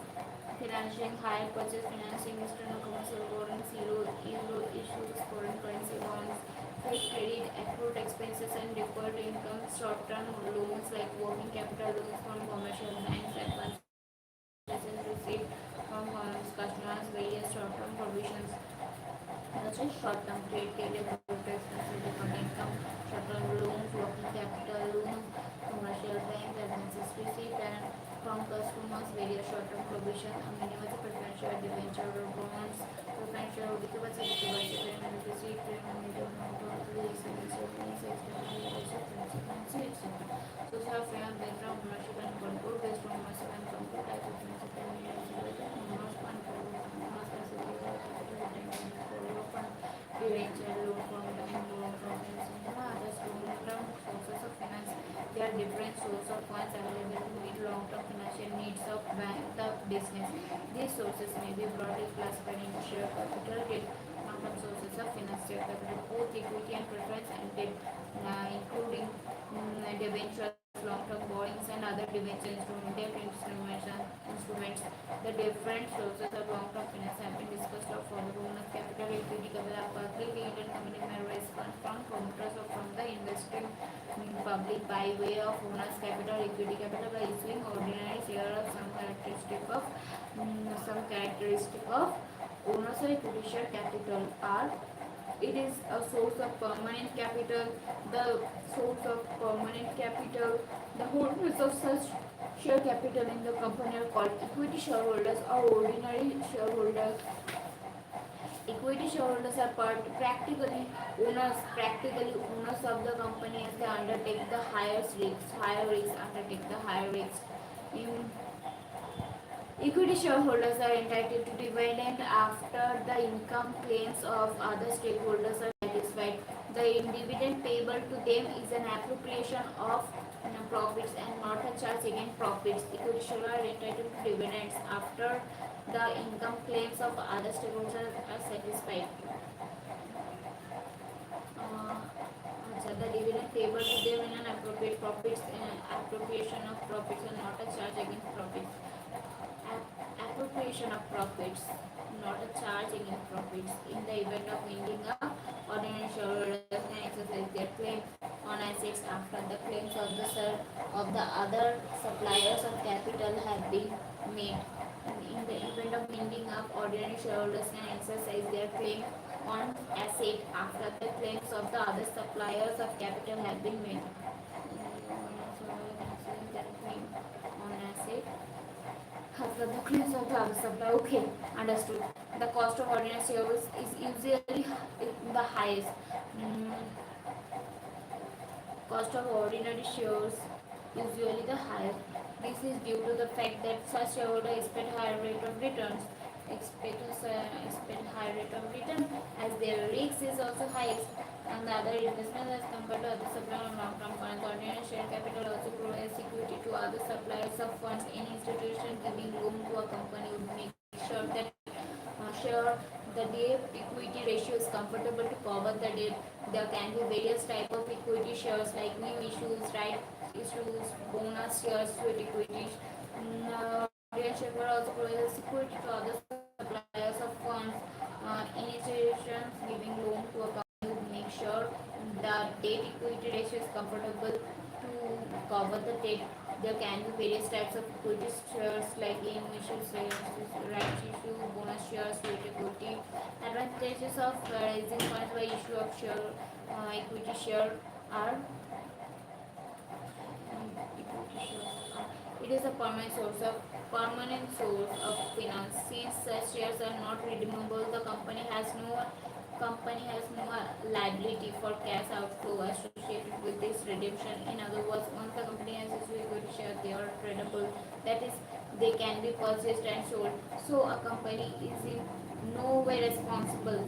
financing, hire purchase financing, external commercial borrowings, euro issues, foreign currency bonds, trade credit, accrued expenses and deferred income, short-term loans like working capital loans from commercial banks, advances received from customers, various short-term provisions. That's a short-term trade credit, accrued expenses, deferred income, short-term loans, working capital loans, commercial banks, advances received and from customers, various short-term provisions, minimum preferential debenture or bonds, preferential liquid security, payment receipt, payment medium long-term lease, financial loans, etc. So, have background commercial and control based on commercial and control type of financial payment, commerce and commerce facility, capital retention, follow-up and debenture, loan from bank, loan from financing, other long-term sources of finance. There are different sources of funds available to meet long-term financial needs of the business. These sources may be broadly classified into share capital, debt, long-term sources of finance, share capital, both equity and preference and debt, including debentures, long-term borrowings and other debenture instruments. The different sources of long-term finance have been discussed of for the owner's capital, equity capital, public limited company may raise funds from promoters or from the investing public by way of owner's capital, equity capital by issuing ordinary share of some characteristic of owner's or equity share capital are. It is a source of permanent capital. The source of permanent capital, the holders of such share capital in the company are called equity shareholders or ordinary shareholders. Equity shareholders are practically owners of the company as they undertake the higher risks. In Equity shareholders are entitled to dividend after the income claims of other stakeholders are satisfied. The dividend payable to them is an appropriation of profits and not a charge against profits. Equity shareholders are entitled to dividends after the income claims of other stakeholders are satisfied. The dividend payable to them in an appropriation of profits and not a charge against profits. Appropriation of profits, not a charge against profits. In the event of winding up, ordinary shareholders can exercise their claim on assets after the claims of the other suppliers of capital have been made. In the event of winding up, ordinary shareholders can exercise their claim on asset after the claims of the other suppliers of capital have been made. Their claim on asset after the claims of the other supply. Okay, understood. The cost of ordinary shares is usually the highest. Cost of ordinary shares usually the highest. This is due to the fact that such shareholders expect higher rate of returns. Expect higher rate of return as their risk is also highest. And the other investments as compared to other suppliers of long-term funds. Ordinary share capital also provides security to other suppliers of funds. Any institution giving loan to a company would make sure that the debt equity ratio is comfortable to cover the debt. There can be various type of equity shares like new issues, right issues, bonus shares, sweet equity. Ordinary share also provides security to other suppliers of funds. Institutions giving loan to a company would make sure the debt equity ratio is comfortable to cover the debt. There can be various types of equity shares like initial shares, rights issue, bonus shares, sweet equity. Advantages of raising funds by issue of equity share are it is a permanent source of finance. Since such shares are not redeemable, the company has no company has no liability for cash outflow associated with this redemption. In other words, once the company has issued equity share, they are tradable. That is, they can be purchased and sold. So a company is in no way responsible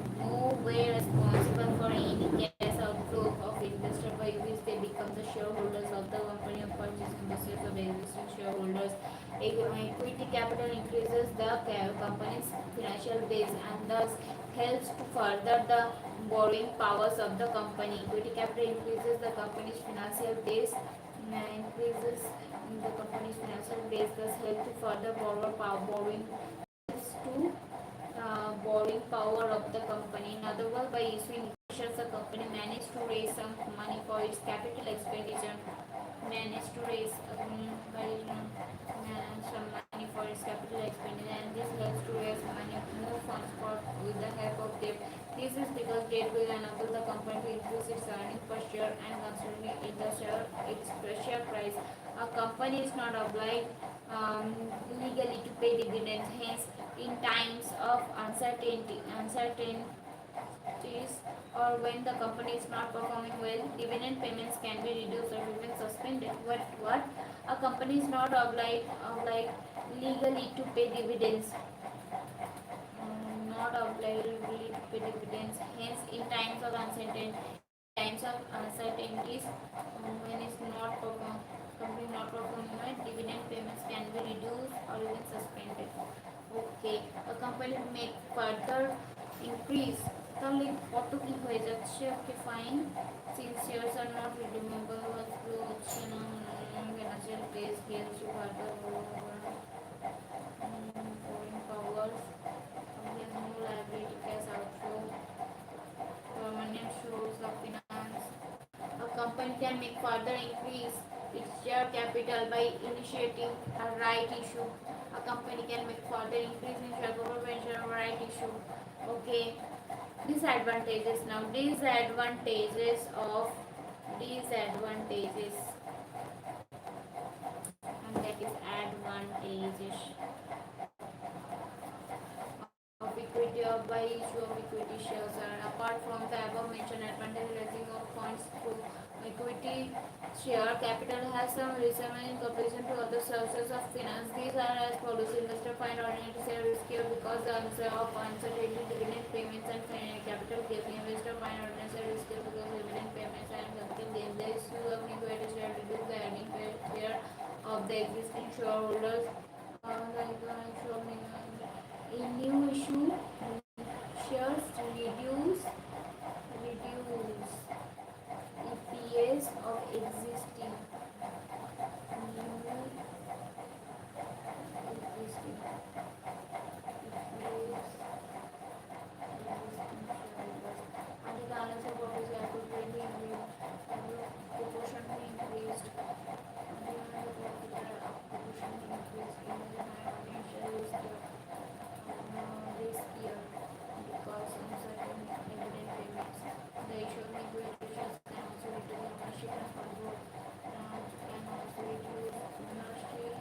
for any cash outflow of investor by which they become the shareholders of the company or purchasing the shares of existing shareholders. Equity capital increases the company's financial base and thus helps to further the borrowing powers of the company. Equity capital increases the company's financial base, thus help to further borrowing power of the company. In other words, by issuing shares, the company managed to raise some money for its capital expenditure. Managed to raise some money for its capital expenditure, and this helps to raise money more funds for with the help of debt. This is because debt will enable the company to increase its earnings per share and considering in the its share price. A company is not obliged legally to pay dividends. Hence, in times of uncertainties, or when the company is not performing well, dividend payments can be reduced or even suspended. What? A company is not obliged legally to pay dividends. Not obliged legally to pay dividends. Hence, in times of uncertainties, when it's not perform, company not performing well, dividend payments can be reduced or even suspended. Okay, a company make further increase. তাহলে কত কি হয়ে যাচ্ছে? Okay fine, since shares are not redeemable flow হচ্ছে না, financial base Hales two further borrowing powers, company has no liability cash outflow, permanent source of finance. A company can make further increase its share capital by initiating a right issue. A company can make further increase in share capital by initiating a right issue. Okay. Disadvantages now. Disadvantages, and that is advantages of equity or by issue of equity shares are apart from the above mentioned advantage raising of funds through equity share capital has some resemblance in comparison to other sources of finance. These are as follows: investor find ordinary share riskier because the answer of uncertainty, dividend payments and capital gains. Investor find ordinary share riskier because dividend payments and capital gains. The issue of equity share reduce the earning per share of the existing shareholders. A new issue shares reduce EPS of existing under the analysis of purpose proportionally increased this year because uncertain dividend payments. The issue of negotiations can also reduce ownership and control. Can also reduce ownership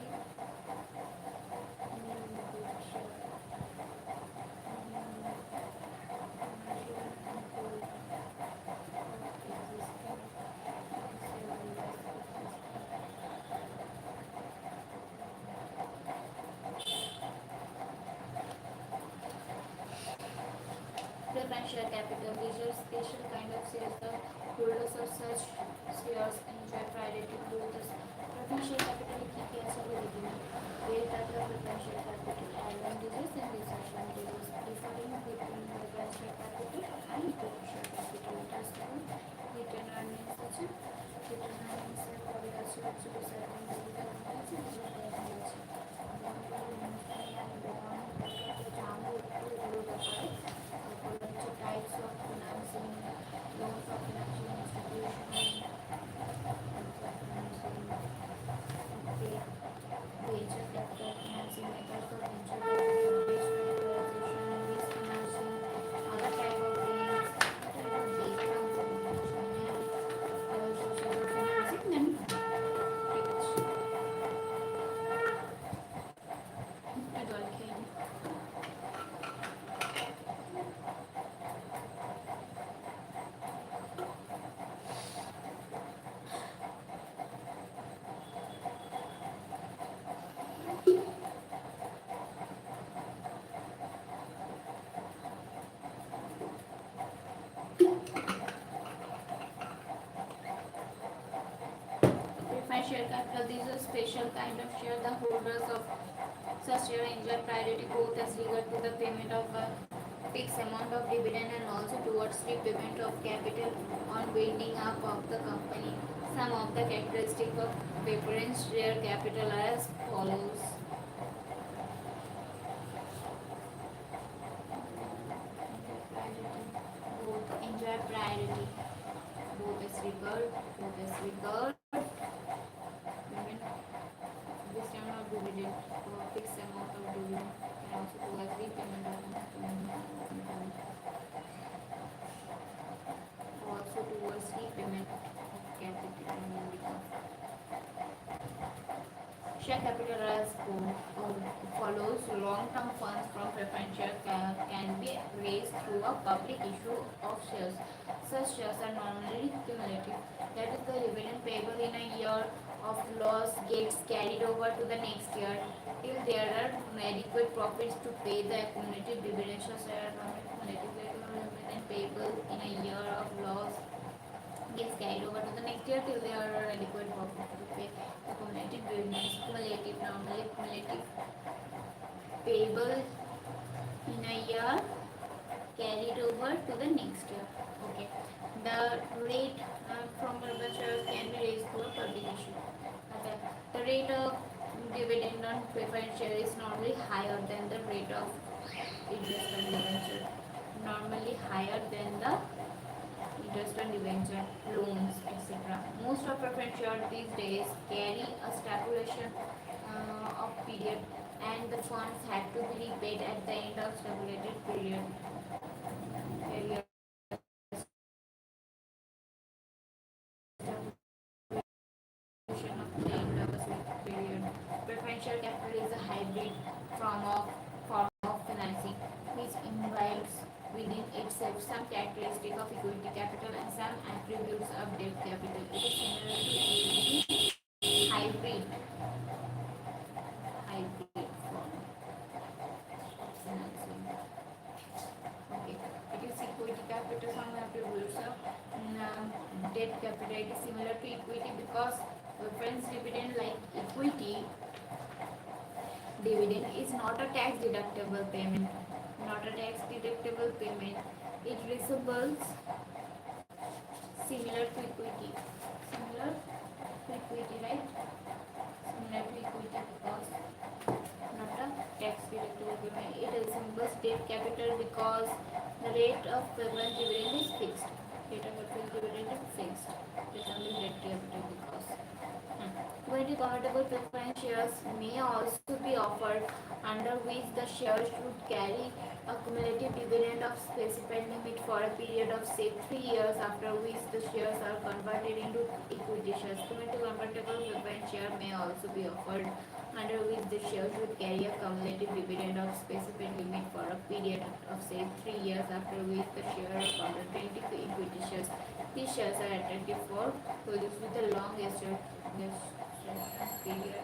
preference share capital. These are special kind of shares. The holders of such shares enjoy priority to the preference share capital की कैसे होगी? Where that the preference share capital advantages and disadvantages differing between preference share capital and equity share capital. Just now, return earnings আছে, return earnings এর পরে আছে হচ্ছে disadvantages আছে, disadvantages আছে। Types of financing, loans of financial institutions, okay, venture capital financing, methods of venture capital, bridge capitalization, lease financing, other type of loans, other type of financing, social financing, and preferred share capital. This is a special kind of share. The holders of such share enjoy priority both as regard to the payment of a fixed amount of dividend and also towards repayment of capital on winding up of the company. Some of the characteristics of preferred share capital are as follows. Both enjoy priority. Both as regard payment this amount of dividend or fixed amount of dividend and also towards repayment of also towards repayment of capital. Share capital as follows. Long-term funds from preference shares can be raised through a public issue of shares. Such shares are normally cumulative. That is, the dividend payable in a year of loss gets carried over to the next year till there are adequate profits to pay the accumulated dividend. Shares are normally cumulative. Dividend payable in a year of loss gets carried over to the next year till there are adequate profits to pay accumulated dividends. Normally cumulative, payable in a year, carried over to the next year. Okay. The rate from preference shares can be raised through a public issue. Okay. The rate of dividend on preference share is normally higher than the rate of interest on debenture. Normally higher than the interest on debenture, loans, etc. Most of preference shares these days carry a stipulation of period, and the funds have to be repaid at the end of stipulated period. Preferential capital is a hybrid form of financing which imbibes within itself some characteristic of equity capital and some attributes of debt capital. It is similar to equity hybrid form of financing. Okay, it is equity capital, some attributes of debt capital. It is similar to equity because preference dividend, like equity dividend, is not a tax deductible payment. It resembles similar to equity. Right? Similar to equity because not a tax deductible payment. It resembles debt capital because the rate of preference dividend is fixed. Resembling debt capital because very convertible preference shares may also be offered, under which the shares should carry a cumulative dividend of specified limit for a period of say 3 years, after which the shares are converted into equity shares. Cumulative convertible preference share may also be offered, under which the shares should carry a cumulative dividend of specified limit for a period of say 3 years, after which the shares are converted into equity shares. These shares are attractive for those with a long period.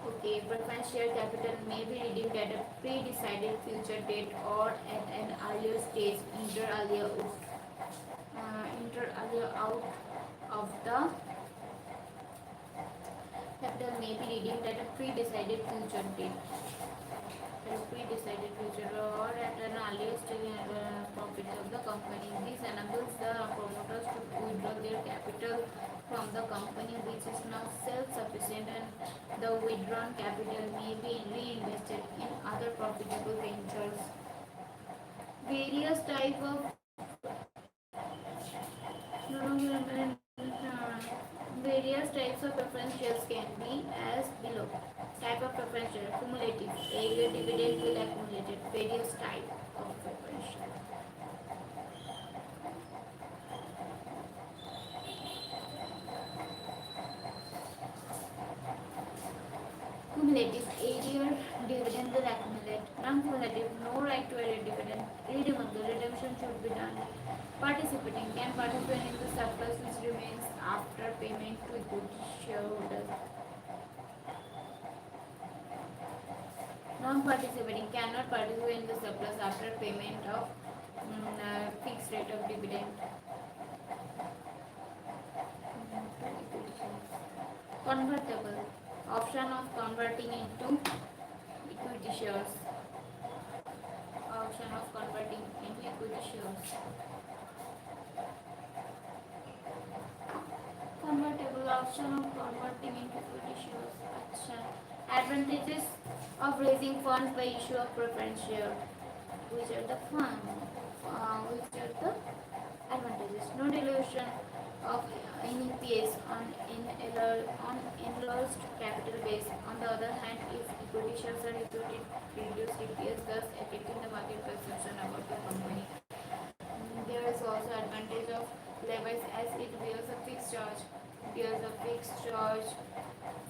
Okay, preference share capital may be redeemed at a pre-decided future date or at an earlier stage, inter alia out of the capital may be redeemed at a pre-decided future date. Or at an earlier stage in profits of the company. This enables the promoters to withdraw their capital from the company, which is now self-sufficient, and the withdrawn capital may be reinvested in other profitable ventures. Various types of preference shares can be as below. Type of preference share: cumulative, area dividend will accumulate. Various type of preference share. Cumulative, area dividend will accumulate. Non-cumulative, no right to a dividend. Redeemable, redemption should be done. Participating, can participate in the surplus which remains after payment to equity shareholders. Non-participating cannot participate in the surplus after payment of fixed rate of dividend. convertible, option of converting into equity shares, option of converting into equity shares. Convertible, option of converting into equity shares. Acha. Advantages of raising funds by issue of preference share. Which are the fun? Which are the advantages? No dilution of any EPS on enlarged capital base. On the other hand, if equity shares are equity reduced EPS, thus affecting the market perception about the company. There is also advantage of levies as it bears a fixed charge.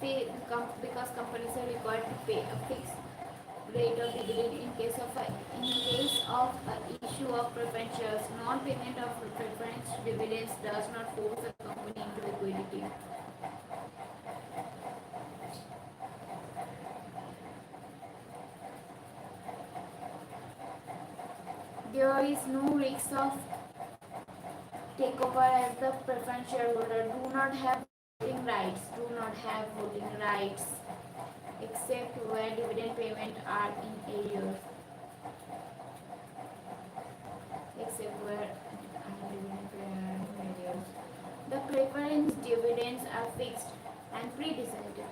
Because companies are required to pay a fixed rate of dividend in case of issue of preference shares. Non-payment of preference dividends does not force a company into liquidity. There is no risk of takeover as the preference shareholder do not have voting rights except where dividend payment are in arrears. The preference dividends are fixed and pre-decided.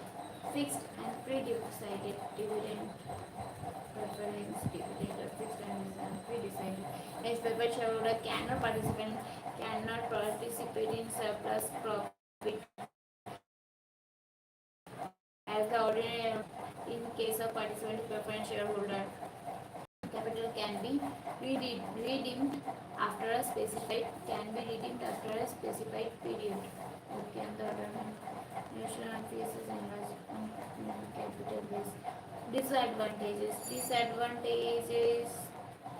Dividend preference dividend are fixed and pre-decided. As preferred shareholder cannot participate in surplus profit as the ordinary in case of participating preference shareholder. Capital can be redeemed after a specified period. Okay, on the other hand, national faces capital base. Disadvantages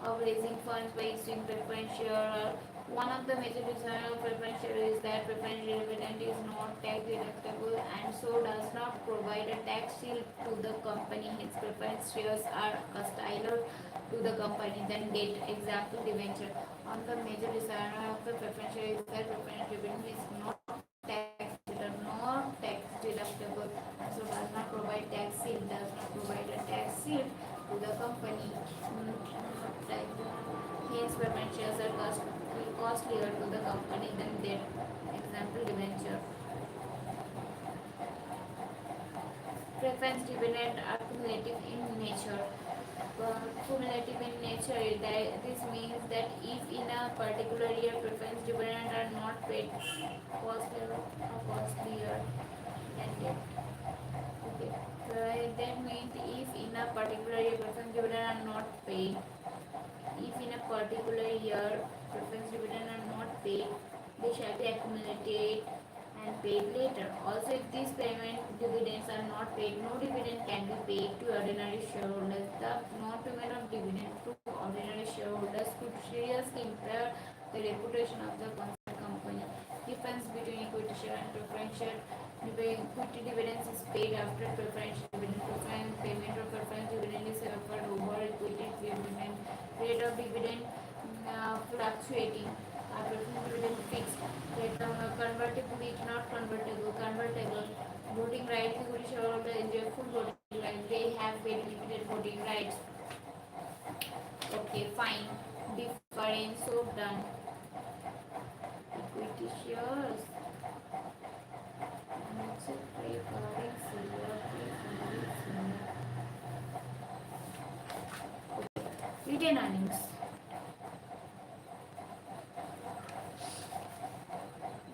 of raising funds by issuing preference share. One of the major disadvantages of preference share is that preference dividend is not tax deductible and so does not provide a tax shield to the company. Hence, preference shares are hostile to the company than debt. Example, debenture. One of the major disadvantages of the preference share is that preference dividend is not tax deductible, so does not provide tax shield. To the company. Hence, preference shares are costlier to the company than debt. Example, debenture. Preference dividend are cumulative in nature. This means that if in a particular year preference dividend are not paid, costlier than debt. Okay. That means if in a particular year preference dividend are not paid, they shall be accumulated and paid later. Also, if these payment dividends are not paid, no dividend can be paid to ordinary shareholders. The non-payment of dividend to ordinary shareholders could seriously impair the reputation of the company. Difference between equity share and preference share. Equity dividends is paid after preference dividend. Payment of preference dividend is offered over equity dividend. Rate of dividend fluctuating. Preference dividend fixed. Rate of convertible is not convertible. Voting rights. Equity shareholder enjoy full voting rights. They have very limited voting rights. Okay, fine. Difference. So done. Equity shares. Retained earnings.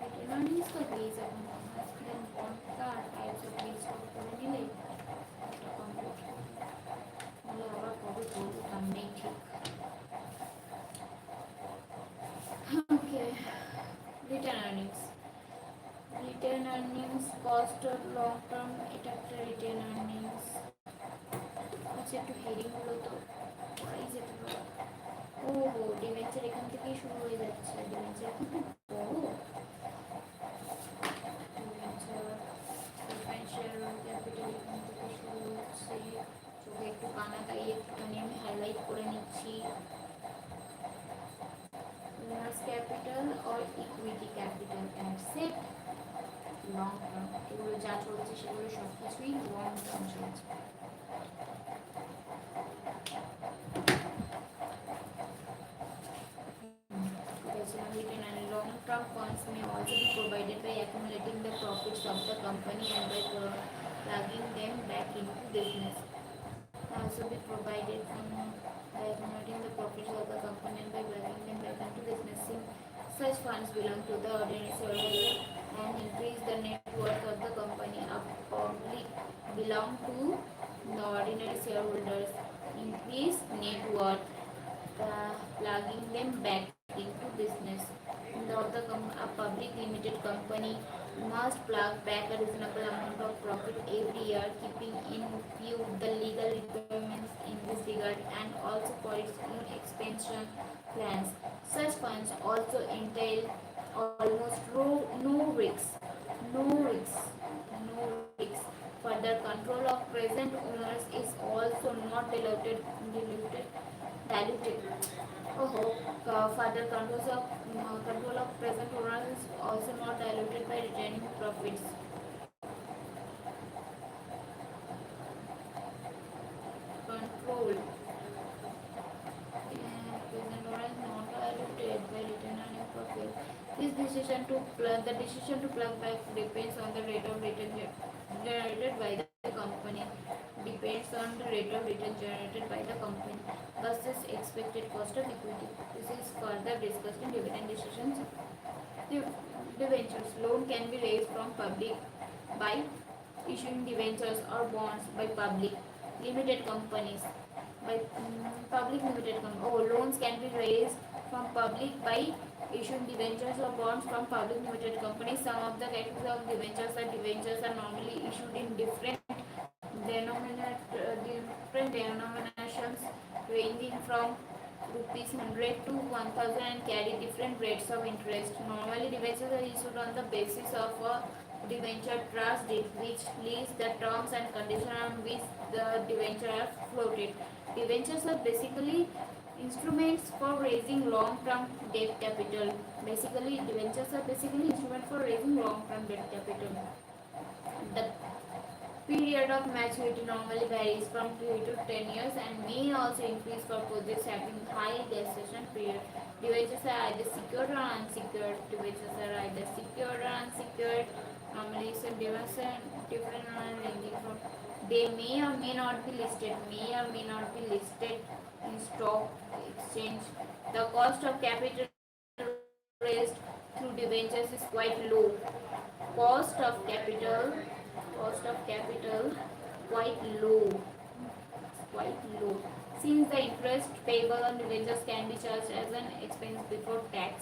Retained earnings का base है then का types of base করে নিলে এটা complete তাহলে আবার কবে করবো তার নেই ঠিক ওকে return earnings cost of long term এটা একটা রিটার্ন earnings আচ্ছা একটু হেডিং গুলো তো পড়াই যেতে পারে ও ডিভেঞ্চার এখান থেকেই শুরু হয়ে যাচ্ছে ডিভেঞ্চার এখন খুব বড় ডিভেঞ্চার প্রিফারেন্সিয়াল ক্যাপিটাল এখান থেকে শুরু হচ্ছে চোখে একটু কানা তাই একটুখানি আমি হাইলাইট করে নিচ্ছি owners capital or equity capital asset long term, এগুলো যা চলছে সেগুলো সব কিছুই লং টার্ম চলছে। Written and long-term funds may also be provided by accumulating the profits of the company and by plugging them back into business. Also be provided by accumulating the profits of the company and by plugging them back into business. Such funds belong to the ordinary shareholder and increase the net worth of the company. A public belong to the ordinary shareholders. Increase net worth, plugging them back into business. A public limited company must plug back a reasonable amount of profit every year, keeping in view the legal requirements in this regard and also for its own expansion plans. Such funds also entail almost no risks, no risks, no risks. Further control of present owners is also not diluted. Oh, further control of present owners is also not diluted by retaining profits. Control present owners not diluted by retaining profits. The decision to plug back depends on the rate of return generated by the company. Depends on the rate of return generated by the company versus expected cost of equity. This is further discussed in dividend decisions. Debentures. Loan can be raised from public by issuing debentures or bonds by public limited companies. Loans can be raised from public by issuing debentures or bonds from public limited companies. Some of the categories of debentures are normally issued in different denominations ranging from rupees 100 to 1000 and carry different rates of interest. Normally, debentures are issued on the basis of a debenture trust deed, which lists the terms and conditions on which the debenture are floated. Debentures are basically instruments for raising long-term debt capital. Debentures are basically instruments for raising long-term debt capital. The period of maturity normally varies from 3 to 10 years and may also increase for projects having high gestation period. Debentures are either secured or unsecured. Normally, so different ranging from they may or may not be listed. In stock exchange. The cost of capital raised through debentures is quite low. Cost of capital quite low, quite low. Since the interest payable on debentures can be charged as an expense before tax.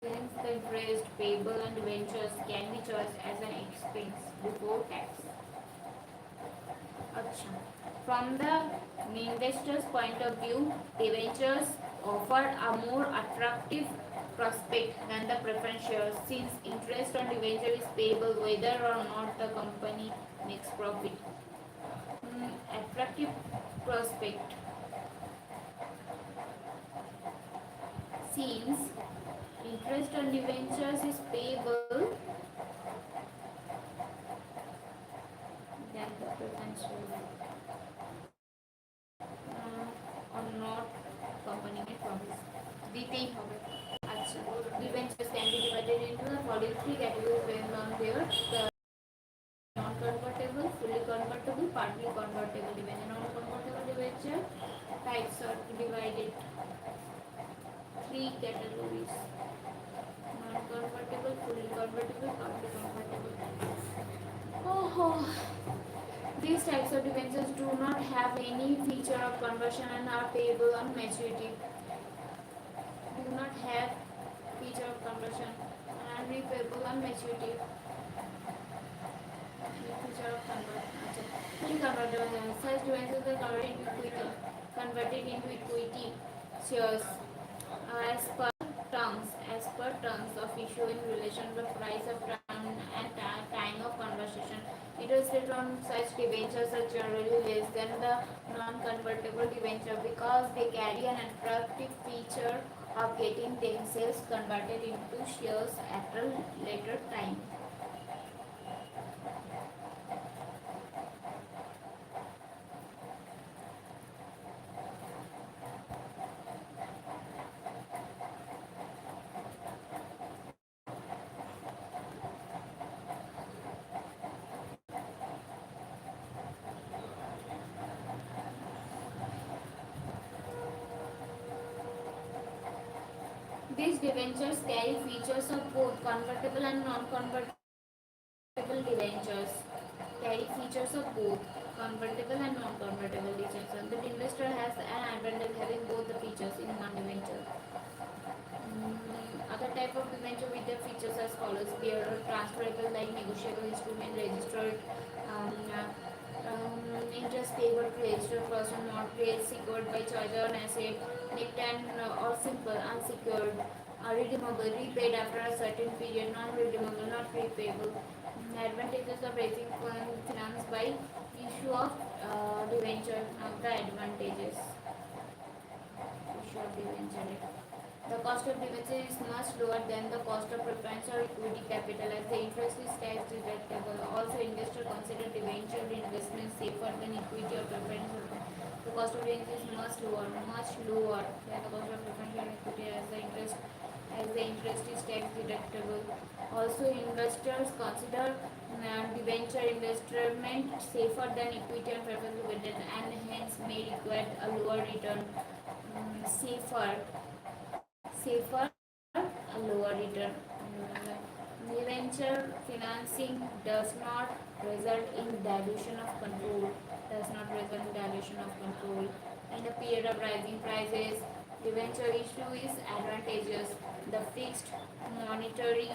Since the interest payable on debentures can be charged as an expense before tax. Achha. From the investor's point of view, debentures offer a more attractive prospect than the preference shares, since interest on debenture is payable whether or not the company makes profit. Attractive prospect, since interest on debentures is payable than the preference shares. Or not company में promise दिते ही होगा. अच्छा, debentures can be divided into the following three categories based on their non-convertible, fully convertible, partly convertible debenture. Non-convertible debenture types are divided three categories: non-convertible, fully convertible, partly convertible. Oh. These types of debentures do not have any feature of conversion and are payable on maturity. Do not have feature of conversion and are repayable on maturity. Feature of conversion. Convertible. Such debentures are converted into equity shares as per terms of issue in relation to the price of term and time of conversion. Interest rate on such debentures are generally less than the non-convertible debenture because they carry an attractive feature of getting themselves converted into shares at a later time. These debentures carry features of both convertible and non-convertible debentures. Carry features of both convertible and non-convertible debentures. And the investor has an advantage having both the features in one debenture. Other type of debenture with their features as follows: they are transferable, like negotiable instrument, registered, um, interest payable to registered person, mortgage secured by charge on asset, nicked and or simple, unsecured, redeemable, repaid after a certain period, non-redeemable, not repayable. Advantages of raising finance by issue of debenture. Now the advantages. Issue of debenture. The cost of debenture is much lower than the cost of preference or equity capital, as the interest is tax deductible. Also, investors consider debenture investment safer than equity or preference. The cost of debenture is much lower than the cost of preference or equity, as the interest is tax deductible. Also, investors consider debenture investment safer than equity and preference, and hence may require a lower return. Safer, a lower return. Debenture financing does not result in dilution of control. Does not result in dilution of control. In a period of rising prices, debenture issue is advantageous. The fixed monetary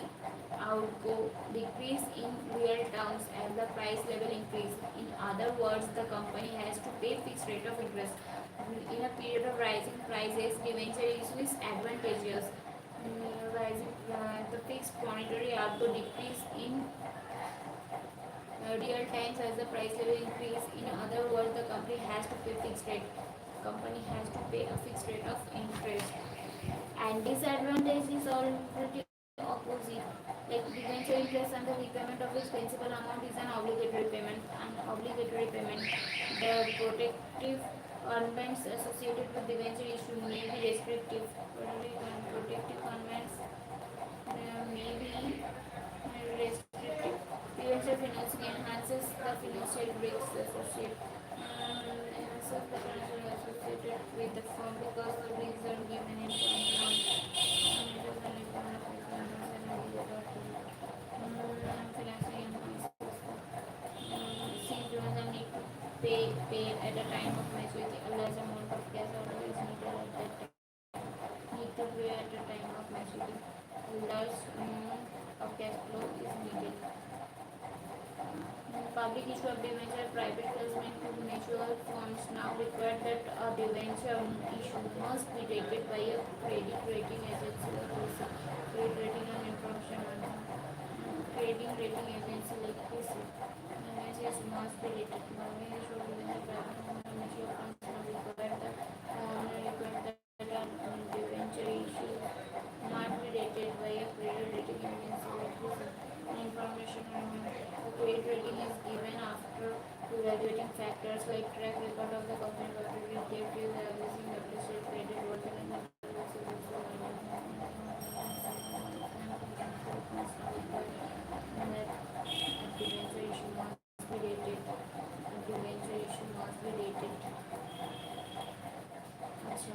outgo decrease in real terms as the price level increase. In other words, the company has to pay fixed rate of interest. In a period of rising prices, debenture issue is advantageous. The fixed monetary outgo decrease in real times as the price level increase. In other words, the company has to pay fixed rate. Company has to pay a fixed rate of interest. And disadvantage is already opposite. Like debenture interest and the repayment of its principal amount is an obligatory payment. The protective convents associated with debenture issue may be restrictive. Protective convents may be restrictive. Debenture financing enhances the financial risks associated. Enhances the financial associated with the firm because the risks are given in financing enhances since donors need to pay at a time of maturity. A large amount of cash outlay is needed at that time. Need to pay at a time of maturity. A large amount of cash flow is needed. Public issue of debenture, private placement to mutual funds now require that a debenture issue must be rated by a credit rating agency like this. Credit rating and information credit rating agency like this. Debentures must be rated. Public issue of debenture, private mutual funds now require that debenture issue must be rated by a credit rating agency like this. Information the credit rating is given after evaluating factors like track record of the company, corporate objectives, averaging appreciate credit worth and debenture issue must be rated. Debenture issue must be rated. अच्छा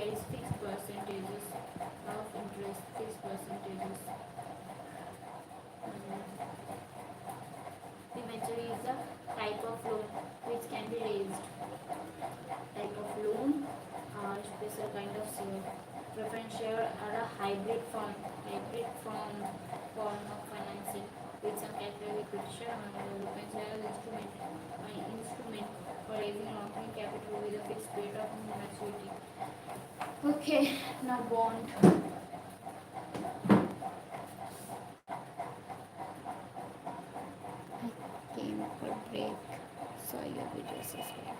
pays fixed percentages of interest, fixed percentages. Debenture is a type of loan which can be raised. Type of loan are special kind of share. Preference share are a hybrid form of financing with some capital equity share. Preference share is instrument for raising long-term capital with a fixed rate of maturity. Okay, now bond. I came for break, so your videos as well.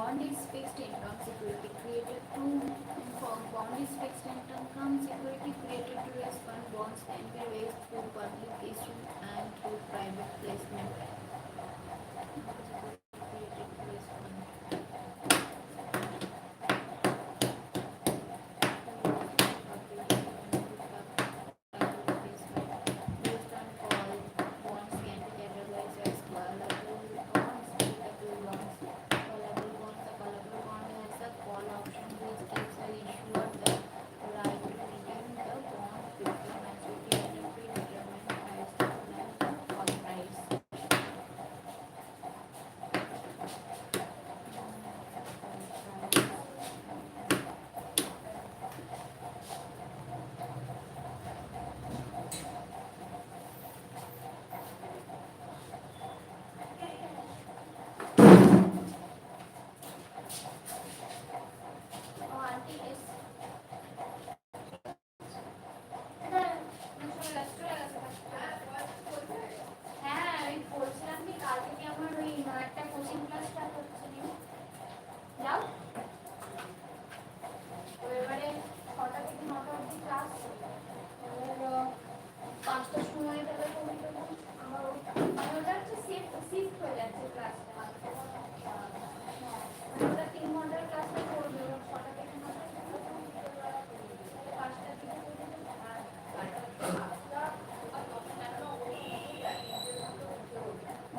bond is fixed income security created to bond is fixed income security created to raise fund. Bonds can be raised through public issue and through private placement. Created to raise fund.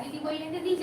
दीदी कोई नहीं दीदी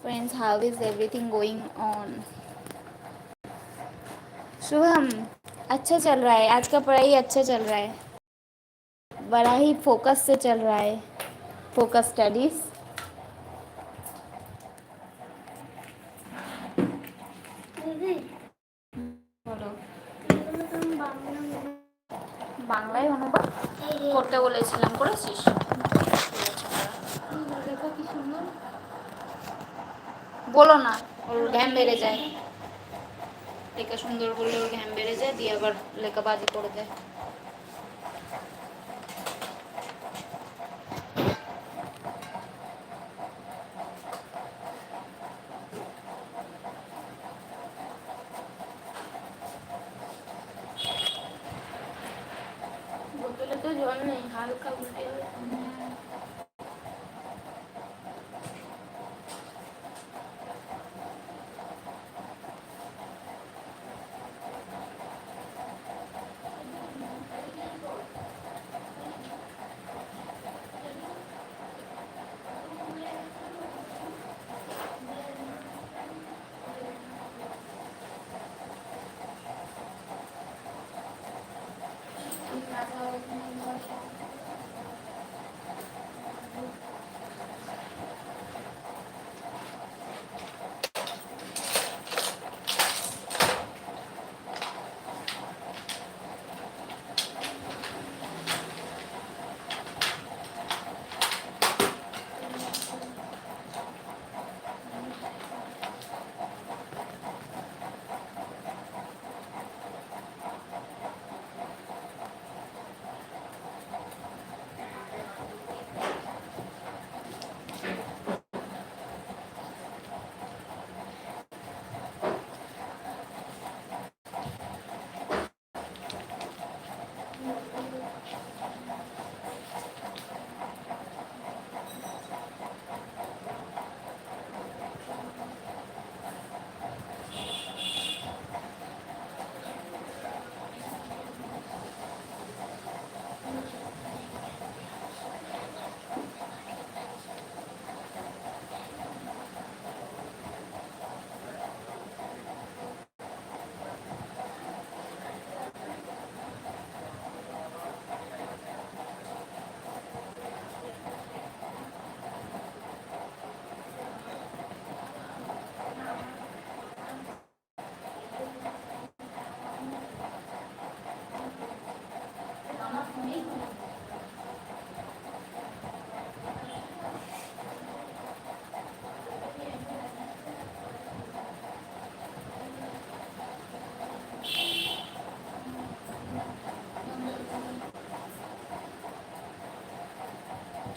Friends, how is everything going on? Shubham, अच्छा चल रहा है, आज का पढ़ाई अच्छा चल रहा है, बड़ा ही फोकस से चल रहा है, फोकस स्टडीज। বাংলায় অনুবাদ করতে বলেছিলাম, করেছিস? বলো না, ওর জ্ঞান বেড়ে যায়। লেখা সুন্দর করলে ওর ঘ্যাম বেড়ে যায়, দিয়ে আবার লেখা বাজি করে দেয়। বোতলে তো জল নেই, হালকা উল্টে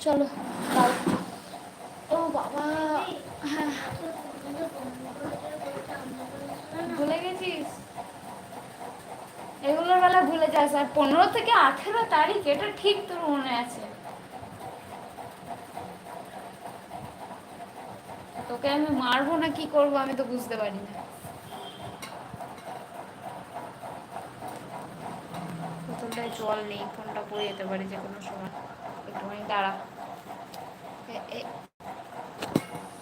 চলো দাও। ও বাবা, হ্যাঁ ভুলে গেছিস? এগুলোর বেলা ভুলে যাস, আর 15 থেকে 18 তারিখ এটা ঠিক তোর মনে আছে। তোকে আমি মারবো না কি করবো আমি তো বুঝতে পারি না। বোতলটায় জল নেই, ফোনটা পড়ে যেতে পারে যে কোনো সময়, একটুখানি দাঁড়া। এ এ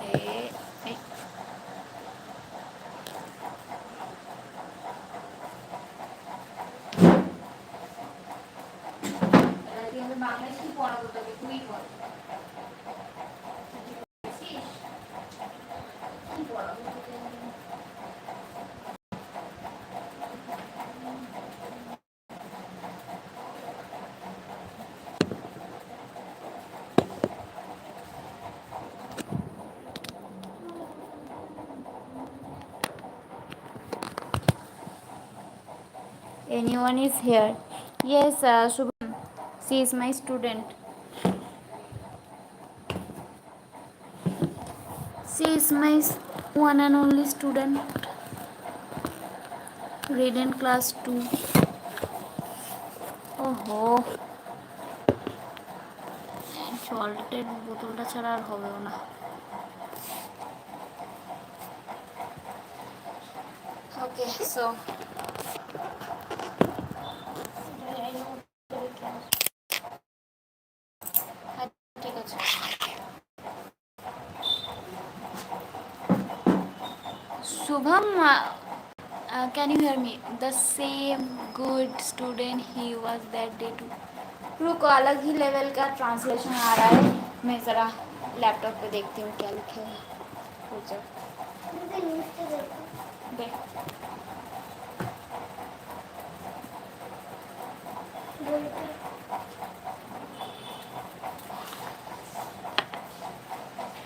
এ এ বাংলাদেশ কি পড়াবো তোকে, তুই বল কি পড়াবো তোকে? Anyone is here? Yes, Shubham. She is my student. She is my one and only student. Read in class 2. ওহো, সল্টের বোতলটা ছাড়া আর হবেও না। ওকে, সো ঠিক আছে। Shubham, can you hear me? The same good student he was that day too. रुको, अलग ही level का ट्रांसलेशन आ रहा है, मैं ज़रा लैपटॉप पे देखती हूँ क्या लिखे हैं। देख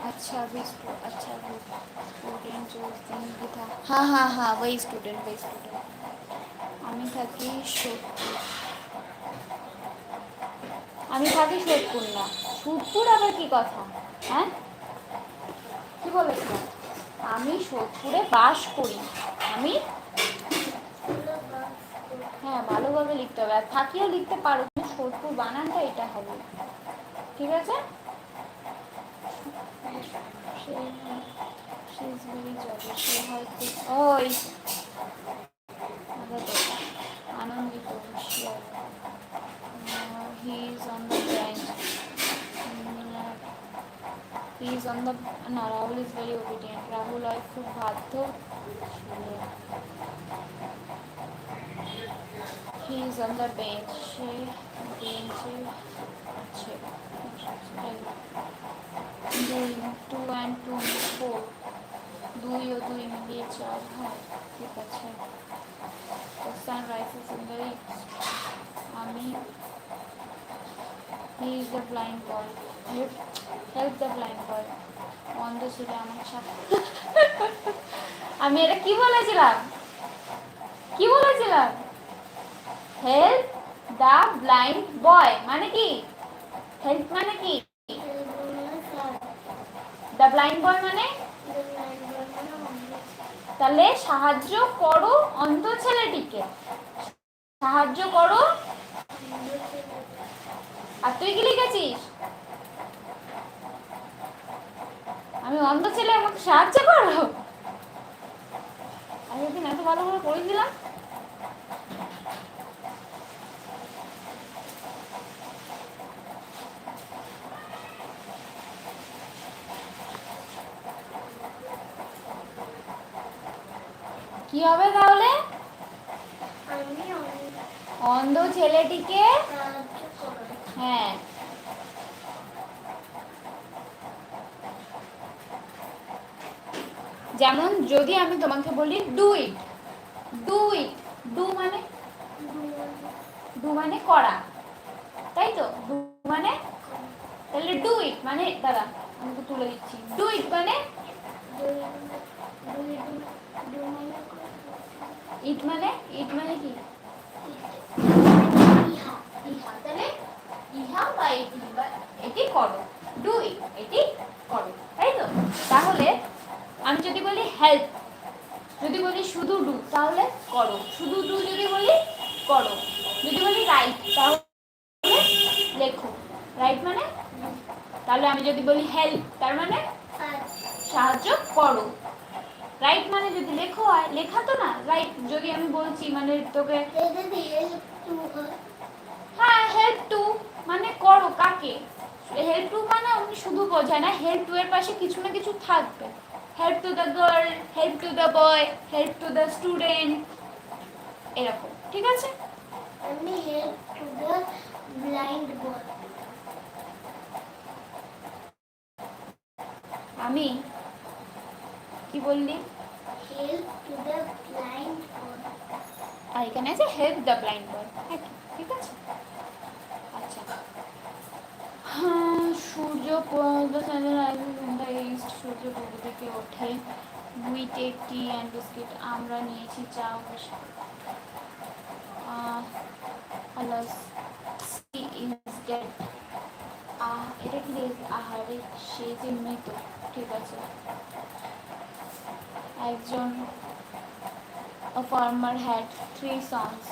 अच्छा भी स्टूडेंट जो उस दिन भी था। हाँ हाँ हाँ, वही स्टूडेंट আমি থাকি সোদপুর। আমি থাকি সোদপুর না, সোদপুর আবার কি কথা? হ্যাঁ, কি বলেছিলাম? আমি সোদপুরে বাস করি। আমি, হ্যাঁ ভালোভাবে লিখতে হবে, আর থাকিও লিখতে পারো, কিন্তু সোদপুর বানানটা এটা হবে, ঠিক আছে? সে হয়তো ওই আনন্দিত হুঁশিয়ার, he is on the bench, he is on the, না Rahul is very obedient, Rahul হয় খুব বাধ্য, he is on the bench, সে বেঞ্চে আছে, দুই, টু অ্যান্ড টু ফোর, দুই ও দুই মিলিয়ে চার হয়, ঠিক আছে। The sun rises in the east. আমি, he is the blind boy. Help the blind boy. অন্ধ ছিল আমার সাথে। আমি এটা কি বলেছিলাম? হেল্প দ্য ব্লাইন্ড বয় মানে কি? হেল্প মানে কি? দ্য ব্লাইন্ড বয় মানে, তাহলে সাহায্য করো অন্ধ ছেলেটিকে, সাহায্য করো। আর তুই কি লিখেছিস? আমি অন্ধ ছেলে, আমাকে সাহায্য করো। আমি একদিন এত ভালো করে পড়েছিলাম। কি হবে তাহলে? অন্ধ ছেলেটিকে, হ্যাঁ যেমন যদি আমি তোমাকে বলি ডু ইট, ডু মানে, করা, তাই তো? ডু মানে, তাহলে ডু ইট মানে, দাদা আমি তো তুলে দিচ্ছি, ডু ইট মানে, ইট মানে কি? তাহলে ইহা বা এটি করো, ডু ইট এটি করো, তাই তো? তাহলে আমি যদি বলি হেল্প, যদি বলি শুধু ডু তাহলে করো, শুধু ডু যদি বলি করো, যদি বলি রাইট তাহলে লেখো, রাইট মানে, তাহলে আমি যদি বলি হেল্প তার মানে সাহায্য করো, রাইট মানে যদি লেখো হয়, লেখা তো না, রাইট যদি আমি বলছি মানে তোকে, হ্যাঁ হেল্প টু মানে করো কাকে, হেল্প টু মানে আমি শুধু বোঝায় না, হেল্প টু এর পাশে কিছু না কিছু থাকবে, help to the girl, help to the boy, help to the student, এরকম, ঠিক আছে? আমি help to the blind boy, আমি কি বললি? Help to the blind boy, আর এখানে আছে হেল্প দ্য ব্লাইন্ড বয়, ঠিক আছে? আচ্ছা, হ্যাঁ সূর্য ইস্ট, সূর্য পূর্ব থেকে ওঠে, we take tea and biscuit, আমরা নিয়েছি চা ও বিস্কুট, আলাস সি ইজ ডেড, এটা কি আহারে সে যে মৃত, ঠিক আছে। একজন a farmer had 3 sons,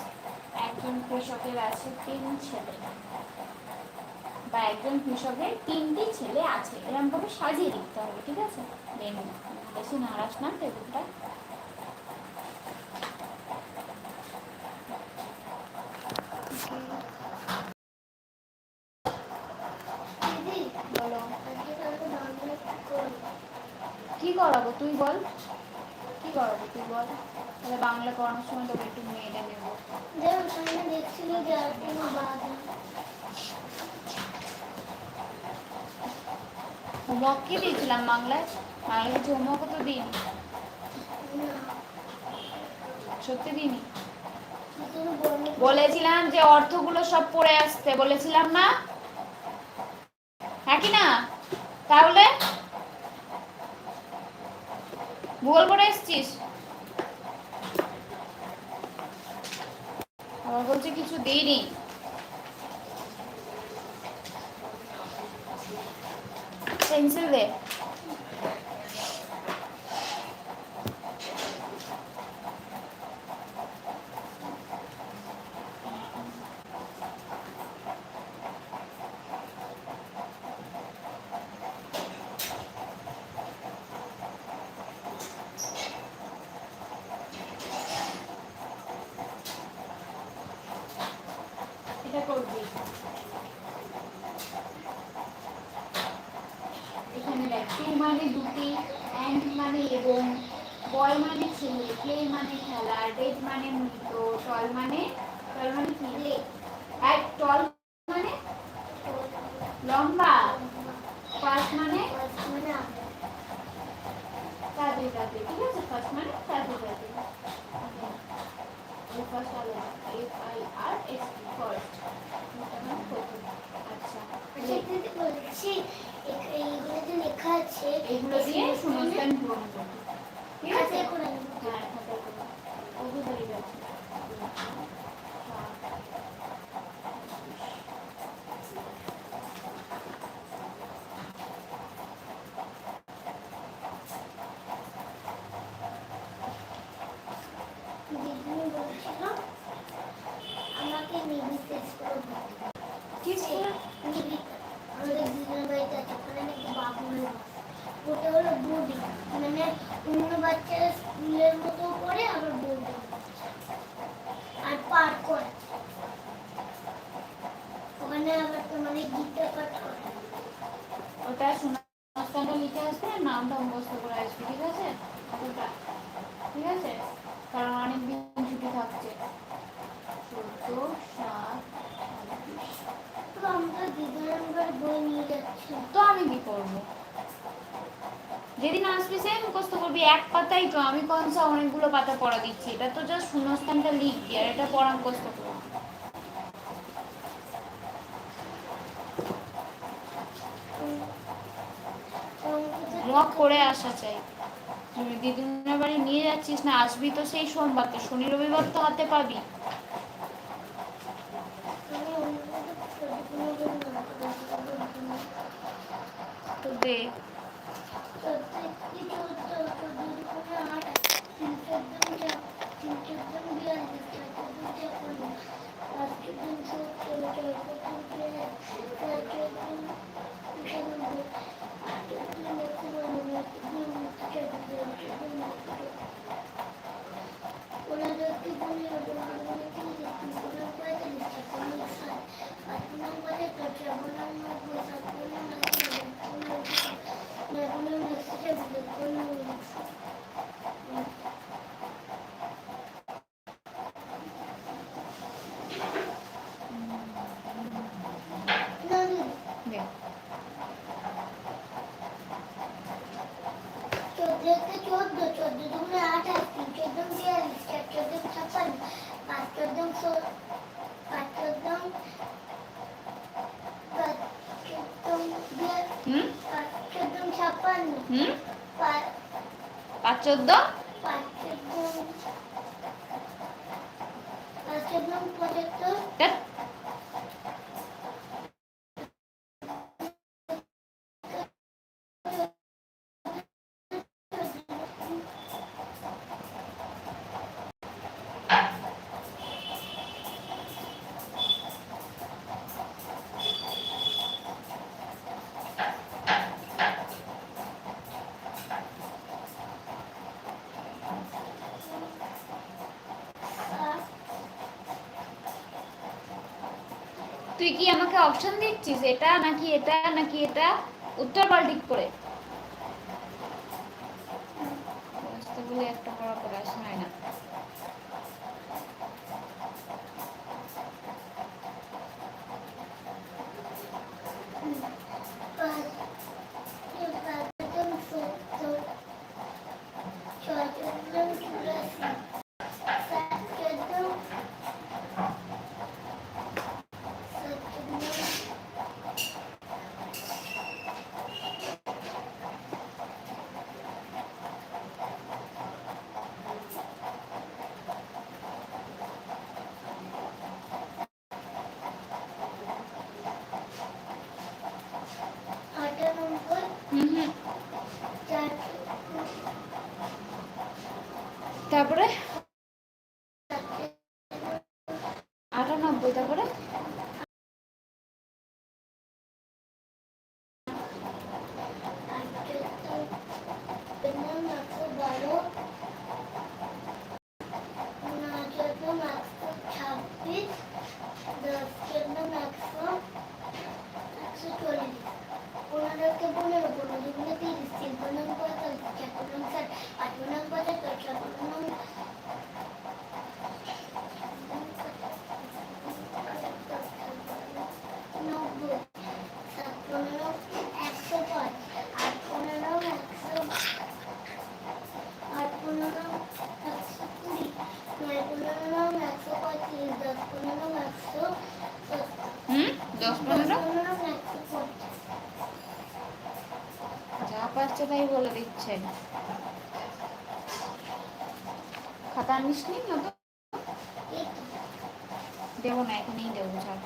একজন কৃষকের আছে 3 ছেলে, বা একজন কৃষকের 3টি ছেলে আছে, এরকম ভাবে সাজিয়ে লিখতে হবে, ঠিক আছে? বেশি নাড়াস না টেবিলটা। দিদি বলো আজকে তাহলে বাংলা করো, কি করাবো তুই বল, কি করাবো তুই বল, তাহলে বাংলা করানোর সময় তোকে একটু মেয়েটা নেবো। যে ওখানে দেখছিল যে আর কোনো বাধা, হোমওয়ার্ক কি দিয়েছিলাম বাংলায়? কিছু হোমওয়ার্কও তো দিইনি, না সত্যি দিইনি। শুধু বলে বলেছিলাম যে অর্থগুলো সব পড়ে আসতে বলেছিলাম না, হ্যাঁ কি না? তাহলে ভূগোল পড়ে এসছিস? আবার বলছে কিছু দেইনি। পেন্সিল দে। এটা করবি। এখানে দেখ, টু মানে দুটি, অ্যান্ড মানে এবং, বয় মানে ছেলে, প্লে মানে খেলা, ডেড মানে মৃত, টল মানে কি রে, আর টল মানে লম্বা, ফার্স্ট মানে তাড়াতাড়ি তাড়াতাড়ি, ঠিক আছে? ফার্স্ট মানে তাড়াতাড়ি তাড়াতাড়ি, ফার্স্ট আলাদা, FIRST, ফার্স্ট, আচ্ছা। বলছি এইগুলো যে লেখা আছে এগুলো দিয়ে শূন্যস্থান পূরণ করবি, ঠিক আছে? খাতায় করে নেবো। হ্যাঁ, খাতায় করে অবধারিত আছে। দিদি বলছিল আমাকে নিবি শেষ করে কি ছিল? নিবি আমাদের দিদির বাড়িতে আছে, ওখানে নাকি বাবুলের বাস। ওটা হলো বোর্ডিং, মানে অন্য বাচ্চারা স্কুলের মতো করে, আবার বোর্ডিং আর পাঠ করে। ওখানে আবার তো মানে গীতা পাঠ করে। ওটা শূন্যস্থানটা লিখে আসবে, নামটা মুখস্থ করে আসবে, ঠিক আছে? ওটা ঠিক আছে, কারণ অনেক দিন ছুটি থাকছে। 14/7/26। তো আমরা দিদির বাড়ি বই নিয়ে যাচ্ছি। তো আমি কি করবো? যেদিন আসবি সে মুখস্থ করবি, এক পাতাই তো, আমি কনসা অনেকগুলো পাতা পড়া দিচ্ছি। এটা তো জাস্ট শূন্যস্থানটা লিখবি, আর এটা পড়া মুখস্থ করবি। মক করে আসা চাই। দিদির বাড়ি নিয়ে যাচ্ছিস না, আসবি তো সেই সোমবার, তো শনি রবিবার তো হাতে পাবি। তো দে। হুম, 5/14 ধ্যাৎ, তুই কি আমাকে অপশন দিচ্ছিস, এটা নাকি এটা নাকি এটা? উত্তর পাল্টি করে বলে একটা পড়া পড়াশোনা হয় না। 15 135, 10 15 100, 10 10 15 15 150। যা পারছে তাই বলে দিচ্ছে। খাতা আনিস নি নতুন? দেবো না, এখানেই দেবো, ছাড়।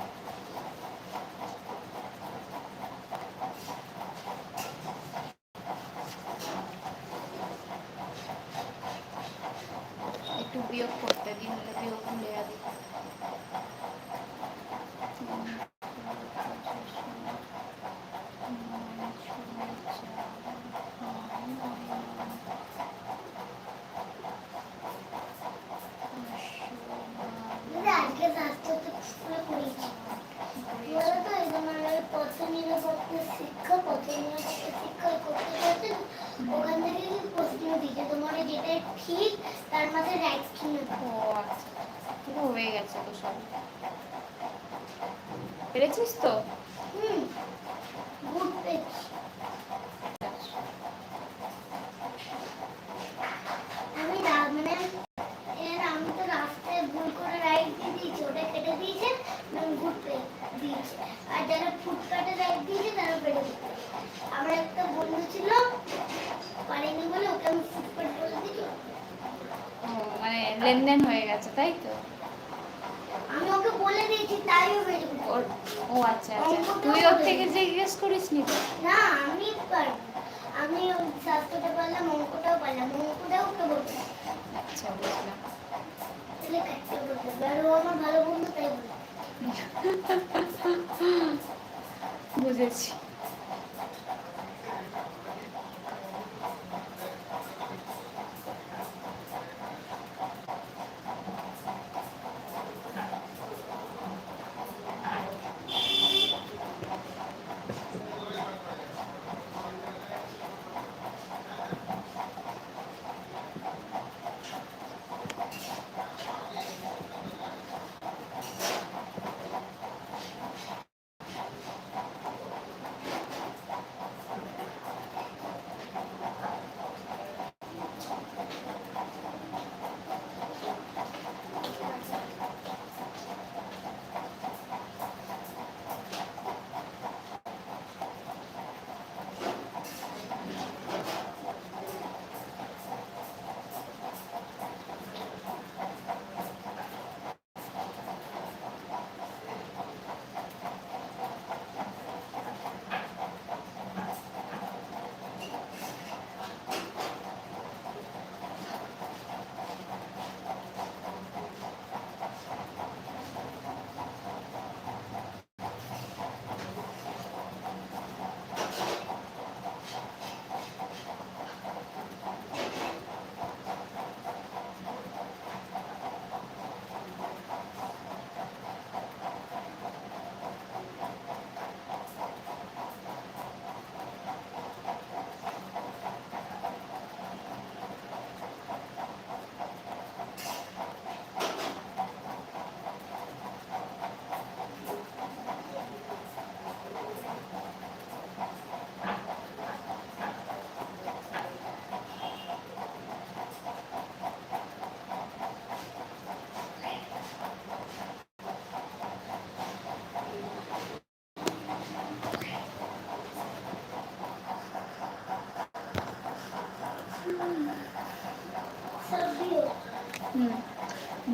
একটু বিয়োগ করতে দিন, হলে বিয়োগ লেয়া দিই। দিদি আজকে স্বাস্থ্য স্কুলে পড়িয়েছি বলো তো, এই তোমার ওই পথ নিরাপত্তা শিক্ষা, পথ নিরাপত্তা শিক্ষা করতে করতে ওখান থেকে কিন্তু প্রশ্ন দিচ্ছে, তোমার যেটা ঠিক তার মাথায় রাইট চিহ্ন দাও। ও আচ্ছা, পুরো হয়ে গেছে তো সব। পেরেছিস তো? গুড পেয়েছি। মানে আমি তো রাস্তায় ভুল করে রাইট দিয়ে দিয়েছি, ওটা কেটে দিয়েছে, গুড দিয়েছে। আর যারা ফুটপাতে রাইট দিয়েছে তারা পেরে দিচ্ছে। আমার একটা বন্ধু ছিল, পারেনি বলে ওকে আমি ফুটপাত বলে দিচ্ছি। ও মানে লেনদেন হয়ে গেছে, তাই তো? আমি ওকে বলে দিয়েছি, তাই ও বের করতে। ও আচ্ছা আচ্ছা, তুই ওর থেকে জিজ্ঞেস করিস নি তো? না আমি পারবো, আমি স্বাস্থ্যটা পারলাম, অঙ্কটাও পারলাম, অঙ্কটাও ওকে বলতে। আচ্ছা, বুঝলাম। তাহলে কাটতে বলতে, আর ও আমার ভালো বন্ধু, তাই বলে। বুঝেছি।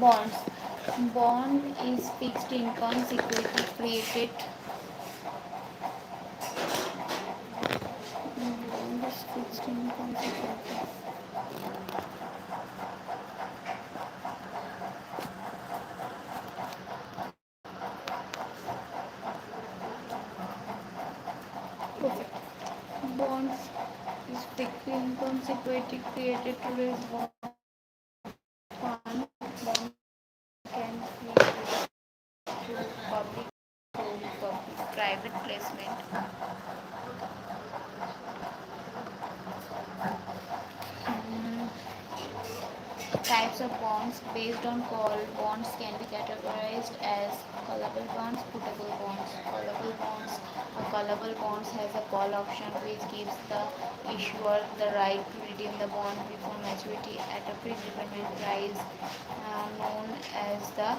Bonds. Bond is fixed income security created. Bond is fixed income security. Perfect. Bonds is fixed income security created to raise bond fund. Bond can be through public or private placement. Types of bonds based on call. Bonds can be categorized as callable bonds, puttable bonds. Callable bonds. A callable bonds has a call option which gives the issuer the right to redeem the bond before maturity at a predetermined price. known as the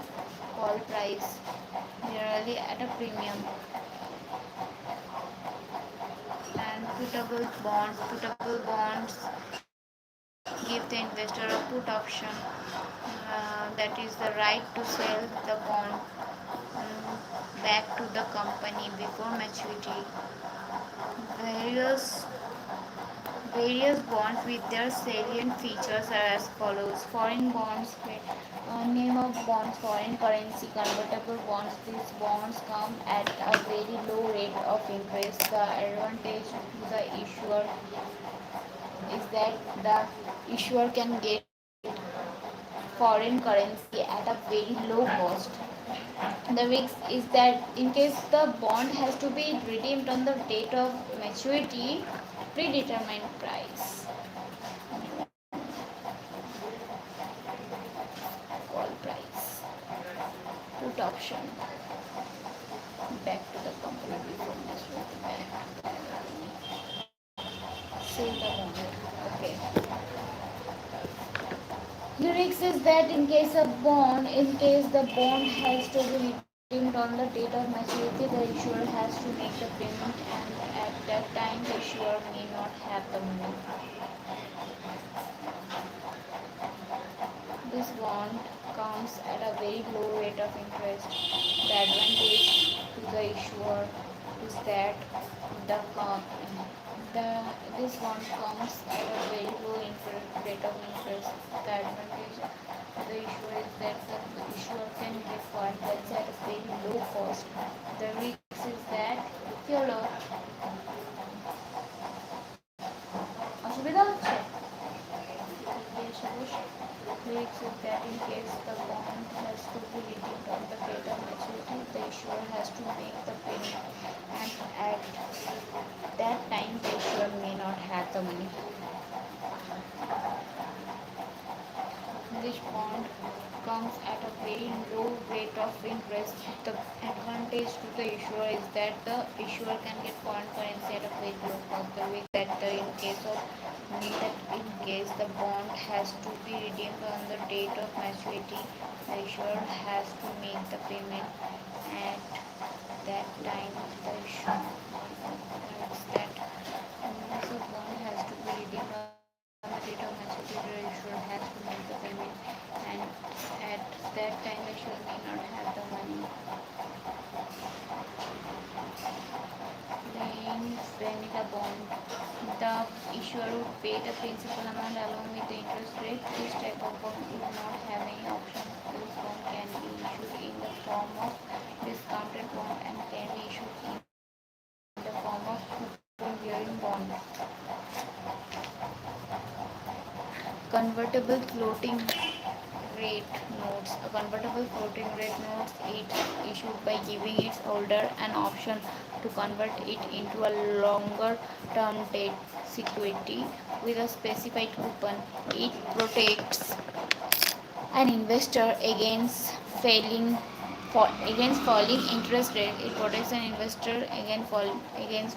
call price, generally at a premium. And putable bonds give the investor a put option, that is the right to sell the bond back to the company before maturity. Various Various bonds with their salient features are as follows: foreign bonds, name of bonds, foreign currency, convertible bonds. These bonds come at a very low rate of interest. The advantage to the issuer is that the issuer can get foreign currency at a very low cost. The risk is that in case the bond has to be redeemed on the date of maturity, predetermined price, call price, put option, back to the company before maturity, sell the bond. Okay. The risk is that in case the bond has to be redeemed on the date of maturity, the issuer has to make the payment, and at that time the issuer may not have the money. This bond comes at a very low rate of interest. The advantage to the issuer is that the the this bond comes at a very low rate of interest. The advantage to the issuer is that the issuer can get foreign currency at a very low cost. The risk is that YOLO অসুবিধা হচ্ছে Lyrics is that in case the bond has to be redeemed on the date of maturity, the issuer has to make the payment, and at that time the issuer may not have the money. This bond comes at a very low rate of interest. The advantage to the issuer is that the issuer can get foreign currency at a very low cost. The risk that in case the bond has to be redeemed on the date of maturity, the issuer has to make the payment. At that time, the issuer that unless the bond has to be redeemed on the date of maturity, the issuer has to make the payment, and at that time the issuer may not have the money. Then vanilla bond. The issuer would pay the principal amount along with the interest rate. This type of bond will not have any option. This bond can be issued in the form of discounted bond and can be issued in the form of coupon-bearing bond. Convertible floating rate notes. A convertible floating rate notes is issued by giving its holder an option to convert it into a longer term debt security with a specified coupon. It protects an investor against falling interest rate. It protects an investor against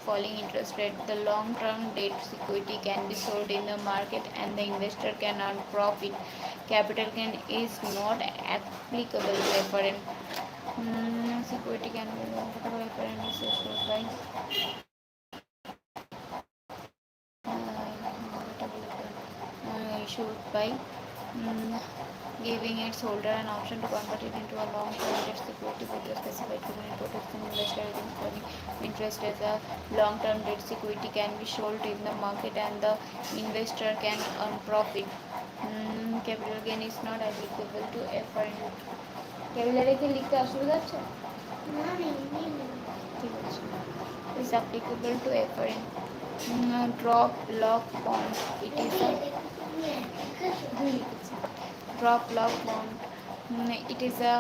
falling interest rate. The long-term debt security can be sold in the market and the investor can earn profit. Capital gain is not applicable to efferent. Security can be applicable to efferent issued by giving its holder an option to convert it into a long-term debt security with a specified coupon. It protects an investor against falling interest as a long-term debt security can be sold in the market and the investor can earn profit. Capital gain is not applicable to efferent. Capital রেখে লিখতে অসুবিধা হচ্ছে? ঠিক আছে। Is applicable to efferent. Drop lock bond. It is a drop lock bond. It is a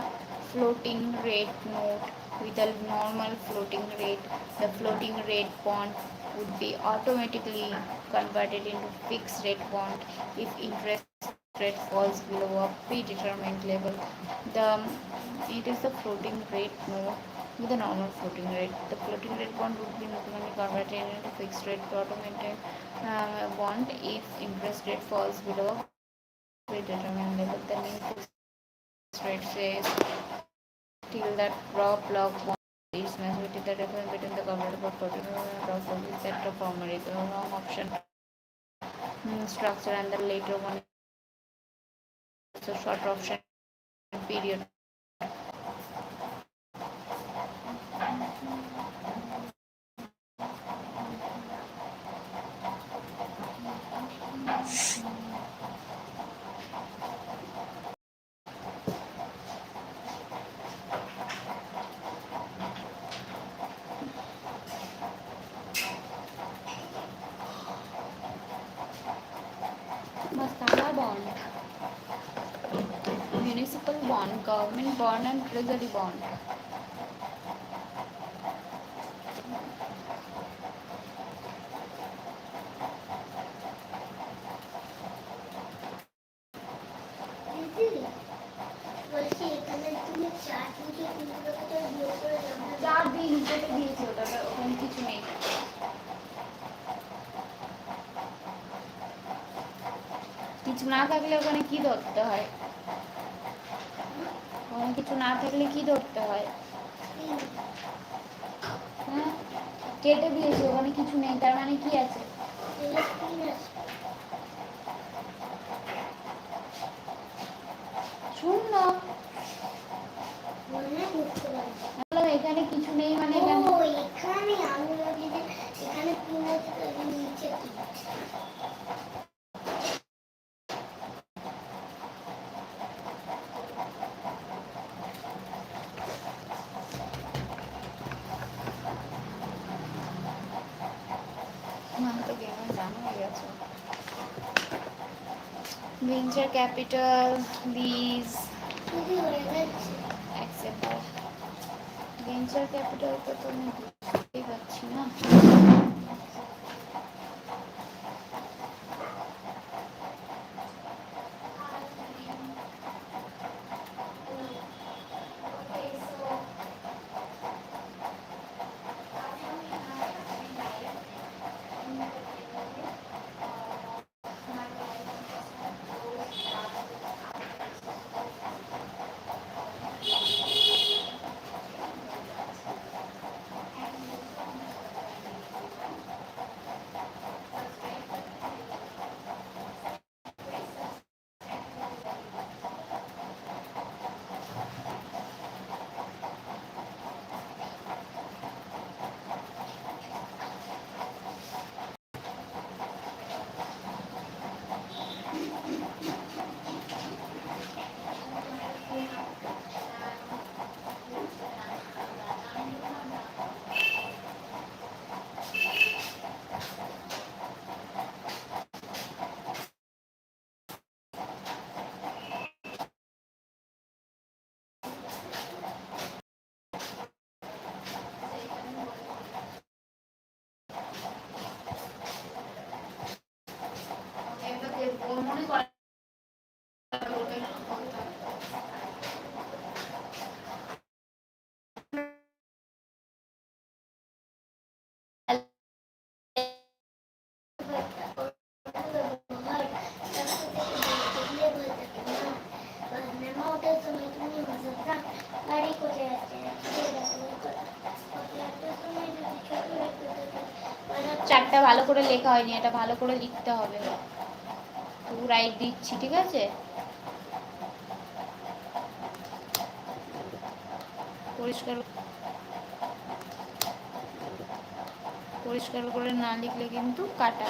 floating rate note with a normal floating rate. The floating rate bond would be automatically converted into fixed rate bond if interest rate falls below a predetermined level. It is a floating rate note with a normal floating rate. The floating rate bond would be automatically converted into fixed rate automated bond if interest rate falls below a predetermined level. The new fixed it says till that prop block is maturity the difference between the convertible portfolio and prop is that the primary the wrong option structure and the later one is the short option period. Masala bond, municipal bond, government bond and treasury bond. দিদি বলছি এখানে তুমি চাট লিখে কিন্তু তো বিয়ে করে যাবে চার দিন নিচেতে দিয়েছি ওটা ওখানে কিছু নেই। কিছু না থাকলে ওখানে কি ধরতে হয়? ওখানে কিছু না থাকলে কি ধরতে হয়? হ্যাঁ কেটে দিয়েছি ওখানে কিছু নেই তার মানে কি আছে? শূন্য। এখানে কিছু নেই মানে এখানে আমি এখানে পিন আছে তো নিচে কি তো গেমে জানা হয়ে গেছে। ভেঞ্চার ক্যাপিটাল লিজ দিদি হয়ে যাচ্ছে অ্যাকসেপ্ট ভেঞ্চার ক্যাপিটাল তো আমি বুঝতেই পারছি না। চারটা ভালো করে লেখা হয়নি, এটা ভালো করে লিখতে হবে। তবু রাইট দিচ্ছি, ঠিক আছে? পরিষ্কার পরিষ্কার করে না লিখলে কিন্তু কাটা।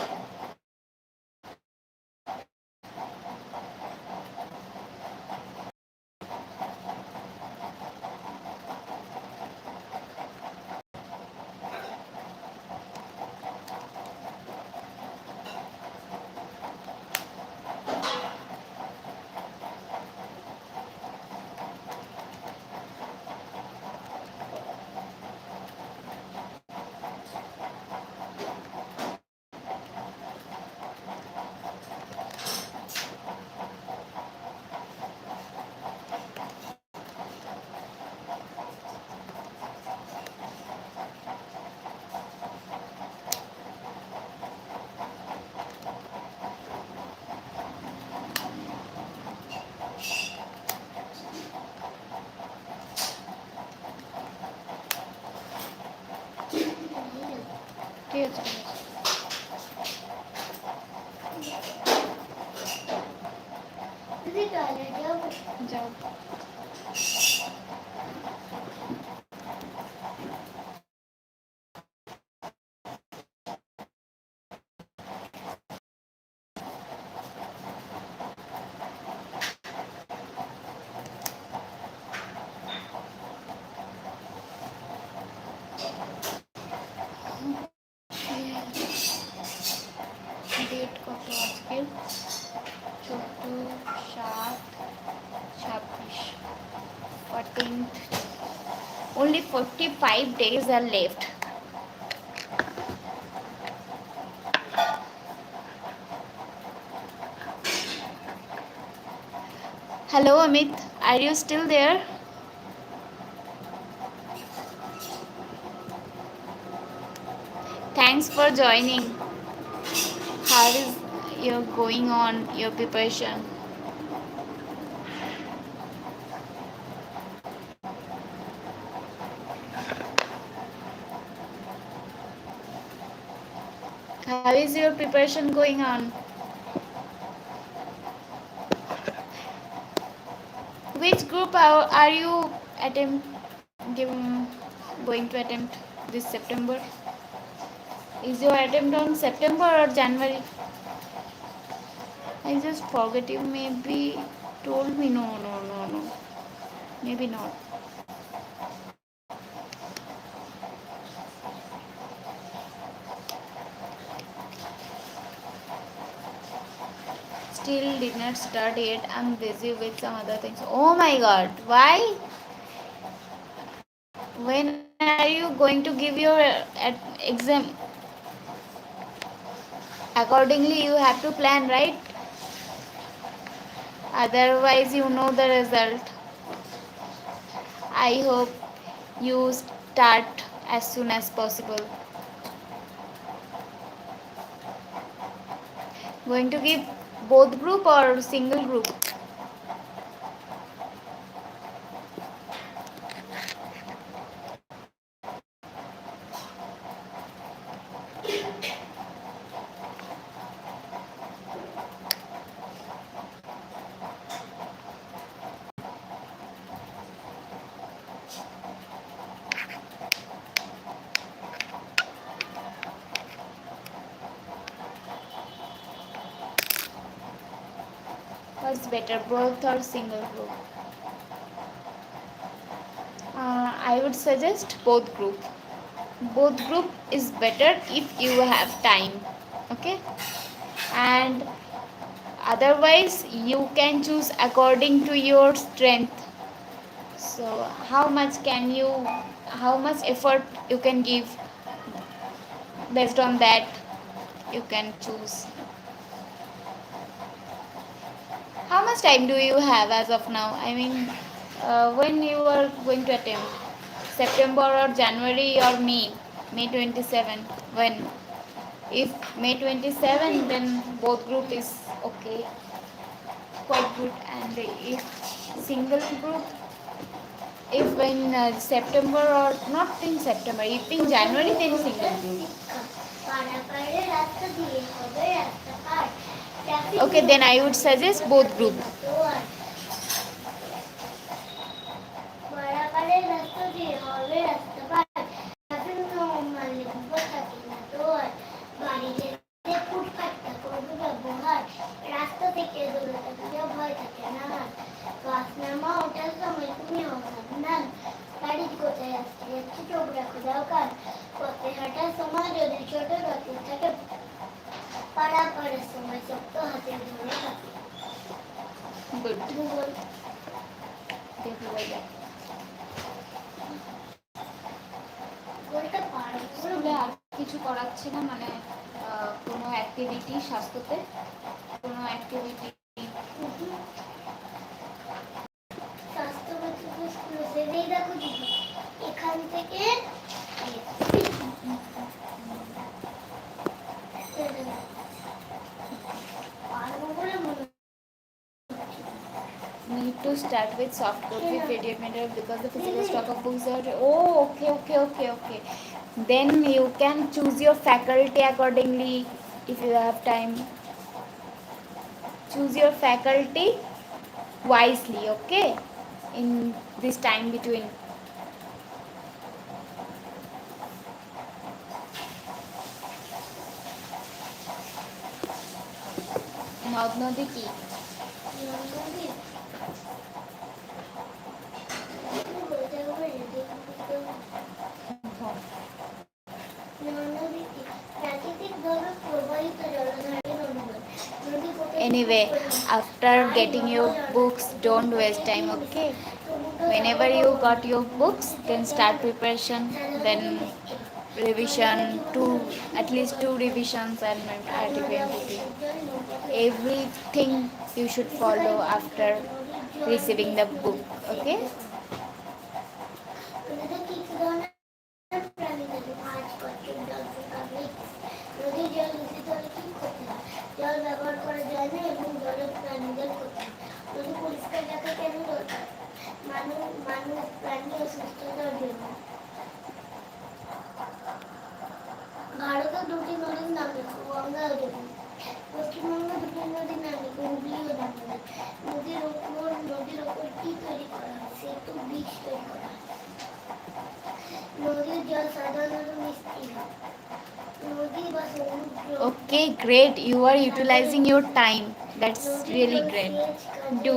ঠিক আছে দিদি টয়লেট যাবো যাও ডেট কত আজকের 14/7/26 14th only 45 days are left hello Amit are you still there thanks for joining how is your going on your preparation how is your preparation going on which group are you going to attempt this September is your attempt on September or January I just forget you maybe told me no maybe not still did not start yet I'm busy with some other things oh my god why when are you going to give your exam accordingly you have to plan right otherwise you know the result I hope you start as soon as possible going to give both group or single group what's better both or single group I would suggest both group is better if you have time okay and otherwise you can choose according to your strength so how much effort you can give based on that you can choose how much time do you have as of now I mean when you are going to attempt September or January or May 27 when if May 27 then both group is okay quite good and if single group if in September or not in September if in January then single group okay then I would suggest both group good স্কুলে আর কিছু করাচ্ছে না মানে কোনো activity স্বাস্থ্যতে কোনো activity এখান থেকে need to start with soft copy PDF material because the physical stock of books are oh okay Then you can choose your faculty accordingly if you have time. Choose your faculty wisely, okay? In this time between. নদ নদী কি? Anyway, after getting your books, don't waste time, okay? Whenever you got your books, then start preparation, then revision, at least two revisions and RTPMTP. Everything you should follow after receiving the book, okay? জল ব্যবহার করা যায় না এবং জলের প্রাণীদের ক্ষতি। নদী পরিষ্কার রাখা কেন দরকার? মানুষ প্রাণী ও সুস্থতার জন্য। ভারতের দুটি নদীর নাম লেখো, গঙ্গা ও যমুনা। পশ্চিমবঙ্গে দুটি নদীর নাম লেখো, হুগলি ও নর্মদা। নদীর ওপর কি তৈরি করা হয়? সেতু, ব্রিজ তৈরি করা হয়। নদীর জল সাধারণত মিষ্টি হয়। Okay, great. You are utilizing your time. That's really great. Do.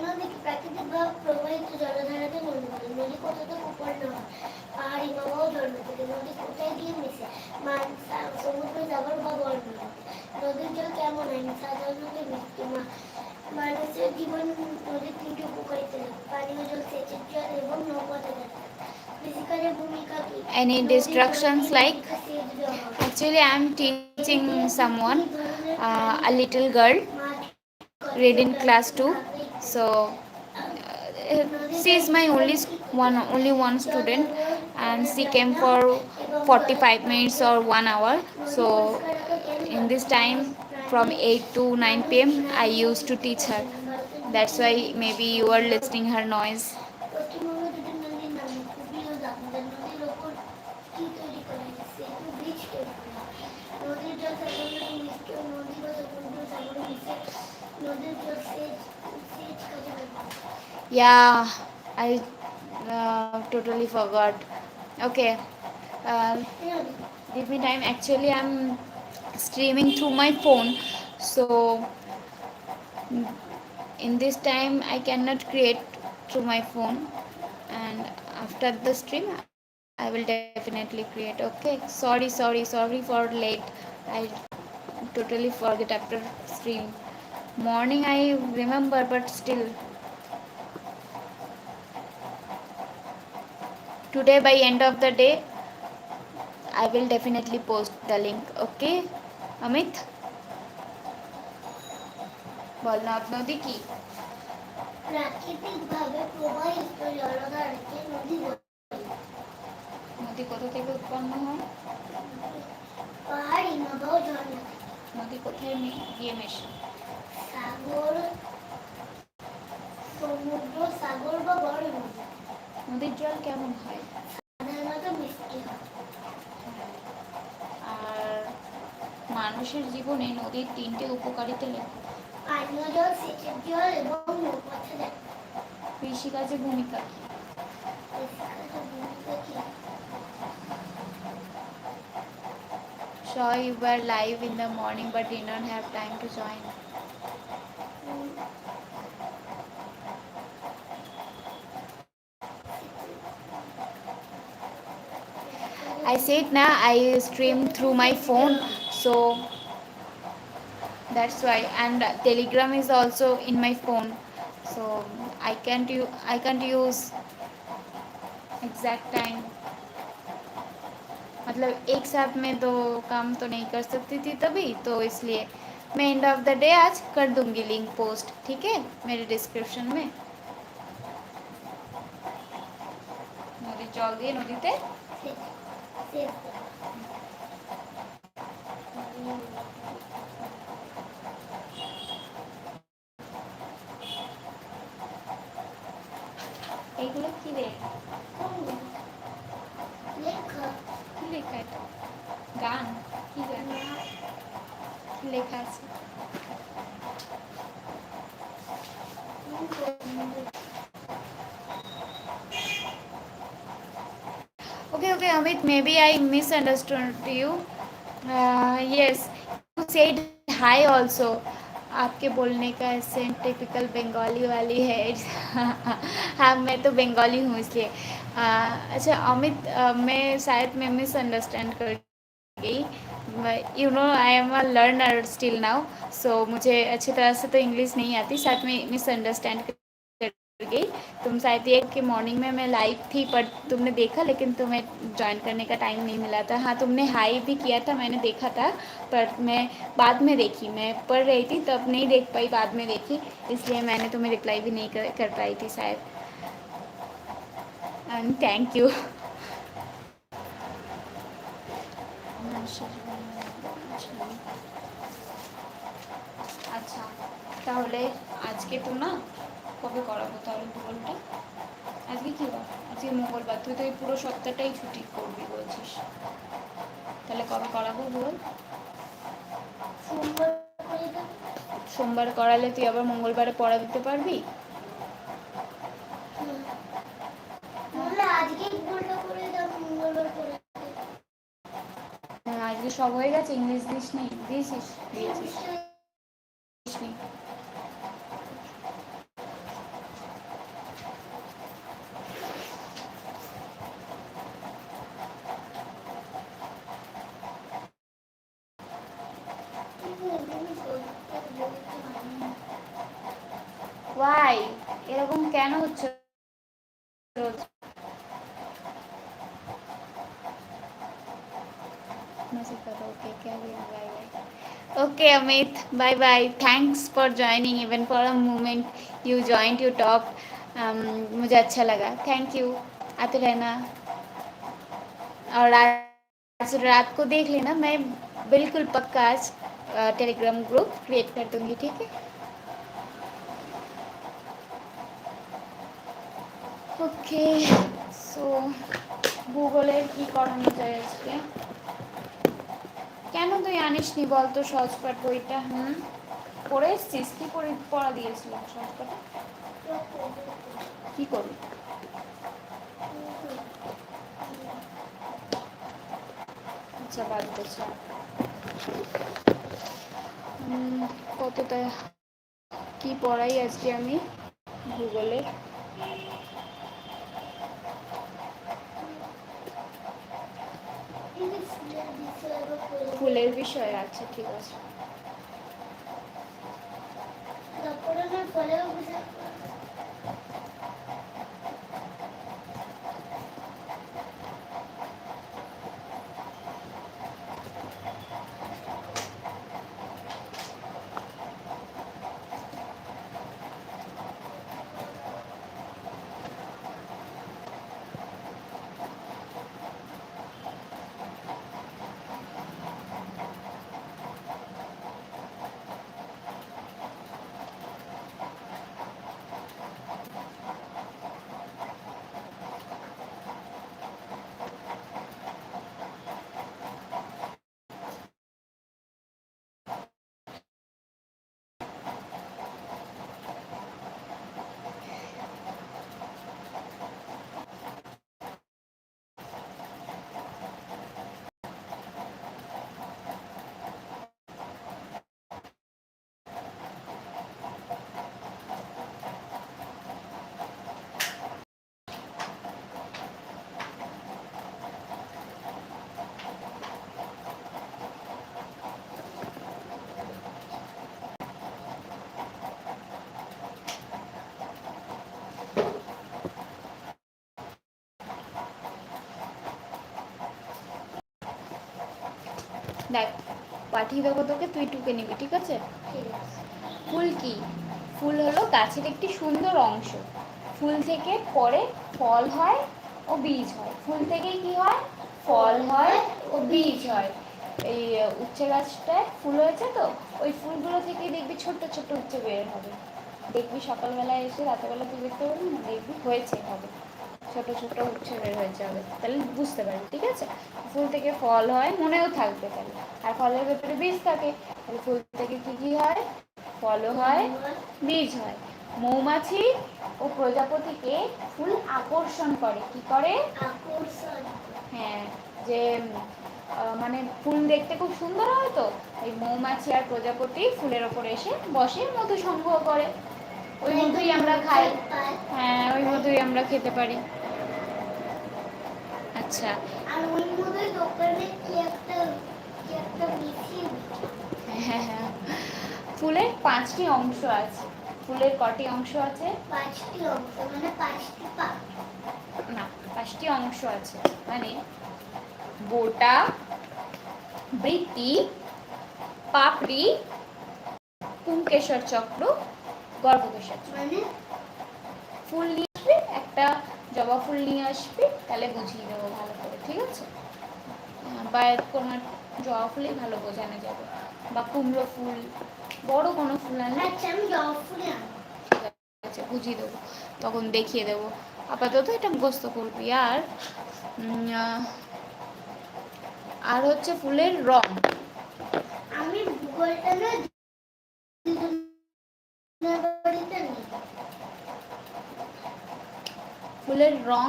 নদীকে প্রাকৃতিকভাবে প্রবাহিত জলধারাতে নদী বলে। নদী কোথা থেকে উৎপন্ন হয়? পাহাড়ি হিমবাহ ঝর্ণা থেকে। নদী কোথায় গিয়ে মিশে? সমুদ্র, সাগর বা বন্যা। নদীর জল কেমন হয়? সাধারণত মিষ্টি। মানুষের জীবন নদীর তিনটি উপকারিতা লেখো। পানীয় জল, সেচের জল এবং নৌপথে যাতায়াত। কৃষিকাজের ভূমিকা কি? Any distractions like? Actually, I am teaching someone, a little girl, read in class 2. So she is my only one student, and she came for 45 minutes or 1 hour. So in this time from 8 to 9 p.m. I used to teach her. That's why maybe you are listening her noise. Yeah, I totally forgot. Okay, give me time. Actually, I'm streaming through my phone, so in this time I cannot create through my phone, and after the stream I will definitely create. Okay, sorry for late. I totally forget after stream. Morning I remember, but still today by end of the day I will definitely post the link. Okay, Amit, বল নদ নদী কি? প্রাকৃতিকভাবে প্রবাহিত জলধারাকে নদী বলে। নদী কোথা থেকে উৎপন্ন হয়? পাহাড়, হিমবাহ, ঝর্ণা। নদী কোথায় গিয়ে মেশে? সাগর, সমুদ্র, সাগর বা বড় নদী। নদীর জল কেমন হয়? সাধারণত মিষ্টি হয়। আর মানুষের জীবনে নদীর তিনটে উপকারিতা লেখো। পানীয় জল, সেচের জল এবং নৌপথে যাতায়াত। কৃষিকাজের ভূমিকা কি? Sure, you were live in the morning but did not have time to join. I said na, I stream through my phone, so that's why. And Telegram is also in my phone, so I can't use exact time. मतलब एक साथ में दो काम तो नहीं कर सकती थी तभी, तो इसलिए मैं एंड ऑफ द डे आज कर दूंगी लिंक पोस्ट, ठीक है, मेरे डिस्क्रिप्शन में। नदी जल दिए नदीते লেখা এটা? গান? কি গান? কি লেখা আছে? Okay, Amit, maybe I misunderstood you. Yes, you said hi also. आपके बोलने का एसेंट टिपिकल बंगाली वाली है. हाँ, मैं तो बंगाली हूँ इसलिए. अच्छा अमित, मैं शायद मैं मिसअंडरस्टैंड कर गई. You know I am a learner still now, so मुझे अच्छी तरह से तो इंग्लिश नहीं आती, शायद मैं मिसअंडरस्टैंड कर गई. तुम शायद ये कि मॉर्निंग में मैं लाइव थी पर तुमने देखा, लेकिन तुम्हें ज्वाइन करने का टाइम नहीं मिला था. हाँ, तुमने हाई भी किया था, मैंने देखा था, पर मैं बाद में देखी, मैं पढ़ रही थी तब नहीं देख पाई, बाद में देखी, इसलिए मैंने तुम्हें रिप्लाई भी नहीं कर पाई थी शायद. And thank you. আচ্ছা, তাহলে আজকে তো না, কবে করাবো তাহলে ভূগোলটা? আজকে কী বার? আজকে মঙ্গলবার, তুই তো এই পুরো সপ্তাহটাই ছুটি করবি বলছিস, তাহলে কবে করাবো ভূগোল? সোমবার করালে তুই আবার মঙ্গলবারে পড়া দিতে পারবি? আজকে সব হয়ে গেছে, ইংলিশ দিসনি? দিয়েছিস? দিয়েছিস? ওয়াই এরকম কেন হচ্ছে রোজ? Okay, Amit. Bye bye. Thanks for joining. Even for a moment, you joined. You talked. मुझे अच्छा लगा. Thank you. आते रहना. और आज रात को देख लेना, मैं बिल्कुल पक्का आज टेलीग्राम ग्रुप क्रिएट कर दूंगी, ठीक है? ওকে, সো ভূগোলের কি করানো যায় আজকে? কেন তুই আনিসনি বলতো সহজপাঠ বইটা? পড়ে এসছিস? কি পড়া দিয়েছিলাম সহজপাঠে? কি করবি? আচ্ছা, বাদ করছি। কতটা কি পড়াই আজকে আমি ভূগোলের? ফুলের বিষয়, আচ্ছা ঠিক আছে. দেখ, পাঠিয়ে দেবো তোকে, তুই টুকে নিবি, ঠিক আছে? ফুল কি? ফুল হলো গাছের একটি সুন্দর অংশ. ফুল থেকে পরে ফল হয় ও বীজ হয়. ফুল থেকে কি হয়? ফল হয় ও বীজ হয়. এই উচ্ছে গাছটায় ফুল হয়েছে তো, ওই ফুলগুলো থেকেই দেখবি ছোট্ট ছোট্ট উচ্ছে বের হবে. দেখবি সকালবেলায় এসে রাতেরবেলা তুই দেখতে পারবি না, দেখবি হয়েছে, হবে. ছোট ছোট উচ্ছে বের হয়ে যাবে, তাহলে বুঝতে পারবে। ঠিক আছে, ফুল থেকে ফল হয়, মনেও থাকবে তাহলে। আর ফলের ভেতরে বীজ থাকে, তাহলে ফুল থেকে কি কি হয়? ফলও হয়, বীজ হয়। মৌমাছি ও প্রজাপতিকে ফুল আকর্ষণ করে। কি করে? আকর্ষণ। হ্যাঁ, যে মানে ফুল দেখতে খুব সুন্দর হয়, তো এই মৌমাছি আর প্রজাপতি ফুলের ওপর এসে বসে, মধু সংগ্রহ করে। ওই মধুই আমরা খাই। হ্যাঁ, ওই মধুই আমরা খেতে পারি। আচ্ছা, আর ওই মধ্যে দোকানে কি একটা মেশিন। হ্যাঁ হ্যাঁ, ফুলের 5টি অংশ আছে। ফুলের কটি অংশ আছে? 5টি অংশ, মানে 5টি পা। না, 5টি অংশ আছে, মানে বোটা, বৃতি, পাপড়ি, পুংকেশর চক্র, গর্ভকেশর চক্র। মানে ফুল নিয়ে আসবি, একটা জবা ফুল নিয়ে আসবি, তাহলে বুঝিয়ে দেবো ভালো করে। ঠিক আছে, বা কোনো জবা ফুলই ভালো বোঝানো যাবে, বা কুমড়ো ফুল, বড় কোনো ফুল আনলে। আচ্ছা, আমি জবা ফুলে আনবো। ঠিক আছে, বুঝিয়ে দেবো, তখন দেখিয়ে দেবো। আপাতত এটা মুখস্থ করবি। আর হচ্ছে ফুলের রং। আমি ভূগোলটা না বাড়িতে নেই। ফুলের রং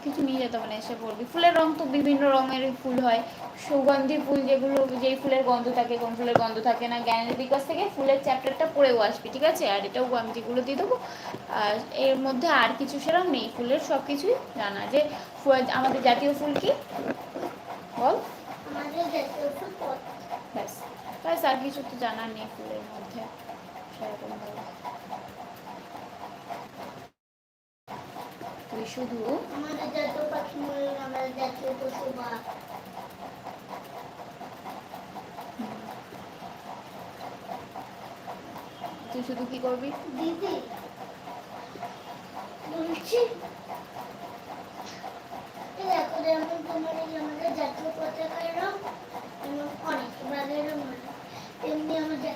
কিছু নিয়ে যেতে হবে না, এসে পড়বি। ফুলের রং তো বিভিন্ন রঙের ফুল হয়। সুগন্ধি ফুল, যেগুলো যেই ফুলের গন্ধ থাকে, কোন ফুলের গন্ধ থাকে না, জ্ঞানের বিকাশ থেকে ফুলের চ্যাপ্টারটা পড়েও আসবি। ঠিক আছে, আর এটাও আমি যেগুলো দিয়ে দেবো। আর এর মধ্যে আর কিছু সেরকম নেই, ফুলের সব কিছুই জানা। যে আমাদের জাতীয় ফুল কি বল? আমাদের জাতীয় ফুল পদ্ম। ব্যাস ব্যাস, আর কিছু তো জানার নেই ফুলের মধ্যে সেরকম ভাবে। তুই শুধু আমাদের জাতীয় পাখি ময়ূর, আমাদের জাতীয় পশু বাঘ। তুই শুধু কি করবি? দিদি বলছি, দেখো যেমন তোমার এই আমাদের জাতীয় পতাকার রং অনেক, বাঘের রং অনেক, তেমনি আমাদের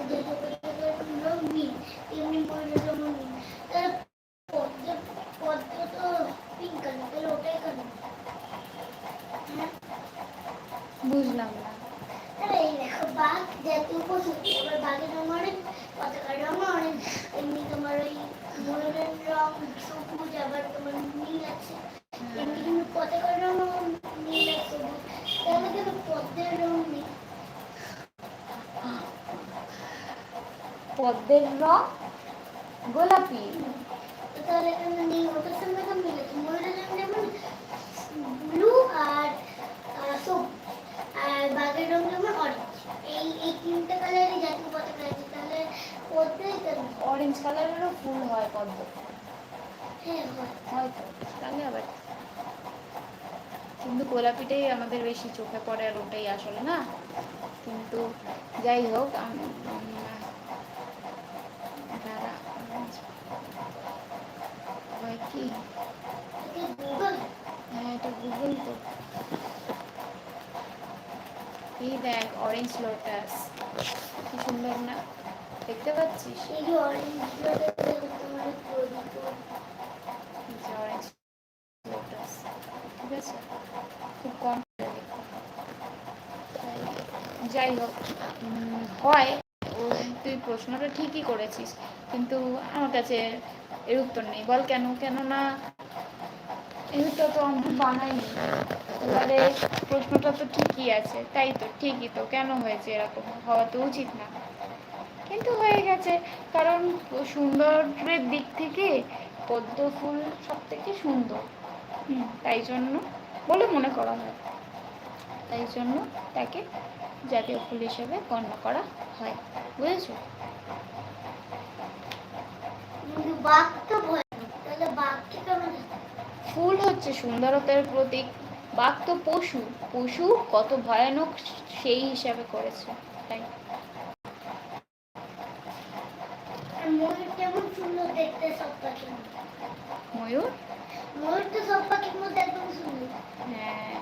জাতীয় পতাকার রং নীল, তেমনি ময়ূরের রং নীল। তাহলে পদ্ম তো পিঙ্ক কালার, তাহলে ওটাই কেন? হ্যাঁ, বুঝলাম না। তাহলে এই দেখো, বাঘ জাতীয় পশু, এবার বাঘের রং অনেক, পতাকার রং অনেক, তেমনি তোমার ওই ময়ূরের রং সবুজ, আবার তোমার নীল আছে, তেমনি কিন্তু পতাকার রং নীল আর সবুজ। তাহলে কেন পদ্মের রং নেই? পদ্মের রং গোলাপি। তো তাহলে কেন নেই? ওটার সঙ্গে তো মিল আছে। ময়ূরের রং যেমন ব্লু আর সবুজ, আর বাঘের রং যেমন অরেঞ্জ। এই তিনটে কালারই জাতীয় পতাকা আছে, তাহলে পদ্মে কেন? অরেঞ্জ কালারেরও ফুল হয় পদ্ম। হ্যাঁ, হয়। হয়তো, তাহলে আবার। কিন্তু গোলাপিটাই আমাদের বেশি চোখে পড়ে, আর ওটাই আসলে না। কিন্তু যাই হোক, দাঁড়া, হয় কি? এটা গুগল। হ্যাঁ, এটা গুগল তো। এই দেখ, অরেঞ্জ লোটাস, কি সুন্দর না, দেখতে পাচ্ছিস? এই যে অরেঞ্জ তোমার প্রদীপ। অরেঞ্জ লোটাস, ঠিক আছে, খুব কম দেখতে। যাই হোক, হয়। ও, তুই প্রশ্নটা ঠিকই করেছিস, কিন্তু আমার কাছে এর উত্তর নেই। বল কেন? কেননা এই উত্তর তো আমি বানাইনি। এবারে প্রশ্নটা তো ঠিকই আছে, তাই তো, ঠিকই তো। কেন হয়েছে এরকম? হওয়া তো উচিত না, কিন্তু হয়ে গেছে। কারণ সৌন্দর্যের দিক থেকে পদ্ম ফুল সব থেকে সুন্দর, তাই জন্য বলে মনে করা হয়, তাই জন্য তাকে জাতীয় ফুল হিসেবে গণ্য করা হয়। বুঝেছো? বাঘ তো ভয়, তাহলে বাঘকে কেমন? ফুল হচ্ছে সুন্দরতার প্রতীক, বাঘ তো পশু, পশু কত ভয়ানক সেই হিসাবে করেছে, তাই। ময়ূর কেমন সুন্দর দেখতে সব পাখি। ময়ূর, ময়ূর তো সব পাখির মধ্যে একদম সুন্দর। হ্যাঁ,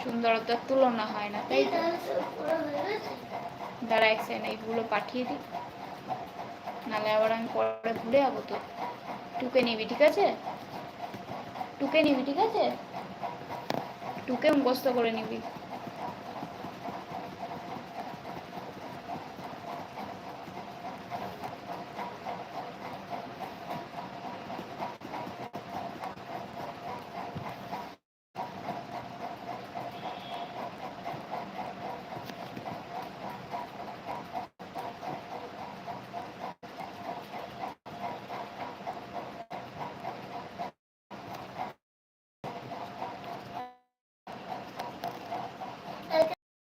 সুন্দরতার তুলনা হয় না, তাই তো। তাহলে সব পুরো হয়ে গেছে। দাঁড়া, এক সেকেন্ড, এইগুলো পাঠিয়ে দিই, নাহলে আবার আমি পরে ভুলে যাবো তো। টুকে নিবি, ঠিক আছে? টুকে নিবি, ঠিক আছে? টুকে মুখস্থ করে নিবি।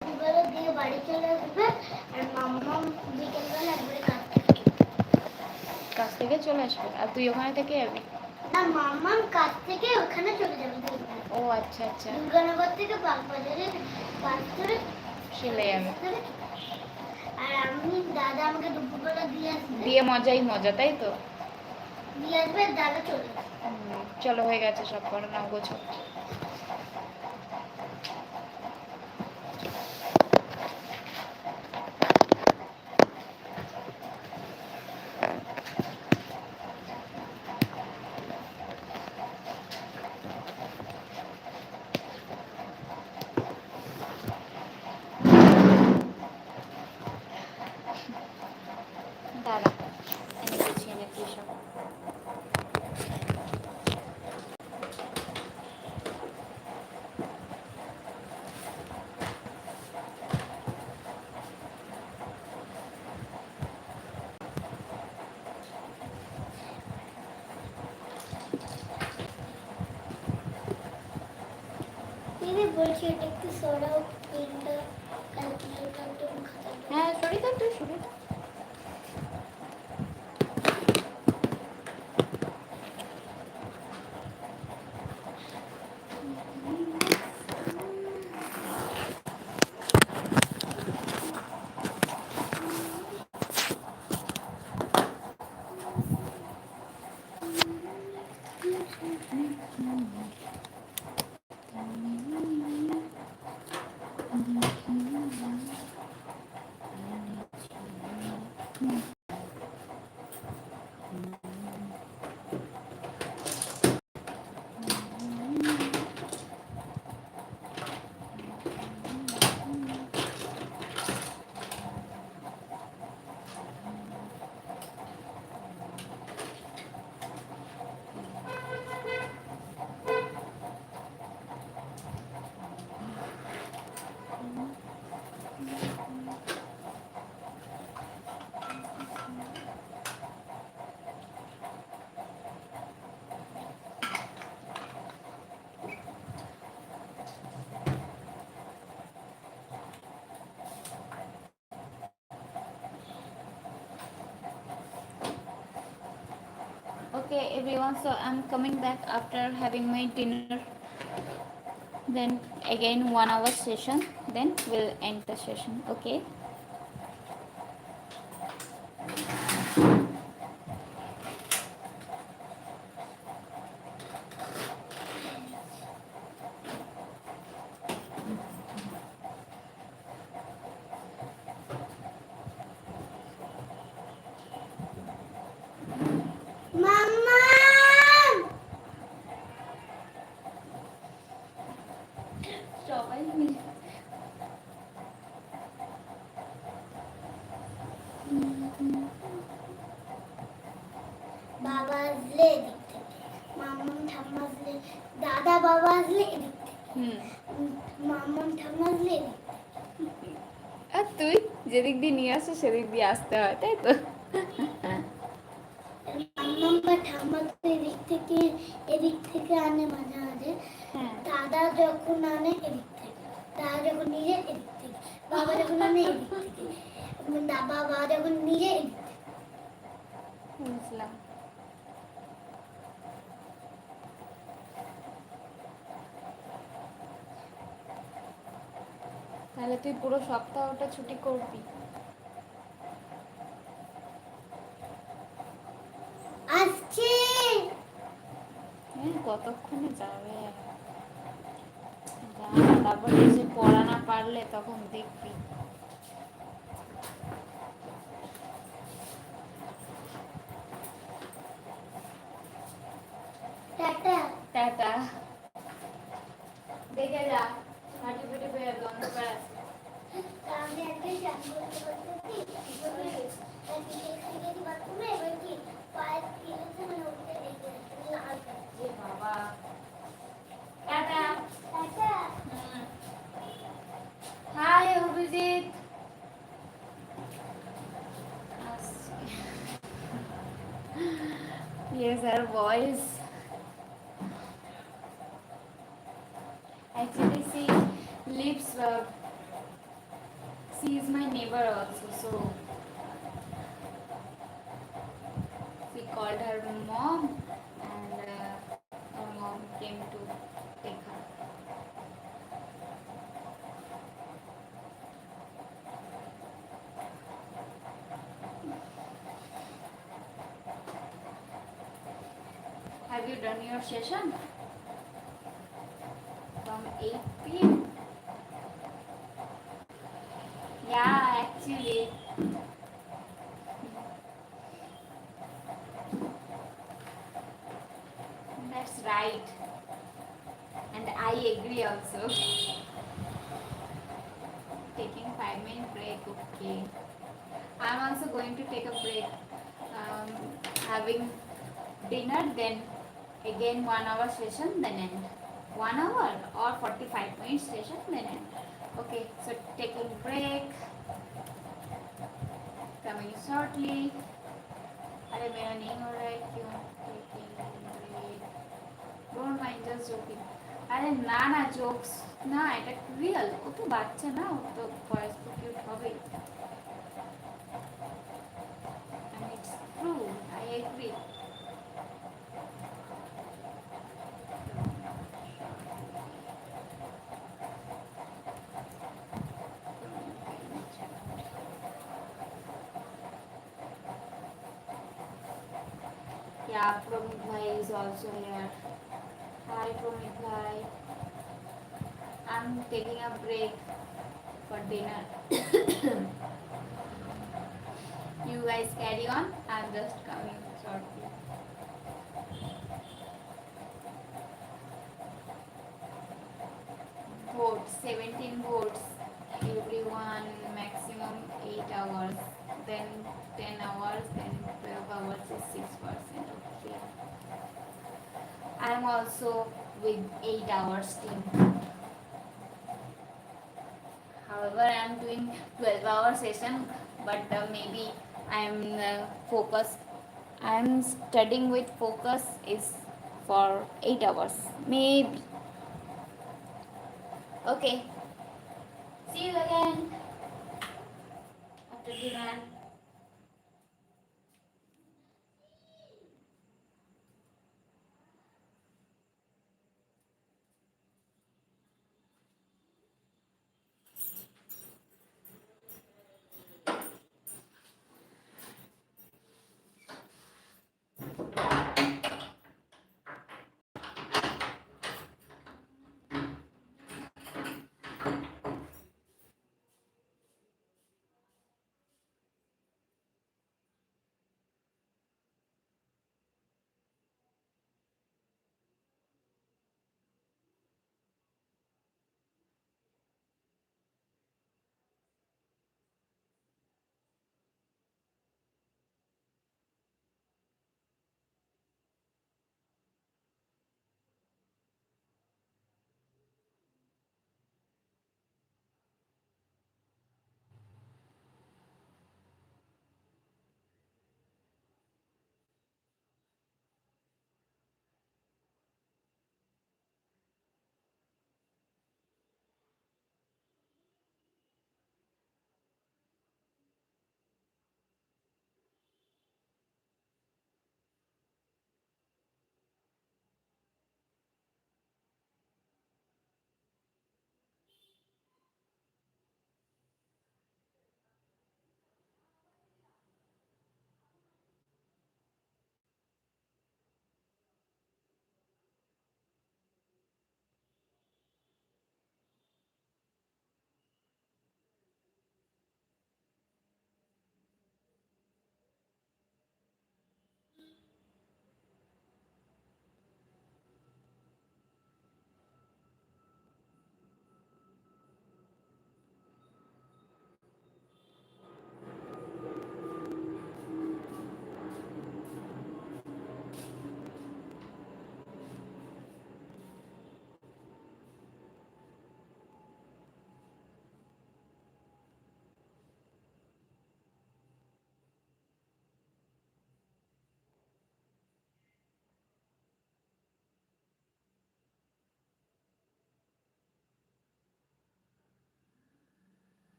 বিকেলবেলা দিয়ে বাড়ি চলে আসবে আর মাম্মাম বিকেলবেলা একবারে কাছ থেকে চলে আসবে আর তুই ওখানে থেকে যাবি? না, মাম্মাম কাছ থেকে ওখানে চলে যাবে। ও আচ্ছা আচ্ছা, দুর্গানগর থেকে বাগবাজারে বাস ধরে চলে যাবে। আর আমি দাদা আমাকে দুপুরবেলা দিয়ে আসবে, দিয়ে মজাই মজা, তাই তো? দিয়ে আসবে আর দাদা চলে যাবে। চলো, হয়ে গেছে সব, করে নাও, গোছো। দাঁড়া, আমি গুছিয়ে নিচ্ছি সব। দিদি বলছি এটা একটু সরাও, পেনটা ক্যালকুলেটরটা খাতা। হ্যাঁ, সরিয়ে দাও, তুই সরিয়ে দাও। Okay, everyone, so I'm coming back after having my dinner. Then again 1 hour session. Then we'll end the session. Okay. মাম্মাম সবাই মিলে বাবা আসলে এদিক থেকে, মাম্মাম ঠাম্মা আসলে, দাদা বাবা আসলে এদিক থেকে, মাম্মাম ঠাম্মা আসলে এদিক থেকে। আর তুই যেদিক দিয়ে নিয়ে আসো সেদিক দিয়ে আসতে হয়, তাই তো? মাম্মাম বা ঠাম্মা তো এদিক থেকে আনে মাঝে মাঝে। দাদা যখন আনে এদিক থেকে, দাদা যখন নিজে এদিক থেকে, বাবা যখন আনে এদিক থেকে, বাবা যখন নিজে এদিক থেকে। বুঝলাম। তাহলে তুই পুরো সপ্তাহটা ছুটি করবি? আসছে কতক্ষণে যাবে? তারপর এসে পড়া না পারলে তখন দেখবি। টাটা দেখে যা হাঁটি ফুটি পেয়ে বন্ধ করে আছে আমি একদিন চান করতে করতে কি গেছি বাথরুমে এবার কি পায়ের কিনেছে মানে উঠতে লেগে লাল এ বাবা tata tata hi Abhijit Yes, her voice. Actually, she lives. She is my neighbor also, so she called her mom, and her mom came to take her. Have you done your session from 8 p.m.? Yeah, actually. That's right. And I agree also. Taking 5-minute break, okay. I'm also going to take a break. Having dinner, then again 1 hour session, then end. 1 hour or 45 minutes session, then end. Okay, so taking break. Coming shortly. अरे मेरा नहीं हो रहा है क्यों? Taking break. Don't mind, just joking. अरे ना ना jokes না এটা রিয়েল ও তো বাচ্চা না ও তো ভয়েস তো কিউট হবেই and it's true I agree yeah Pramit bhai is also here hi Pramit bhai I'm taking a break for dinner you guys carry on I'm just coming shortly votes 17 votes everyone maximum 8 hours then 10 hours then 12 hours is 6% okay I'm also with 8 hours team however I'm doing 12-hour session but maybe I'm focused I'm studying with focus is for 8 hours maybe okay see you again after dinner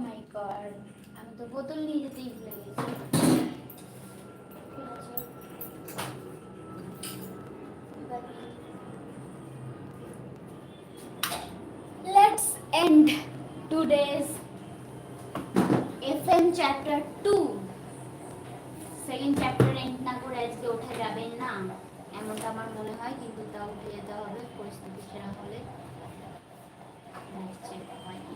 my god, আমি তো বোতল নিয়ে যেতেই ভুলে গেছি। ঠিক আছে, let's end today's FM chapter 2. Second chapter end না করে আজকে ওঠা যাবে না এমনটা আমার মনে হয়, কিন্তু তাও উঠে যেতে হবে পরিস্থিতি সেরা হলে। নেক্সট চেক হয়নি।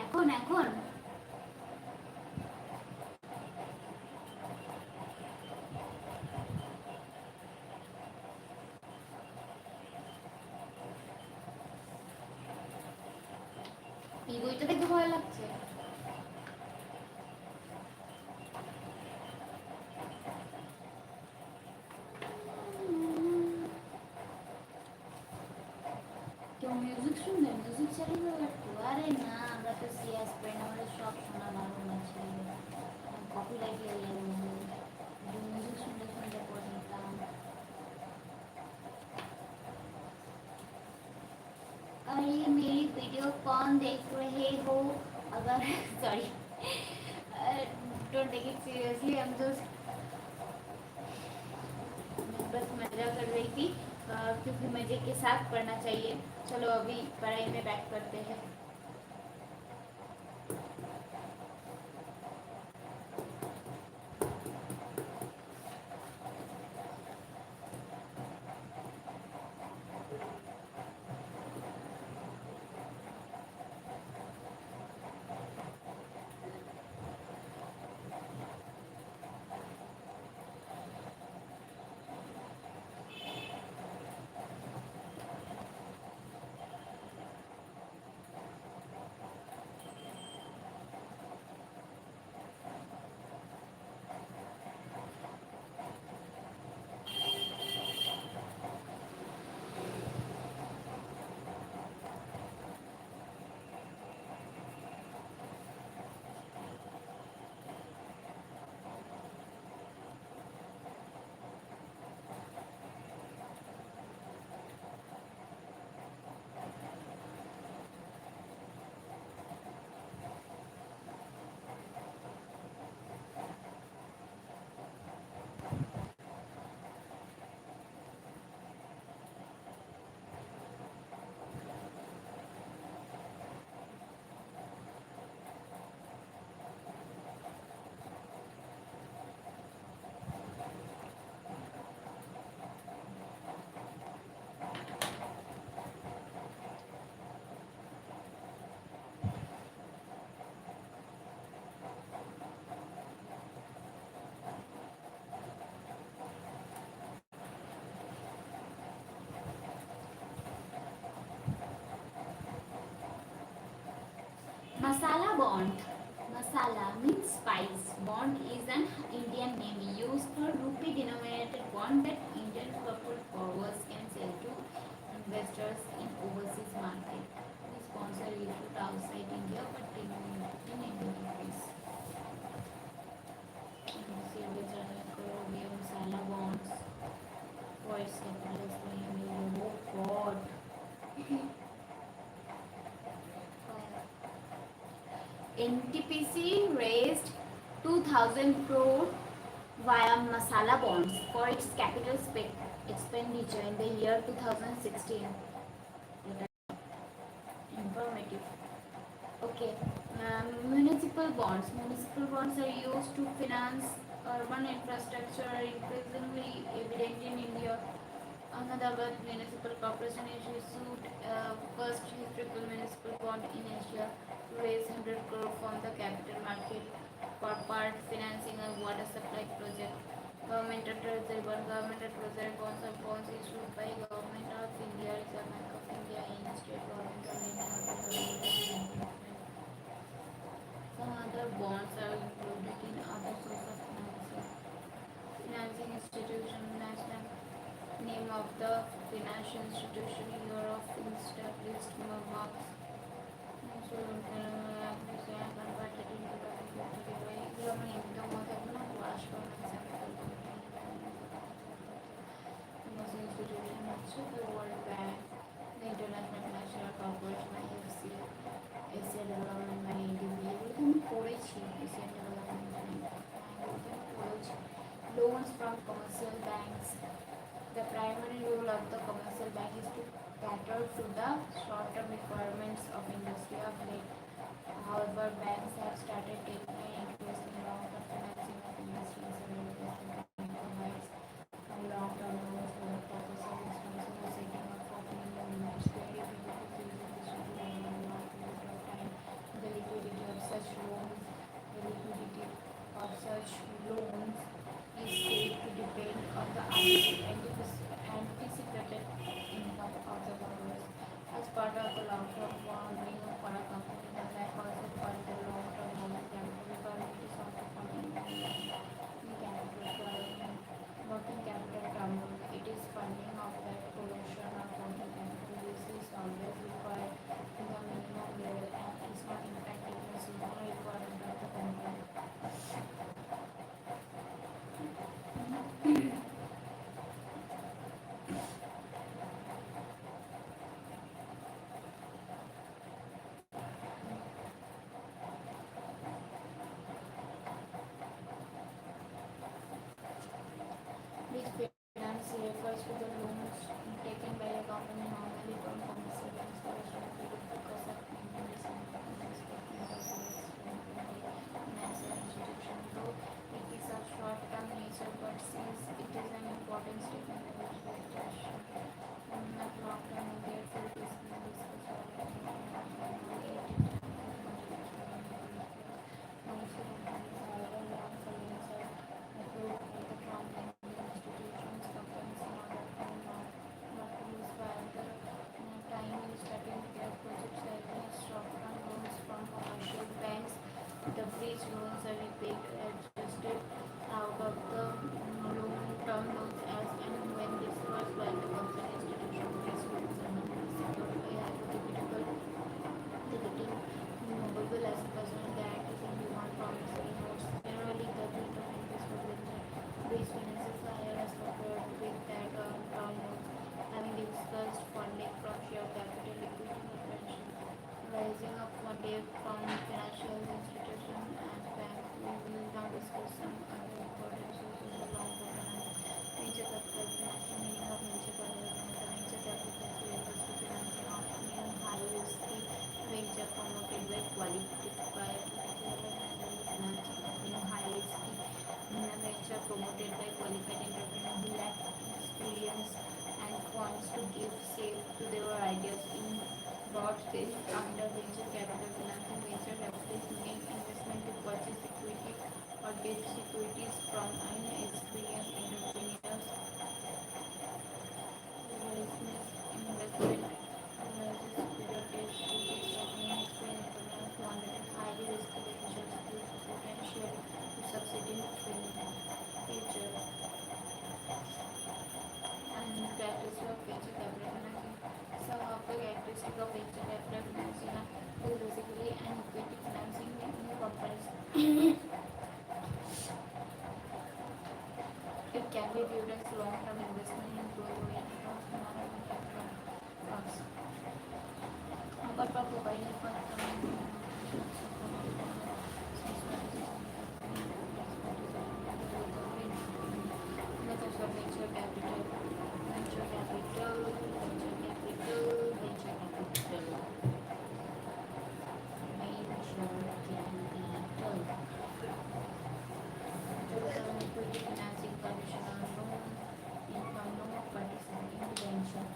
এখন এখন এই বইটা দেখে ভয় লাগছে। কেউ মিউজিক শুনবে? মিউজিক চালিয়ে দেবো একটু? আরে না, আমরা তো সিরিয়াস ফ্রেন্ড, আমাদের সব শোনা দারুণ আছে। কপিরাইট লেগে যাবে, মিউজিক শুনতে শুনতে পড়ে নিতাম। और ये मेरी वीडियो कौन देख रहे हो? अगर sorry, don't take it seriously, I am just, मैं बस मजा कर रही थी, क्योंकि मजे के साथ पढ़ना चाहिए। चलो अभी पढ़ाई में बैक करते हैं। Masala bond. Masala means spice. Bond is an Indian name used for rupee denominated bond that Indian corporate borrowers can sell to investors in overseas market. We sponsor issued outside India but in Indian rupees. Masala bonds for its capital. Oh God. NTPC raised 2000 crore via masala bonds for its capital expenditure in the year 2016. Informative. Okay. Municipal bonds. Municipal bonds are used to finance urban infrastructure, are increasingly evident in India. Ahmedabad Municipal Corporation issued first triple municipal bond in Asia to raise 100 crore from the capital market for part financing a water supply project. Government Treasury bond, Government Treasury bonds are bonds issued by Government of India, Reserve Bank of India, and State Government of India. financial institution, year of established marks, so converted into এগুলো আমার এমনিতেও মনে থাকবে না, class করার example institution হচ্ছে the World Bank, the International Financial Corporation, IFC, Asia Development Bank, ADB, এগুলো তো আমি পড়েছি, Asian Development Bank, এগুলো তো আমি পড়েছি। Loans from commercial banks. The primary role of the commercial bank is to cater to the short-term requirements of industry of late. However, banks have started taking an interest in long-term financing of industry. Several investment bank provides long-term loans for the purpose of responsible setting up of new units. Very difficult to use this over a long period of time. The liquidity of such loans is said to depend on the anticipated income of the borrowers. As part of the long-term borrowing for a company, the bank also funds the long-term working capital requirement is also funding working capital term. It is funding of that portion of working capital which is always required in the minimum level and is not impacting the seasonal requirement of the company. This finance refers to the loans taken by a company normally from commercial banks for a short period because of maintenance and financial institution. Though it is of short-term nature, but since it is an important statement about not long-term, therefore it is being the bridge loans are repaid adjusted out of the long-term loans as and when disbursed by the company institution. Bridge loans are normally secured by hypothetical ticketing movable as personal guarantees and demand promissory notes. Generally, the rate of interest for bridge finances is higher as compared with that of term loans, having discussed funding from share capital, equity, and pension. Rising of debt from financial institutions and banks. We will now discuss some other important sources of long-term finance. Venture capital financing. Meaning of venture capital finance. The venture capital refers to financing of new high-risky venture promoted by venture promoted by qualified entrepreneurs who lack experience and funds to give shape to their ideas in broad scale. Under venture capital financing, venture capitalists make investment to purchase equity or debt securities from inexperienced entrepreneurs. Business investment uses superior debt securities from inexperienced entrepreneurs who undertake highly risky ventures with potential to succeed in future. And characteristics of venture capital financing. Some of the characteristics of venture capital financing is basically an equity financing new companies. It can be viewed as long-term investment in growth-oriented non-human capital funds. But for providing funds, methods of venture capital, venture capital, venture capital, venture capital. Equity financing, conditional loan, income loan, participating venture.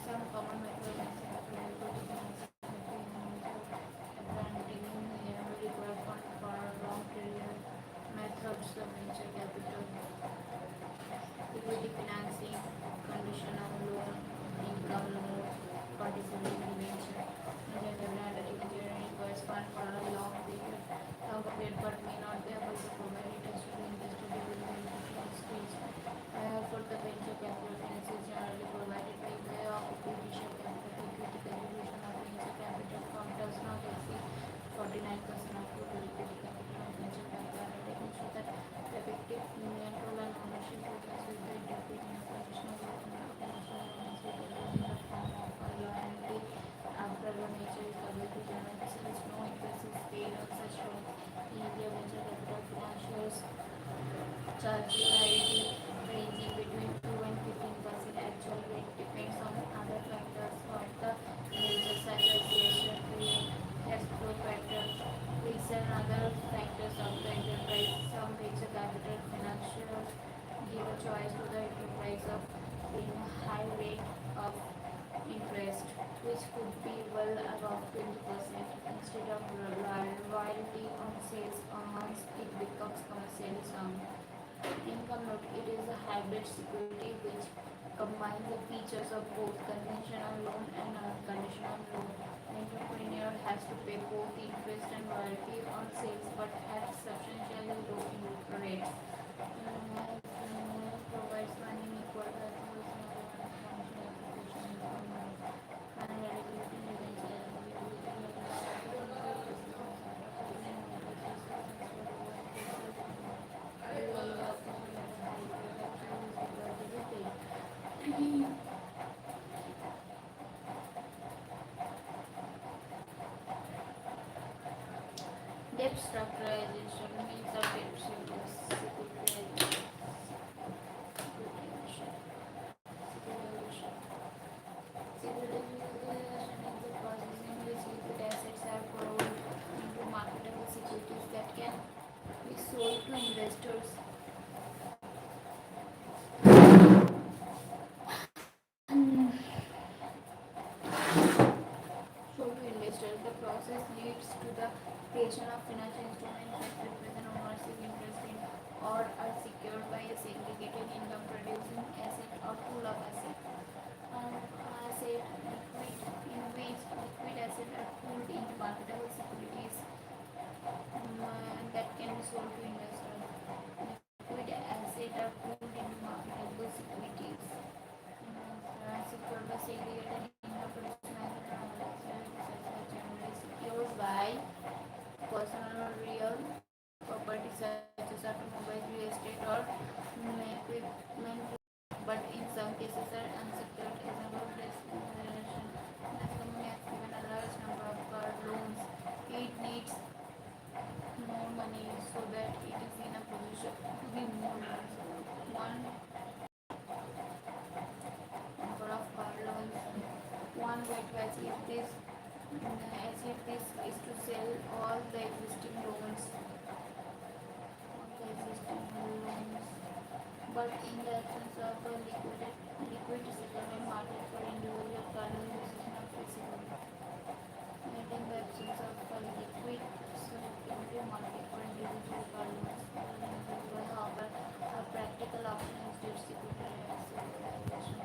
Some common methods of equity financing granting chargeability ranging between 2 and 15%. Actual rate depends on other factors for the nature such as leisure trade, cash flow patterns, risks and other factors of the enterprise. Some venture capital financiers give a choice to the enterprise of paying a high rate of interest, which could be well above 20% instead of royalty on sales once it becomes commercially sound. Income note, it is a hybrid security which combines the features of both conventional loan and unconditional loan. The entrepreneur has to pay both interest and royalty on sales but at substantially low rates. Provides money equal to debt structuralization means of debt securitization. Securitization is the process in which liquid assets are borrowed into marketable securities that can be sold to investors. The process leads to the creation of financial instruments that represent ownership interest in or are secured by a segregated income producing asset or pool of assets. Asset liquid in which liquid assets are pooled into marketable securities that can be sold to investors. Liquid assets are pooled into marketable securities secured by segregated income producing assets generally secured by personal or real property such as automobiles, real estate or equipment, but in some cases are unsecured. Example of this relation. The company has given a large number of car loans. It needs more money so that it is in a position to give more loans. One number of car loans. One way to achieve this is to sell all the existing loans. But in the absence of a liquid settlement market for individual car loans, this is not feasible. And in the absence of a liquid settlement market for individual car loans, however, a practical option is debt securitization,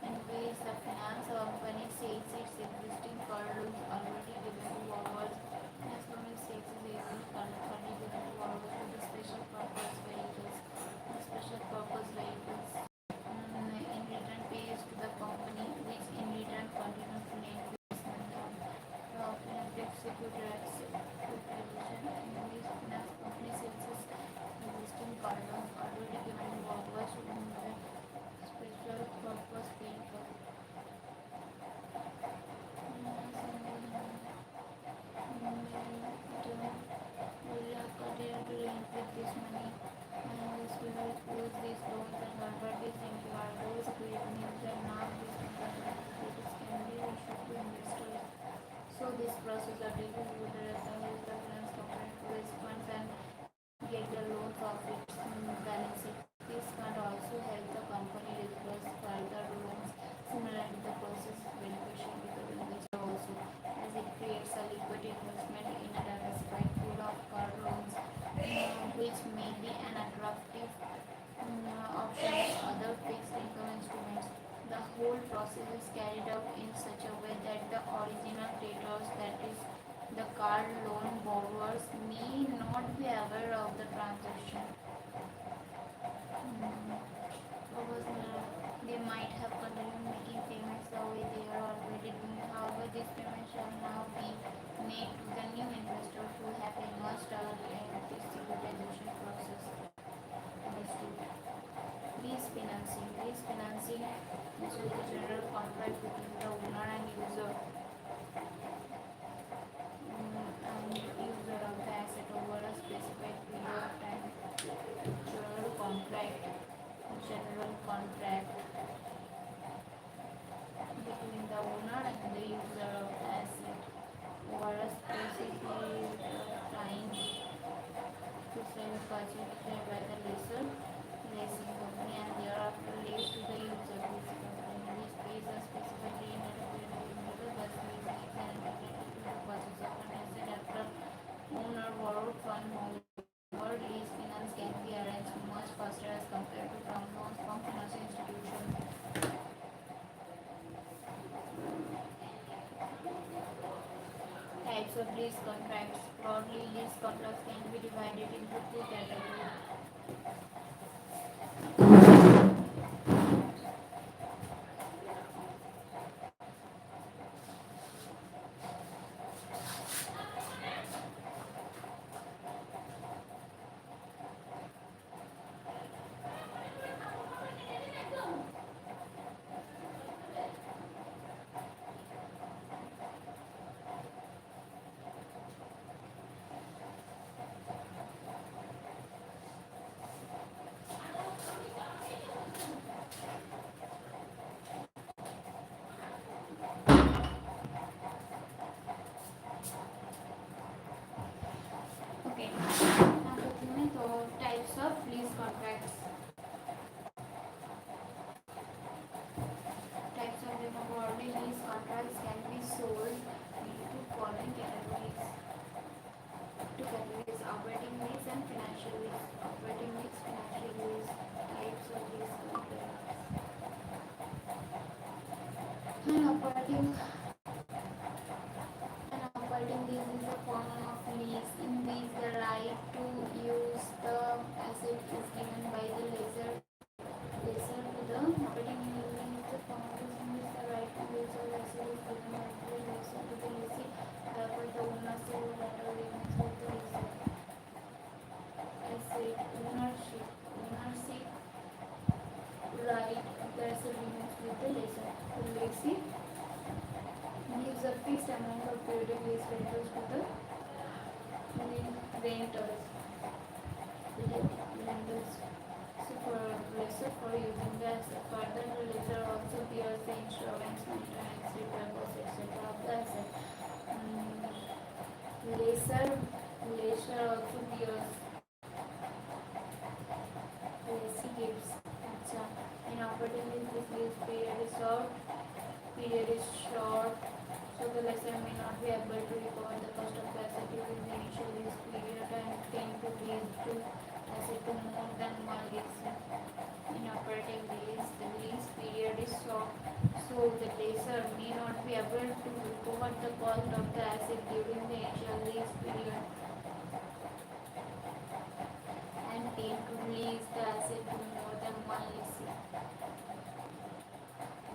in which the finance company sells its existing car loans already given to borrowers. Finance company sells its existing car loans already given to borrowers to the special purpose vehicles. The special purpose vehicles in return pays to the company, which in return continues to make this money out. The option of debt securitization, in which finance company sells its existing car loans already given to borrowers to the special purpose vehicle. Will continue to lend with this money and this will use these loans and convert this into others. Great news and now these securities can be issued to investors. So this process of distributed helps the finance company to raise funds and get the loans off its balance sheet. This fund also help the company disburse further loans. Similarly, the process is beneficial to the investor also, as it creates a liquid investment in a diversified pool of car loans, which may be an attractive option to other fixed income instruments. The whole process is carried out in such a way that the original debtors, that is, the car loan borrowers, may not be aware of the transaction. They might have continued making payments the way they are already doing. However, these payments shall now be made to the new investors who have invested in this securitization process. Understood? Lease financing. Lease financing is with the general contract between the owner and user of the asset over a specified period of time. General contract types of lease contracts. Broadly, lease contracts can be divided into two categories. Okay. Now देखते हैं तो types of lease contracts. Types of broadly lease contracts can be sold into following categories. Two categories: operating lease and financial lease. Operating lease, financial lease. Types of lease contracts. An operating lease is a form of lease in which the right to use the asset is given by the lessor to the operating lease is the form of lease in which the right to use the asset is given by the lessor to the lessee. Therefore, the ownership later remains with the lessor. Asset ownership right of the asset remains with the lessor. The lessee gives a fixed amount of periodic lease rentals to the renters. So for lessor for using the asset. Further, the lessor also bears the insurance, maintenance, repair costs, etc. of the asset. Lessor also bears. Lessee gives. अच्छा. In operating lease, this lease period is short. So the lessor may not be able to recover the cost of the asset during the initial lease period and tend to lease to asset to more than one lease. In operating lease, the lease period is short, so the lessor may not be able to recover the cost of the asset during the initial lease period and tend to lease the asset to more than one lessee.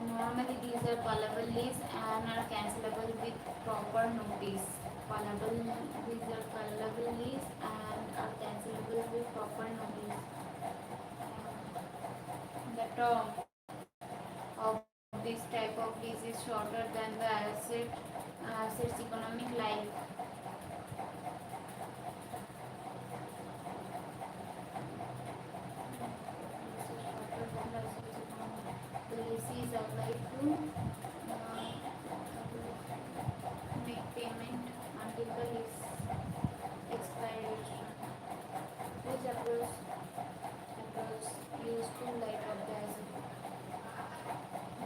Normally, these are callable lease and are cancelable with proper notice. These are callable lease and are cancelable with proper notice. The term of this type of lease is shorter than the asset's economic life. The lessee is obliged to make payment until the lease expiration, which approach useful life of the asset.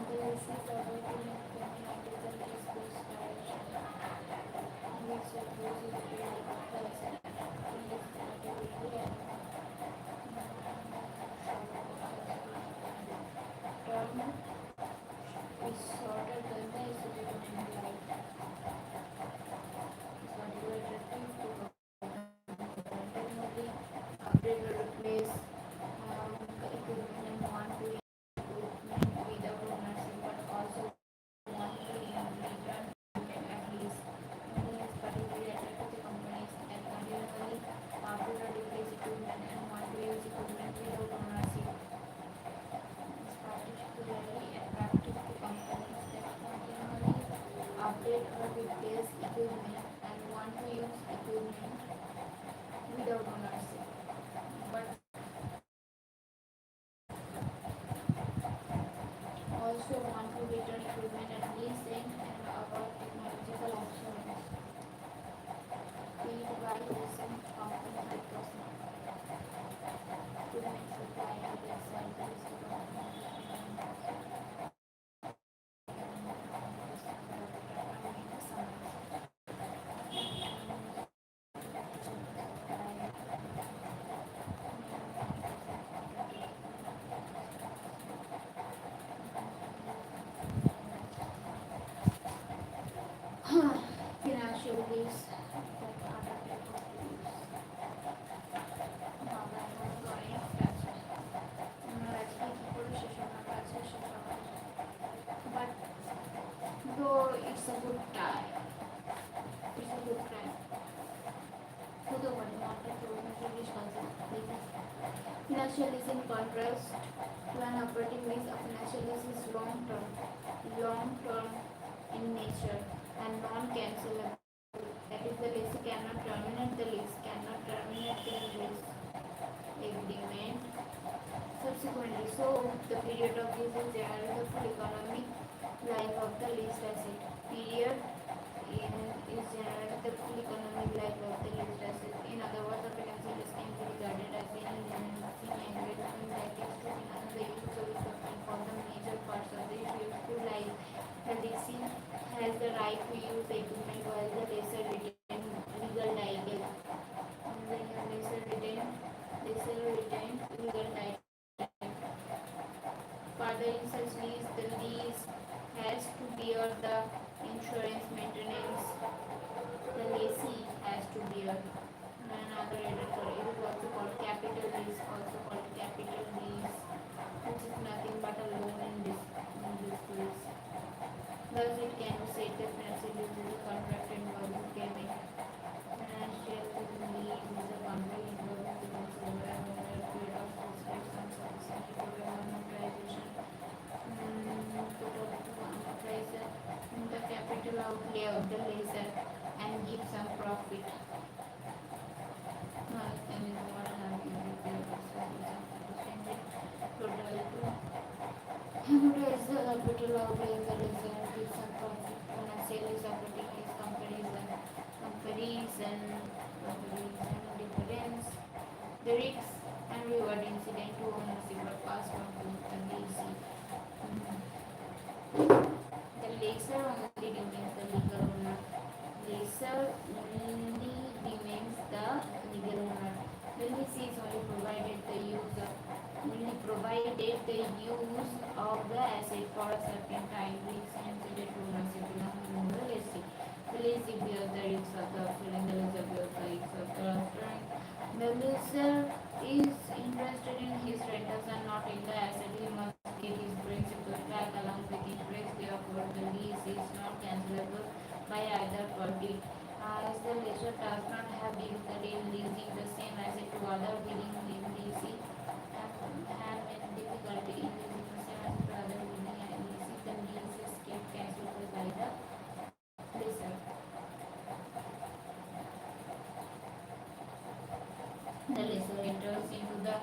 The lessee is obliged to make payment until the lease expiration, which approach useful life of the asset. Term is shorter than the economic life. Upgrade or replace equipment and want to equipment without ownership, but also want to return at least. This is particularly attractive to companies that continually upgrade or replace equipment and want to use equipment without ownership. It's particularly attractive to companies that continually update or replace equipment and want to use equipment without ownership, but also want to return equipment at leasing and avoid technological obsolescence. Paid by leasing company like customer. Equipment supplier that sell the leasing company. use that other type of tools. বাবা এখন তো অনেক কাজ আমার আজকে কি করে শেষ আমার কাছে শেষ হবে but though it's a good time, it's a good time. হতেও পারে মার্কেট জিনিস কাজে financial is in contrast to an operating lease. A financial lease is long term in nature and non-cancelable. That is, the lessee cannot terminate the lease agreement subsequently. So the period of lease is generally the full economic life of the leased asset. Period is generally the full economic life of the leased asset. In other words, the financial lease can be regarded as an enhancing engagement that is to enhance the use of equipment for the major parts of the useful life. The lessee has the right to use the equipment while the lessor retain legal title. The lessor retain legal title. Further, in such lease, the lease has to bear the insurance maintenance. The lessee has to bear another editor. It is also called capital lease, which is nothing but a loan in this case. Thus, it can be said that financial lease is a contract involving payment. Financial lease is a contract involving payments over a period of subscription and sufficient to provide amortization. The capital outlay of the lessor and give some profit. And is what have you repaired total to amortize the capital outlay in the lessor and give some profit. When a sale is operating is comparison, difference, the risks and reward incident to ownership are passed on to the lessee. The lessor only remains the legal owner. Lessor only remains the legal owner. The lessee is only provided the use of the asset for a certain time. Risks and incident to ownership belong to the lessee. The lessee bears the risks of the offering. The lessor bears the risks of the offering. The lessor is interested in his rentals and not in the asset. He must get his principal back along with interest. Therefore, the lease is not cancelable by either party. As the lessor does not have difficulty in leasing the same asset to other willing lessee and difficulty in leasing the same asset to other willing lessee, the lease is kept cancelable by the lessor. The lessor enters into the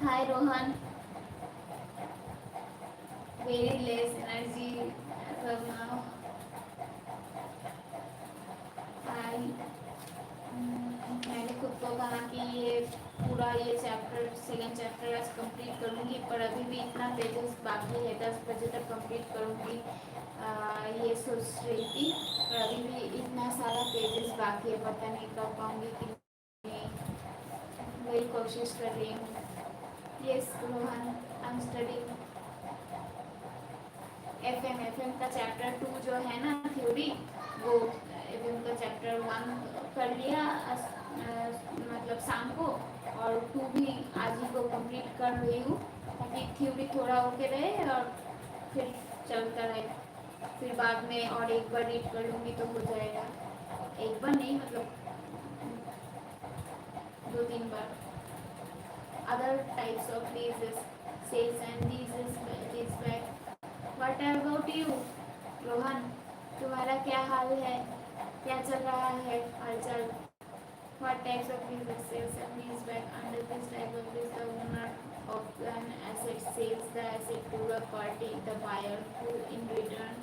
Hi Rohan, very less energy as of now. मैंने खुद को कहा कि ये पूरा ये chapter second chapter आज complete करूँगी, पर अभी भी इतना पेजेस बाकी है, 10 बजे तक कंप्लीट करूँगी ये सोच रही थी, पर अभी भी इतना सारा पेजेस बाकी है, पता नहीं कर पाऊँगी कि नहीं। वही कोशिश कर रही हूँ. Yes, Rohan, I'm studying FM का चैप्टर 2 जो है ना थ्योरी, वो FM का चैप्टर 1 कर लिया मतलब शाम को, और 2 भी आज ही को कंप्लीट कर रही हूँ ताकि थ्योरी थोड़ा होके रहे और फिर चलता रहे. फिर बाद में और एक बार रीड कर लूँगी तो हो जाएगा. एक बार नहीं, मतलब 2-3 बार. Other types of leases, sales and lease back. What about you, Rohan? तुम्हारा क्या हाल है? क्या चल रहा है हालचाल? What types of leases, sales and lease back? Under this type of lease, the owner of an asset sells the asset to a party, the buyer, who in return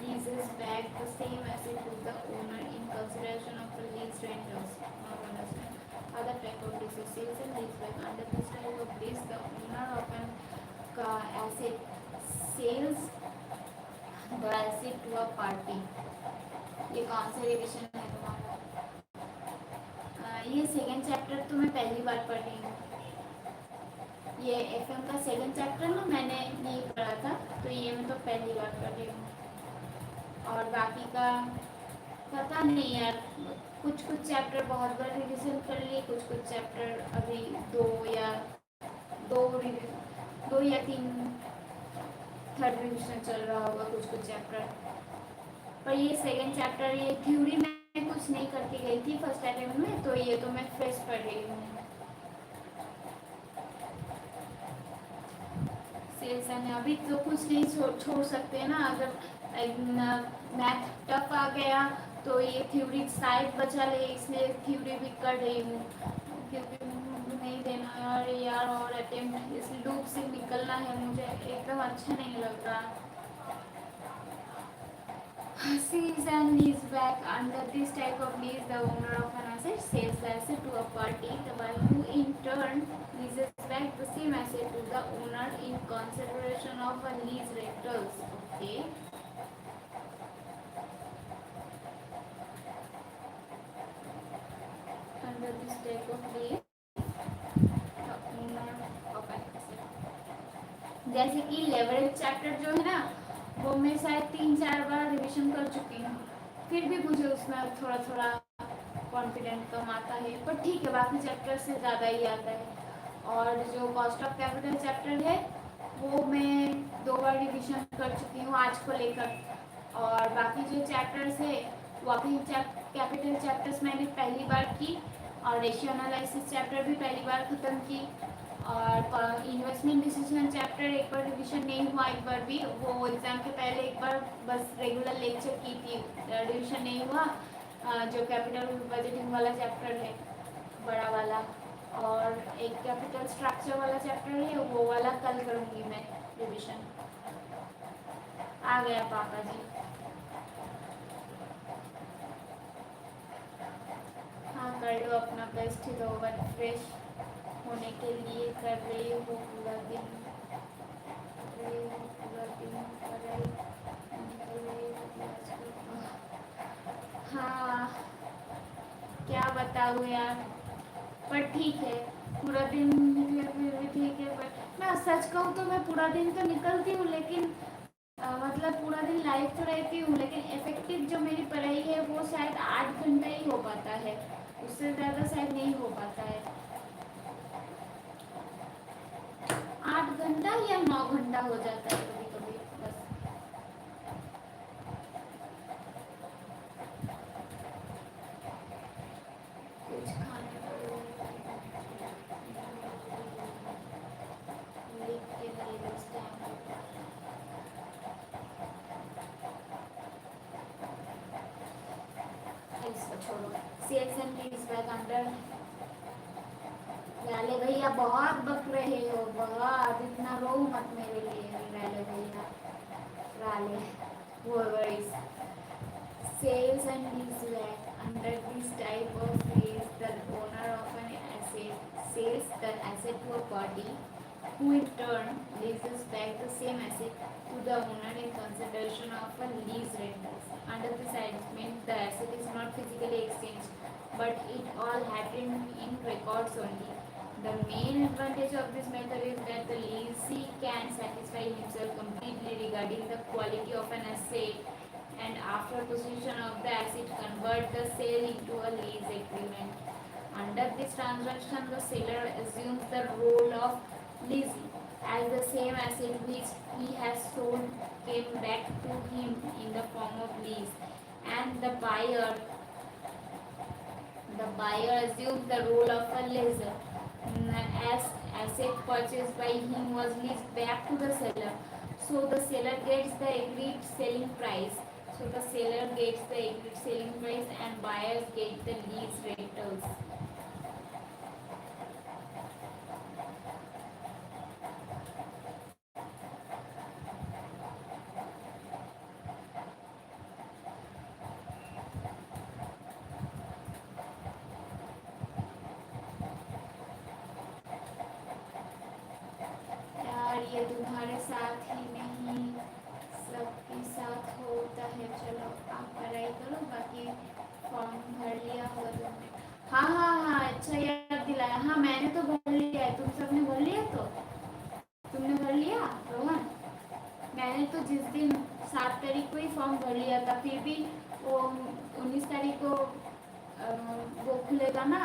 leases back the same asset to the owner in consideration of the lease rentals. Not understand. Other type of leases, sales and lease back. Under this type of lease, the owner of an asset sells the asset to a party. ये कौन सा revision है तुम्हारा? ये second chapter तो मैं पहली बार पढ़ रही हूँ. ये FM का सेकेंड चैप्टर ना मैंने नहीं पढ़ा था, तो ये मैं तो पहली बार पढ़ रही हूँ. और बाकी का पता नहीं यार, कुछ चैप्टर बहुत बार रिविजन कर लिए, कुछ चैप्टर अभी दो या तीन थर्ड रिविजन चल रहा होगा कुछ चैप्टर. पर ये सेकेंड चैप्टर, ये थ्योरी मैं कुछ नहीं करके गई थी फर्स्ट अटेम्प्ट में, तो ये तो मैं फ्रेश पढ़ रही हूँ. सेल्स एंड अभी तो कुछ नहीं छोड़ सकते ना. अगर मैथ टफ आ गया तो ये थ्योरी साइड बचा ले, इसलिए थ्योरी भी कर रही हूँ क्योंकि नहीं देना यार और अटेम्प्ट. इस लूप से निकलना है मुझे, एकदम अच्छा नहीं लग रहा. Sales and lease back. Under this type of lease, the owner of an asset sells the asset to a party, the buyer who in turn leases back the same asset to the owner in consideration of a lease rentals. Okay. Under this type of lease, the owner of an asset. जैसे कि leverage chapter जो है ना, वो मैं शायद 3-4 बार revision कर चुकी हूँ, फिर भी मुझे उसमें थोड़ा कॉन्फिडेंट कम आता है. पर ठीक है, बाकी चैप्टर से ज़्यादा ही आता है. और जो कॉस्ट ऑफ कैपिटल चैप्टर है वो मैं 2 बार रिविजन कर चुकी हूँ आज को लेकर. और बाकी जो चैप्टर्स है, वर्किंग कैपिटल चैप्टर्स मैंने पहली बार की, और रेशियो एनालिसिस चैप्टर भी पहली बार ख़त्म की. और इन्वेस्टमेंट डिसीजन चैप्टर एक बार रिविजन नहीं हुआ, एक बार भी वो एग्ज़ाम के पहले एक बार बस रेगुलर लेक्चर की थी, रिविजन नहीं हुआ. जो कैपिटल बजटिंग वाला चैप्टर है बड़ा वाला, और एक कैपिटल स्ट्रक्चर वाला चैप्टर है, वो वाला कल करूँगी मैं रिविजन. आ गया पापा जी. हाँ, कर लो अपना बेस्ट. ही दो बार फ्रेश होने के लिए कर रही हूँ पूरा दिन पढ़ाई. हाँ, क्या बताऊँ यार, पर ठीक है, पूरा दिन निकले फिर भी ठीक है. पर मैं सच कहूँ तो मैं पूरा दिन तो निकलती हूँ, लेकिन मतलब पूरा दिन लाइव तो रहती हूँ, लेकिन इफेक्टिव जो मेरी पढ़ाई है वो शायद 8 घंटा ही हो पाता है, उससे ज़्यादा शायद नहीं हो पाता है. 8 घंटा या 9 घंटा हो जाता है कभी कभी बस. कुछ खाने को लिख के दे दो स्टैम्प. इसको छोड़ो. Sales and lease back under. राले भैया बहुत बक रहे हो, बहुत. इतना रो मत मेरे लिए राले भैया. राले whoever sales and lease back. Under this type of lease, the owner of an asset sells the asset to a party, who in turn leases back the same asset to the owner in consideration of a lease rentals. Under this arrangement, the asset is not physically exchanged, but it all happened in records only. The main advantage of this method is that the lessee can satisfy himself completely regarding the quality of an asset, and after possession of the asset convert the sale into a lease agreement. Under this transaction, the seller assumes the role of lessee, as the same asset which he has sold came back to him in the form of lease, and the buyer assumes the role of a lessor, as asset purchased by him was leased back to the seller. So the seller gets the agreed selling price. And buyers get the lease rentals. यार ये तुम्हारे साथ ही नहीं सबके साथ होता है। चलो आप पढ़ाई करो, बाकी फॉर्म भर लिया होगा तुमने। हाँ हाँ हाँ, अच्छा याद दिलाया। हाँ मैंने तो भर लिया है, तुम सबने भर लिया? तो तुमने भर लिया रोहन? मैंने तो जिस दिन 7 तारीख को ही फॉर्म भर लिया था, फिर भी वो 19 तारीख को वो खुलेगा ना,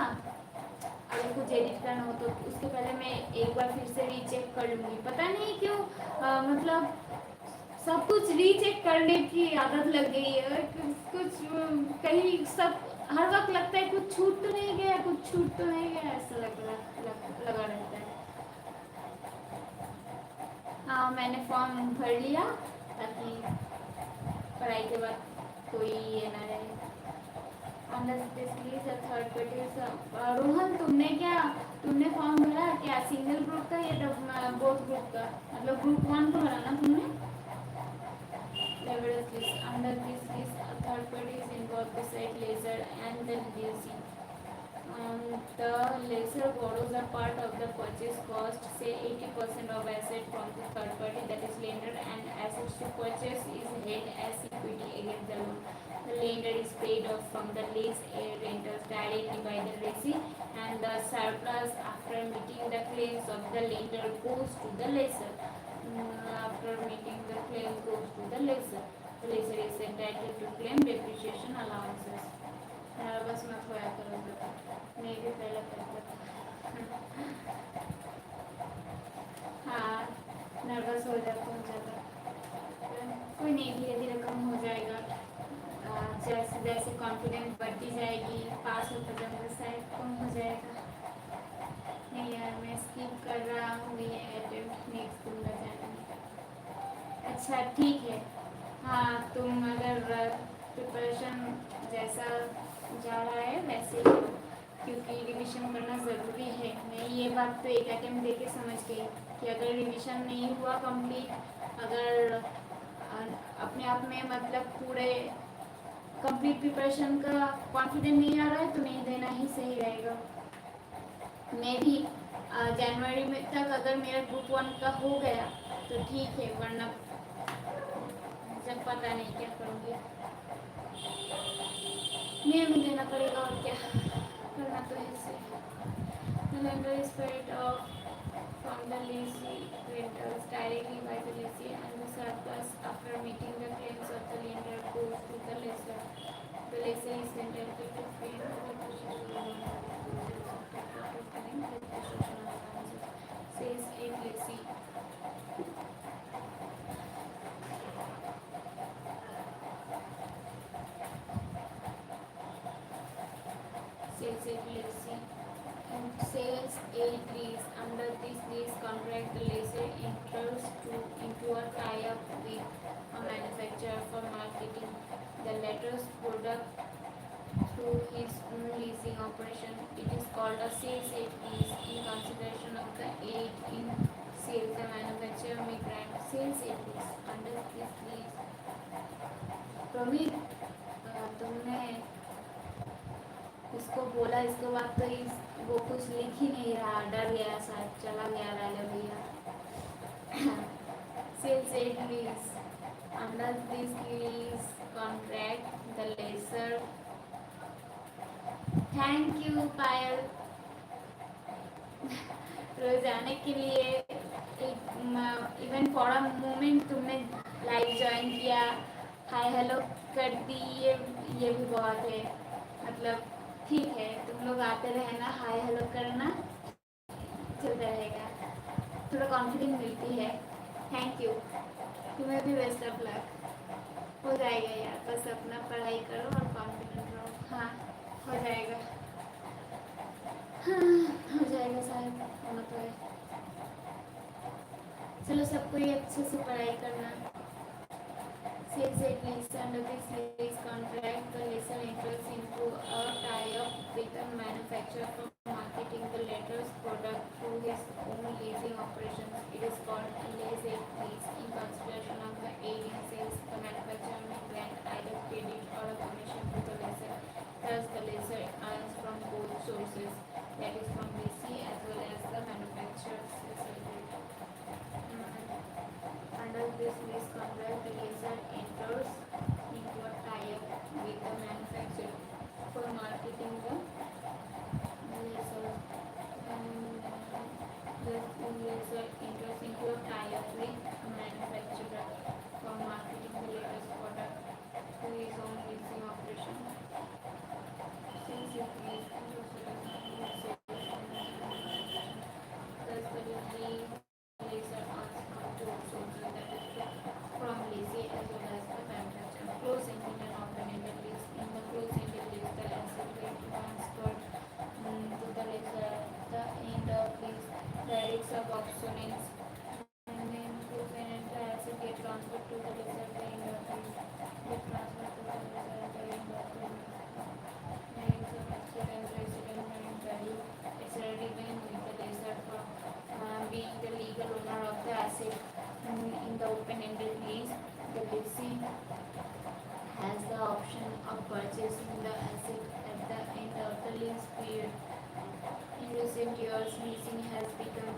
अगर कुछ एडिट करना हो तो उसके पहले मैं एक बार फिर से रीचेक कर लूँगी। पता नहीं क्यों मतलब सब कुछ रीचेक करने की आदत लग गई है। कुछ कहीं सब हर वक्त लगता है कुछ छूट तो नहीं गया, ऐसा लगा रहता है। हाँ मैंने फॉर्म भर लिया ताकि पढ़ाई के बाद कोई ये ना रहे। Third party. रोहन तुमने फॉर्म भरा क्या? सिंगल ग्रुप का या बोथ ग्रुप का? मतलब ग्रुप 1 का भरा ना तुमने? Under this list, a third party is involved beside lessor and the lessee. The lessor borrows a part of the purchase cost, say 80% of asset from the third party, that is lender, and assets to purchase is held as equity against the loan. The lender is paid off from the lease rentals directly by the lessee, and the surplus after meeting the claims of the lender goes to the lessor. After meeting the claim goes to the lessor. The lessor is entitled to claim depreciation allowances. बस मत होया करो बेटा, मैं भी पहले करता था। हाँ नर्वस हो जाता हूँ ज़्यादा, कोई नहीं, धीरे धीरे कम हो जाएगा। जैसे जैसे कॉन्फिडेंस बढ़ती जाएगी, पास होता जाएगा, शायद कम हो जाएगा। नहीं यार मैं स्किप कर रहा हूँ, ये अटेम्प्ट नेक्स्ट दूंगा जाने में। अच्छा ठीक है। हाँ तुम अगर प्रिपरेशन जैसा जा रहा है वैसे ही, क्योंकि रिवीजन करना ज़रूरी है। मैं ये बात तो एक अटेम्प्ट दे के समझ गई कि अगर रिवीजन नहीं हुआ कंप्लीट, अगर अपने आप में मतलब पूरे कंप्लीट प्रिपरेशन का कॉन्फिडेंस नहीं आ रहा है तो नहीं देना ही सही रहेगा। मैं भी जनवरी में तक अगर मेरा ग्रुप 1 का हो गया तो ठीक है, वरना जब पता नहीं क्या करूँगी, मेरे में देना पड़ेगा और क्या करना तो है इसे। The lender is paid off from the lessee rentals directly by the lessee, and the surplus after meeting the claims of the lender goes to the lessor. The lessor is entitled to pay the depreciation says a lessee. Sales aid lease. Under this lease contract, the lessor enters into a tie-up with a manufacturer for marketing the latter's product through his own leasing operation. It is called a sales aid lease. In consideration of the aid in sales, the manufacturer may grant sales aid lease. Under this lease, Praveen तुमने इसको बोला, इसके बाद तो वो कुछ लिख ही नहीं रहा, डर गया, शायद चला गया राले भैया। Sales aid lease. Under this lease contract, the lessor. Thank you, Payal. रोजाना के लिए इवन फॉर अ मोमेंट तुमने लाइव ज्वाइन किया, हाय हेलो कर दी, ये भी बहुत है। मतलब ठीक है, तुम लोग आते रहना, हाय हेलो करना, चलता रहेगा, थोड़ा कॉन्फिडेंस मिलती है। थैंक यू, तुम्हें भी बेस्ट ऑफ लक। हो जाएगा यार, बस अपना पढ़ाई करो और कॉन्फिडेंट रहो। हाँ हो जाएगा, हाँ हो जाएगा शायद, होना तो है। चलो सबको ये अच्छे से पढ़ाई करना। Sales at least under this lease contract, the lessor enters into a tie-up with a manufacturer for marketing the latter's product through his own leasing operations. It is called a lease at lease. In consideration of the aid in sales, the manufacturer may grant either credit or a commission to the lessor. Thus, the lessor earns from both sources, that is from lessee as well as the manufacturer's salary. Under this lease contract, the lessor enters into a tie-up with the manufacturer for marketing the lessor. The lessor enters into a tie-up with a manufacturer for marketing the latest product to his own leasing operation. Since it is thus the lessor earns from both sources, that is from lessee as well as the manufacturer. Close-ended and open-ended lease. In the close-ended lease, the asset will be transferred to the lessor at the end of lease. There is a obsolescence, and then close-ended the asset get transferred to the lessor at the end of lease. Get transferred to the lessor at the end of the lease. There is a obsolescence, resident marine value, etc. remain with the lessor for being the legal owner of the asset. In the open-ended lease, the lessee has the option of purchasing the asset at the end of the lease period. In recent years, leasing has become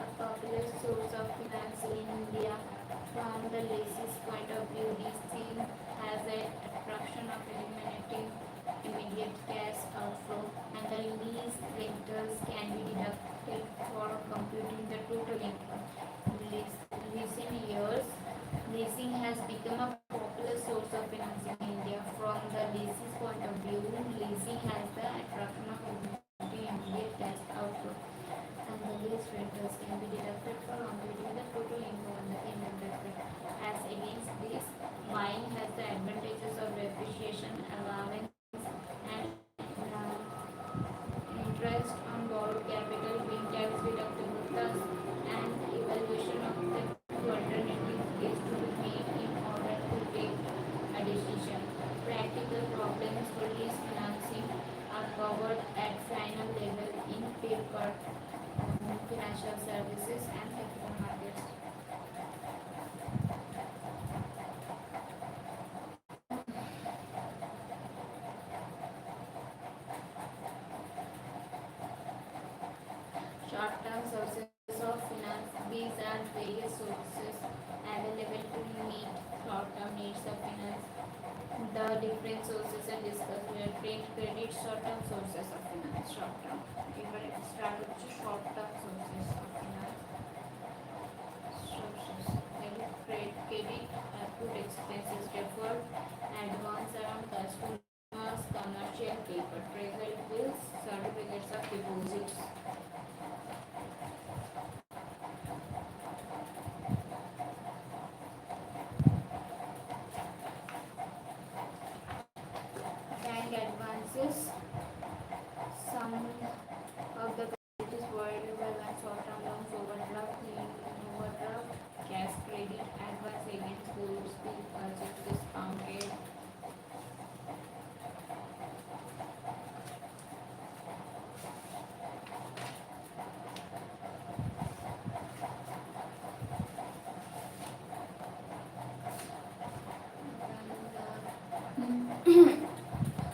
a popular source of financing in India. From the lessee's point of view, leasing has the attraction of eliminating immediate cash outflow, and the lease rentals can be deducted for computing the total income. In recent years, leasing has become a popular source of financing in India. From the lessee's point of view, leasing has the attraction of immediate cash outflow, and the lease rentals can be deducted for computing the total income on the payment method. As against this, buying has the advantages of depreciation, allowance, and interest on borrowed capital being tax deductible. Thus, an evaluation of the two alternatives is to be made in order to take a decision. Practical problems for lease financing are covered at final level in paper, financial services and capital markets. Short-term sources of finance. These are various sources available to meet short-term needs of finance. The different sources are discussed here. Trade credit, short-term sources of finance. Short-term. Even start with short-term sources of finance. Sources. Debit, credit, accrued expenses, deferred, advance around customers, commercial paper, treasury bills, certificates of deposits. Bank advances. Some of the credit is provided by banks, short-term loans, overdraft, cash credit, advance against goods, bill purchase, discounted.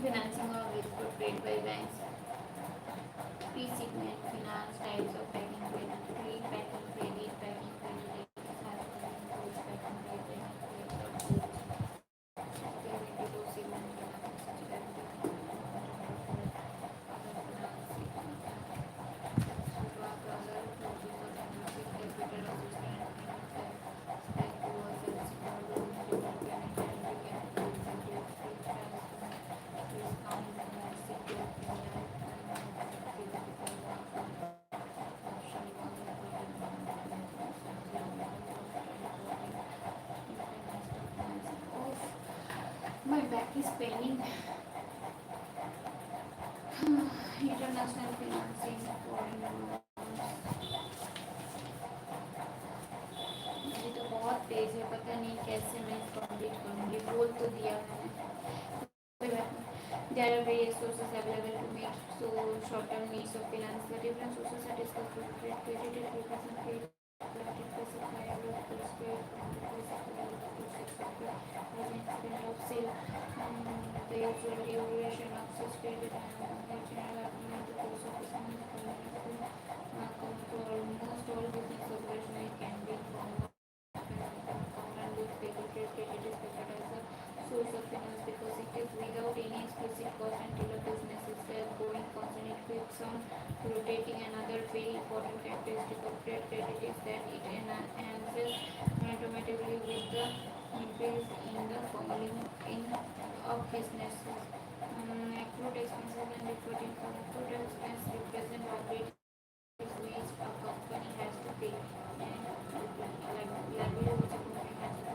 Financing of input paid by banks. Pre-segment finance types of packing credit, pre-packing credit, packing credit, goods, packing credit, goods, segment finance, back is paining. International financing, foreign loans. मुझे तो बहुत तेज है, पता नहीं कैसे मैं complete करूँगी, बोल तो दिया मैंने, कोई बात नहीं. There are various sources available to meet so short-term needs of finance. The different sources are discussed with credited, represent credit, collected, classified, postpaid, etc. As an incident of sale, the usual duration of such credit and general agreement the course of business come to almost all business operation. It can be from common with credited. Credit is preferred as a source of finance because it is without any explicit cost until a business is going concern. It keeps on rotating. Another very important characteristic of credit is that it enhances automatically with the increase in the following in of businesses. Accrued expenses and deferred income. Accrued expense represent operating ways a company has to pay and liability which a company has to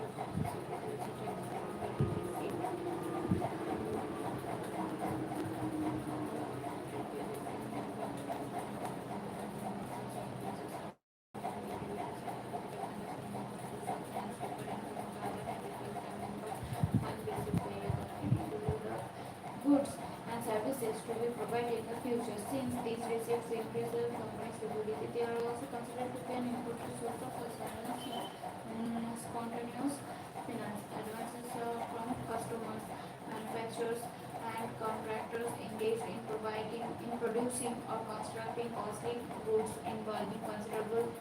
goods and services to be provided in the future. Since these receipts increase the company's liquidity, they are also considered to be an important source of spontaneous finance. Advances from customers, manufacturers, and contractors engaged in producing or constructing costly goods involving considerable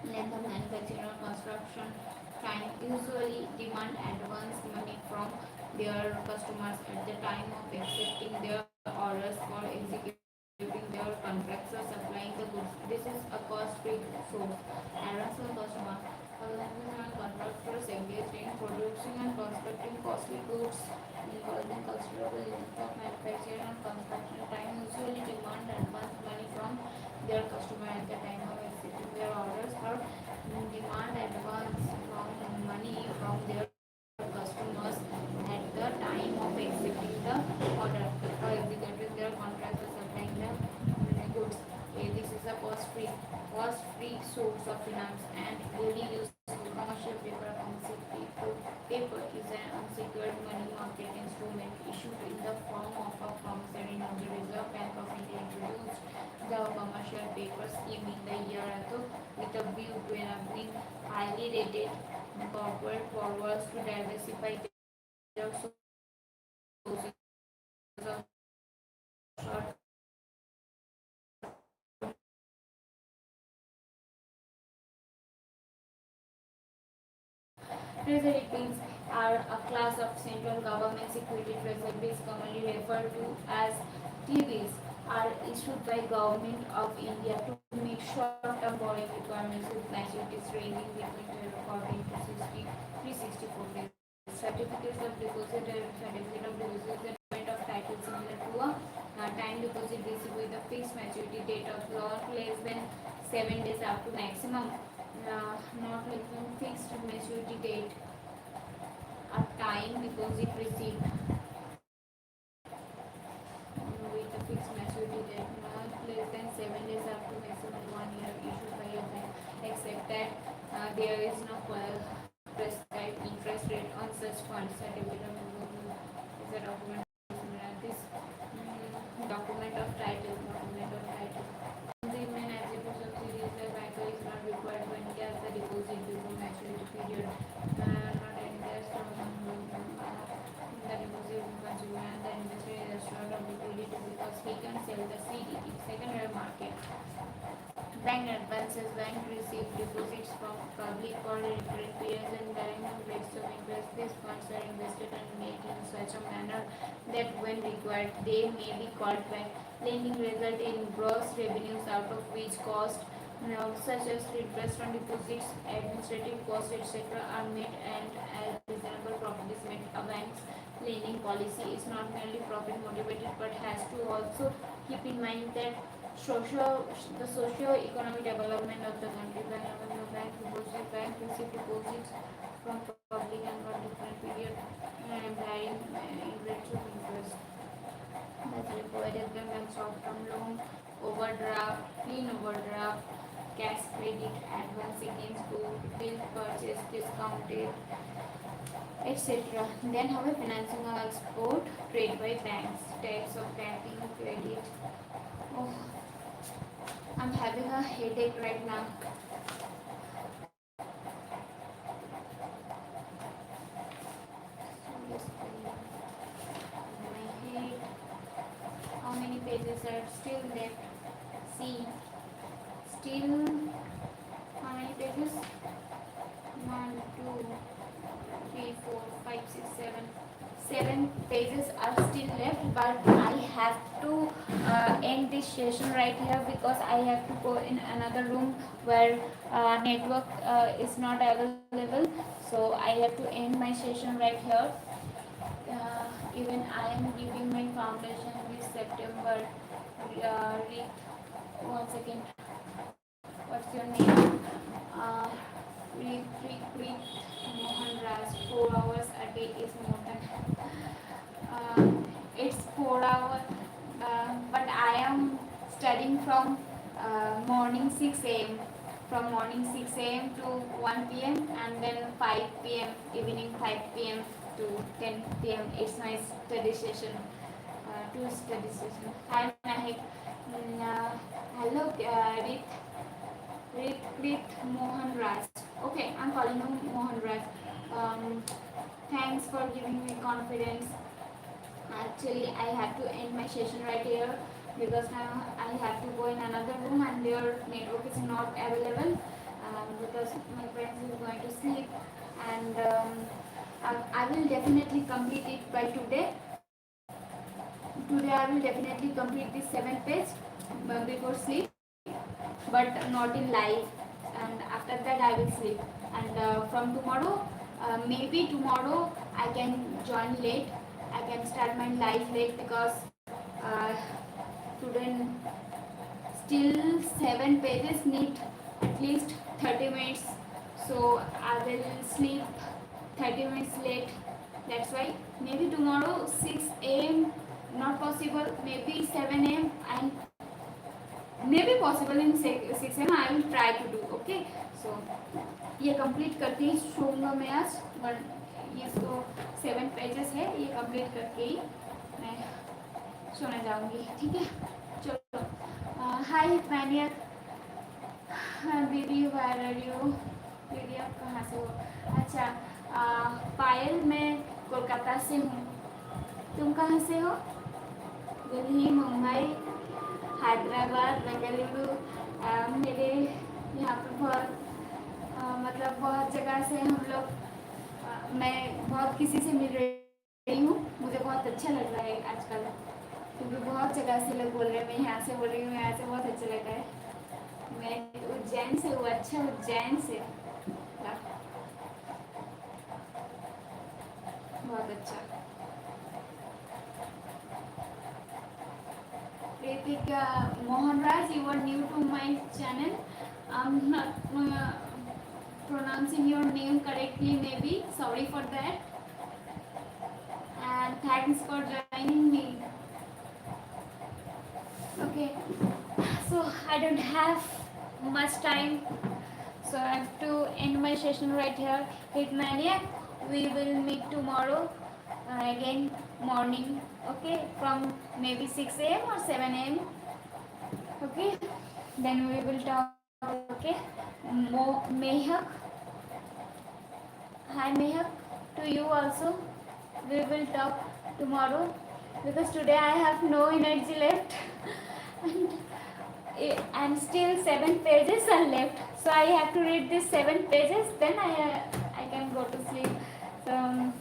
length of manufacturing or construction time usually demand advance money from their customers at the time of accepting their orders for executing their contracts or supplying the goods. This is a cost-free source. Advance from customer. Organizations and contractors engaged in producing and constructing costly goods involving considerable length of manufacturing and construction time usually demand advance money from their customer at the time of accepting their orders or demand advance from money from their customers at the time of accepting the order or executing their contract or supplying the goods. This is a cost-free source of finance and daily use commercial paper. Paper is an unsecured money market instrument issued in the form of a promissory note. The Reserve Bank of India introduced the commercial paper scheme in the year ago with a view to enabling highly rated corporate borrowers to diversify their sources of short Treasury bills are a class of central government security. Treasury bills, commonly referred to as T-bills, are issued by Government of India to meet short-term borrowing requirements with maturities ranging between 14 to 364 days. Certificates of deposit and certificate of deposit is a document of title similar to a time deposit received with a fixed maturity date of not less than 7 days up to maximum not less than fixed maturity date. A time deposit received with a fixed maturity date not less than 7 days up to maximum 1 year issued by a bank, except that there is no prescribed interest rate on such funds. Certificate of deposit is a document. This document of title. The main attributes of series the banker is not required to encash the deposit before maturity period. Not encash the deposit consumer and the investor is assured of liquidity because he can sell the CD in secondary market. Bank advances. Bank receive deposits from public for recurring periods and varying rates of interest. These funds are invested and made in such a manner that when required they may be called back. Lending result in gross revenues out of which cost such as interest on deposits, administrative costs, etc. are made and as reasonable profit is made. A bank's lending policy is not merely profit motivated but has to also keep in mind that the socio-economic development of the country by revenue bank, bank receive deposits from public and for different period and varying rates of interest. That's required them short-term loan, overdraft, clean overdraft, cash credit, advance against good, bill purchase, discounted, etc. Then have a financing of export, trade by banks, types of banking, credit. Oh, I'm having a headache right now. My head. How many pages are still left? See, still how many pages? 1, 2, 3, 4, 5, 6, 7. 7 pages are still left, but I have to end this session right here because I have to go in another room where network is not available. So I have to end my session right here. Even I am giving my foundation this September. Read one second. What's your name? Read Mohan Raj. 4 hours a day is more than. It's 4 hours, but I am studying from morning 6 a.m. From morning 6 a.m. to 1 p.m. and then 5 p.m. evening 5 p.m. to 10 p.m. It's my study session. Two study session. Hi Mahek. Hello Rit Mohan Raj. Okay, I'm calling him Mohan Raj. Thanks for giving me confidence. Actually, I have to end my session right here because now I have to go in another room and their network is not available because my friend is going to sleep, and I will definitely complete it by today. Today I will definitely complete this 7th page before sleep, but not in live, and after that I will sleep. And from tomorrow, maybe tomorrow I can join late. I can start my live late because today still 7 pages need at least 30 minutes, so I will sleep 30 minutes late. That's why maybe tomorrow 6 a.m. not possible, maybe 7 a.m. and maybe possible in 6 a.m. I will try to do. Okay, so ये complete करके ही सोऊंगा मैं आज, और ये तो 7 pages है, ये complete करके ही मैं सोने जाऊंगी. ठीक है, चलो. हाय मैनिया दीदी, वेयर आर यू? दीदी आप कहाँ से हो? अच्छा, पायल मैं कोलकाता से हूँ. तुम कहाँ से हो? दिल्ली, मुंबई, हैदराबाद, बेंगलुरु. मेरे यहाँ पर बहुत मतलब बहुत जगह से हम लोग, मैं बहुत किसी से मिल रही हूँ. मुझे बहुत अच्छा लग रहा है आजकल, क्योंकि बहुत जगह से लोग बोल रहे हैं. मैं यहाँ से बोल रही हूँ, यहाँ से बहुत अच्छा लग रहा है. मैं उज्जैन से हूँ. अच्छा, उज्जैन से, बहुत अच्छा. Ritika Mohan Raj, you are new to my channel. I'm not pronouncing your name correctly, maybe. Sorry for that. And thanks for joining me. Okay, so I don't have much time, so I have to end my session right here. Hit Maniac, we will meet tomorrow again morning. Okay, from maybe 6 a.m. or 7 a.m. Okay, then we will talk. Okay, Mehak. Hi Mehak, to you also. We will talk tomorrow because today I have no energy left and still 7 pages are left. So I have to read these 7 pages, then I can go to sleep. So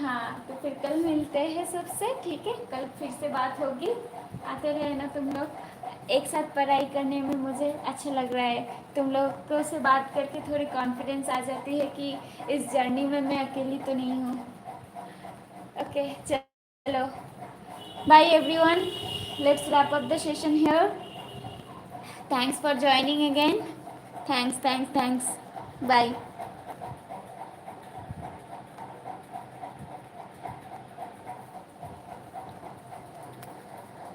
हाँ, तो फिर कल मिलते हैं सबसे. ठीक है, कल फिर से बात होगी. आते रहे ना तुम लोग. एक साथ पढ़ाई करने में मुझे अच्छा लग रहा है. तुम लोगों से बात करके थोड़ी कॉन्फिडेंस आ जाती है कि इस जर्नी में मैं अकेली तो नहीं हूँ. ओके, चलो, bye everyone. let's wrap up the session here. Thanks for joining again. Thanks. Bye.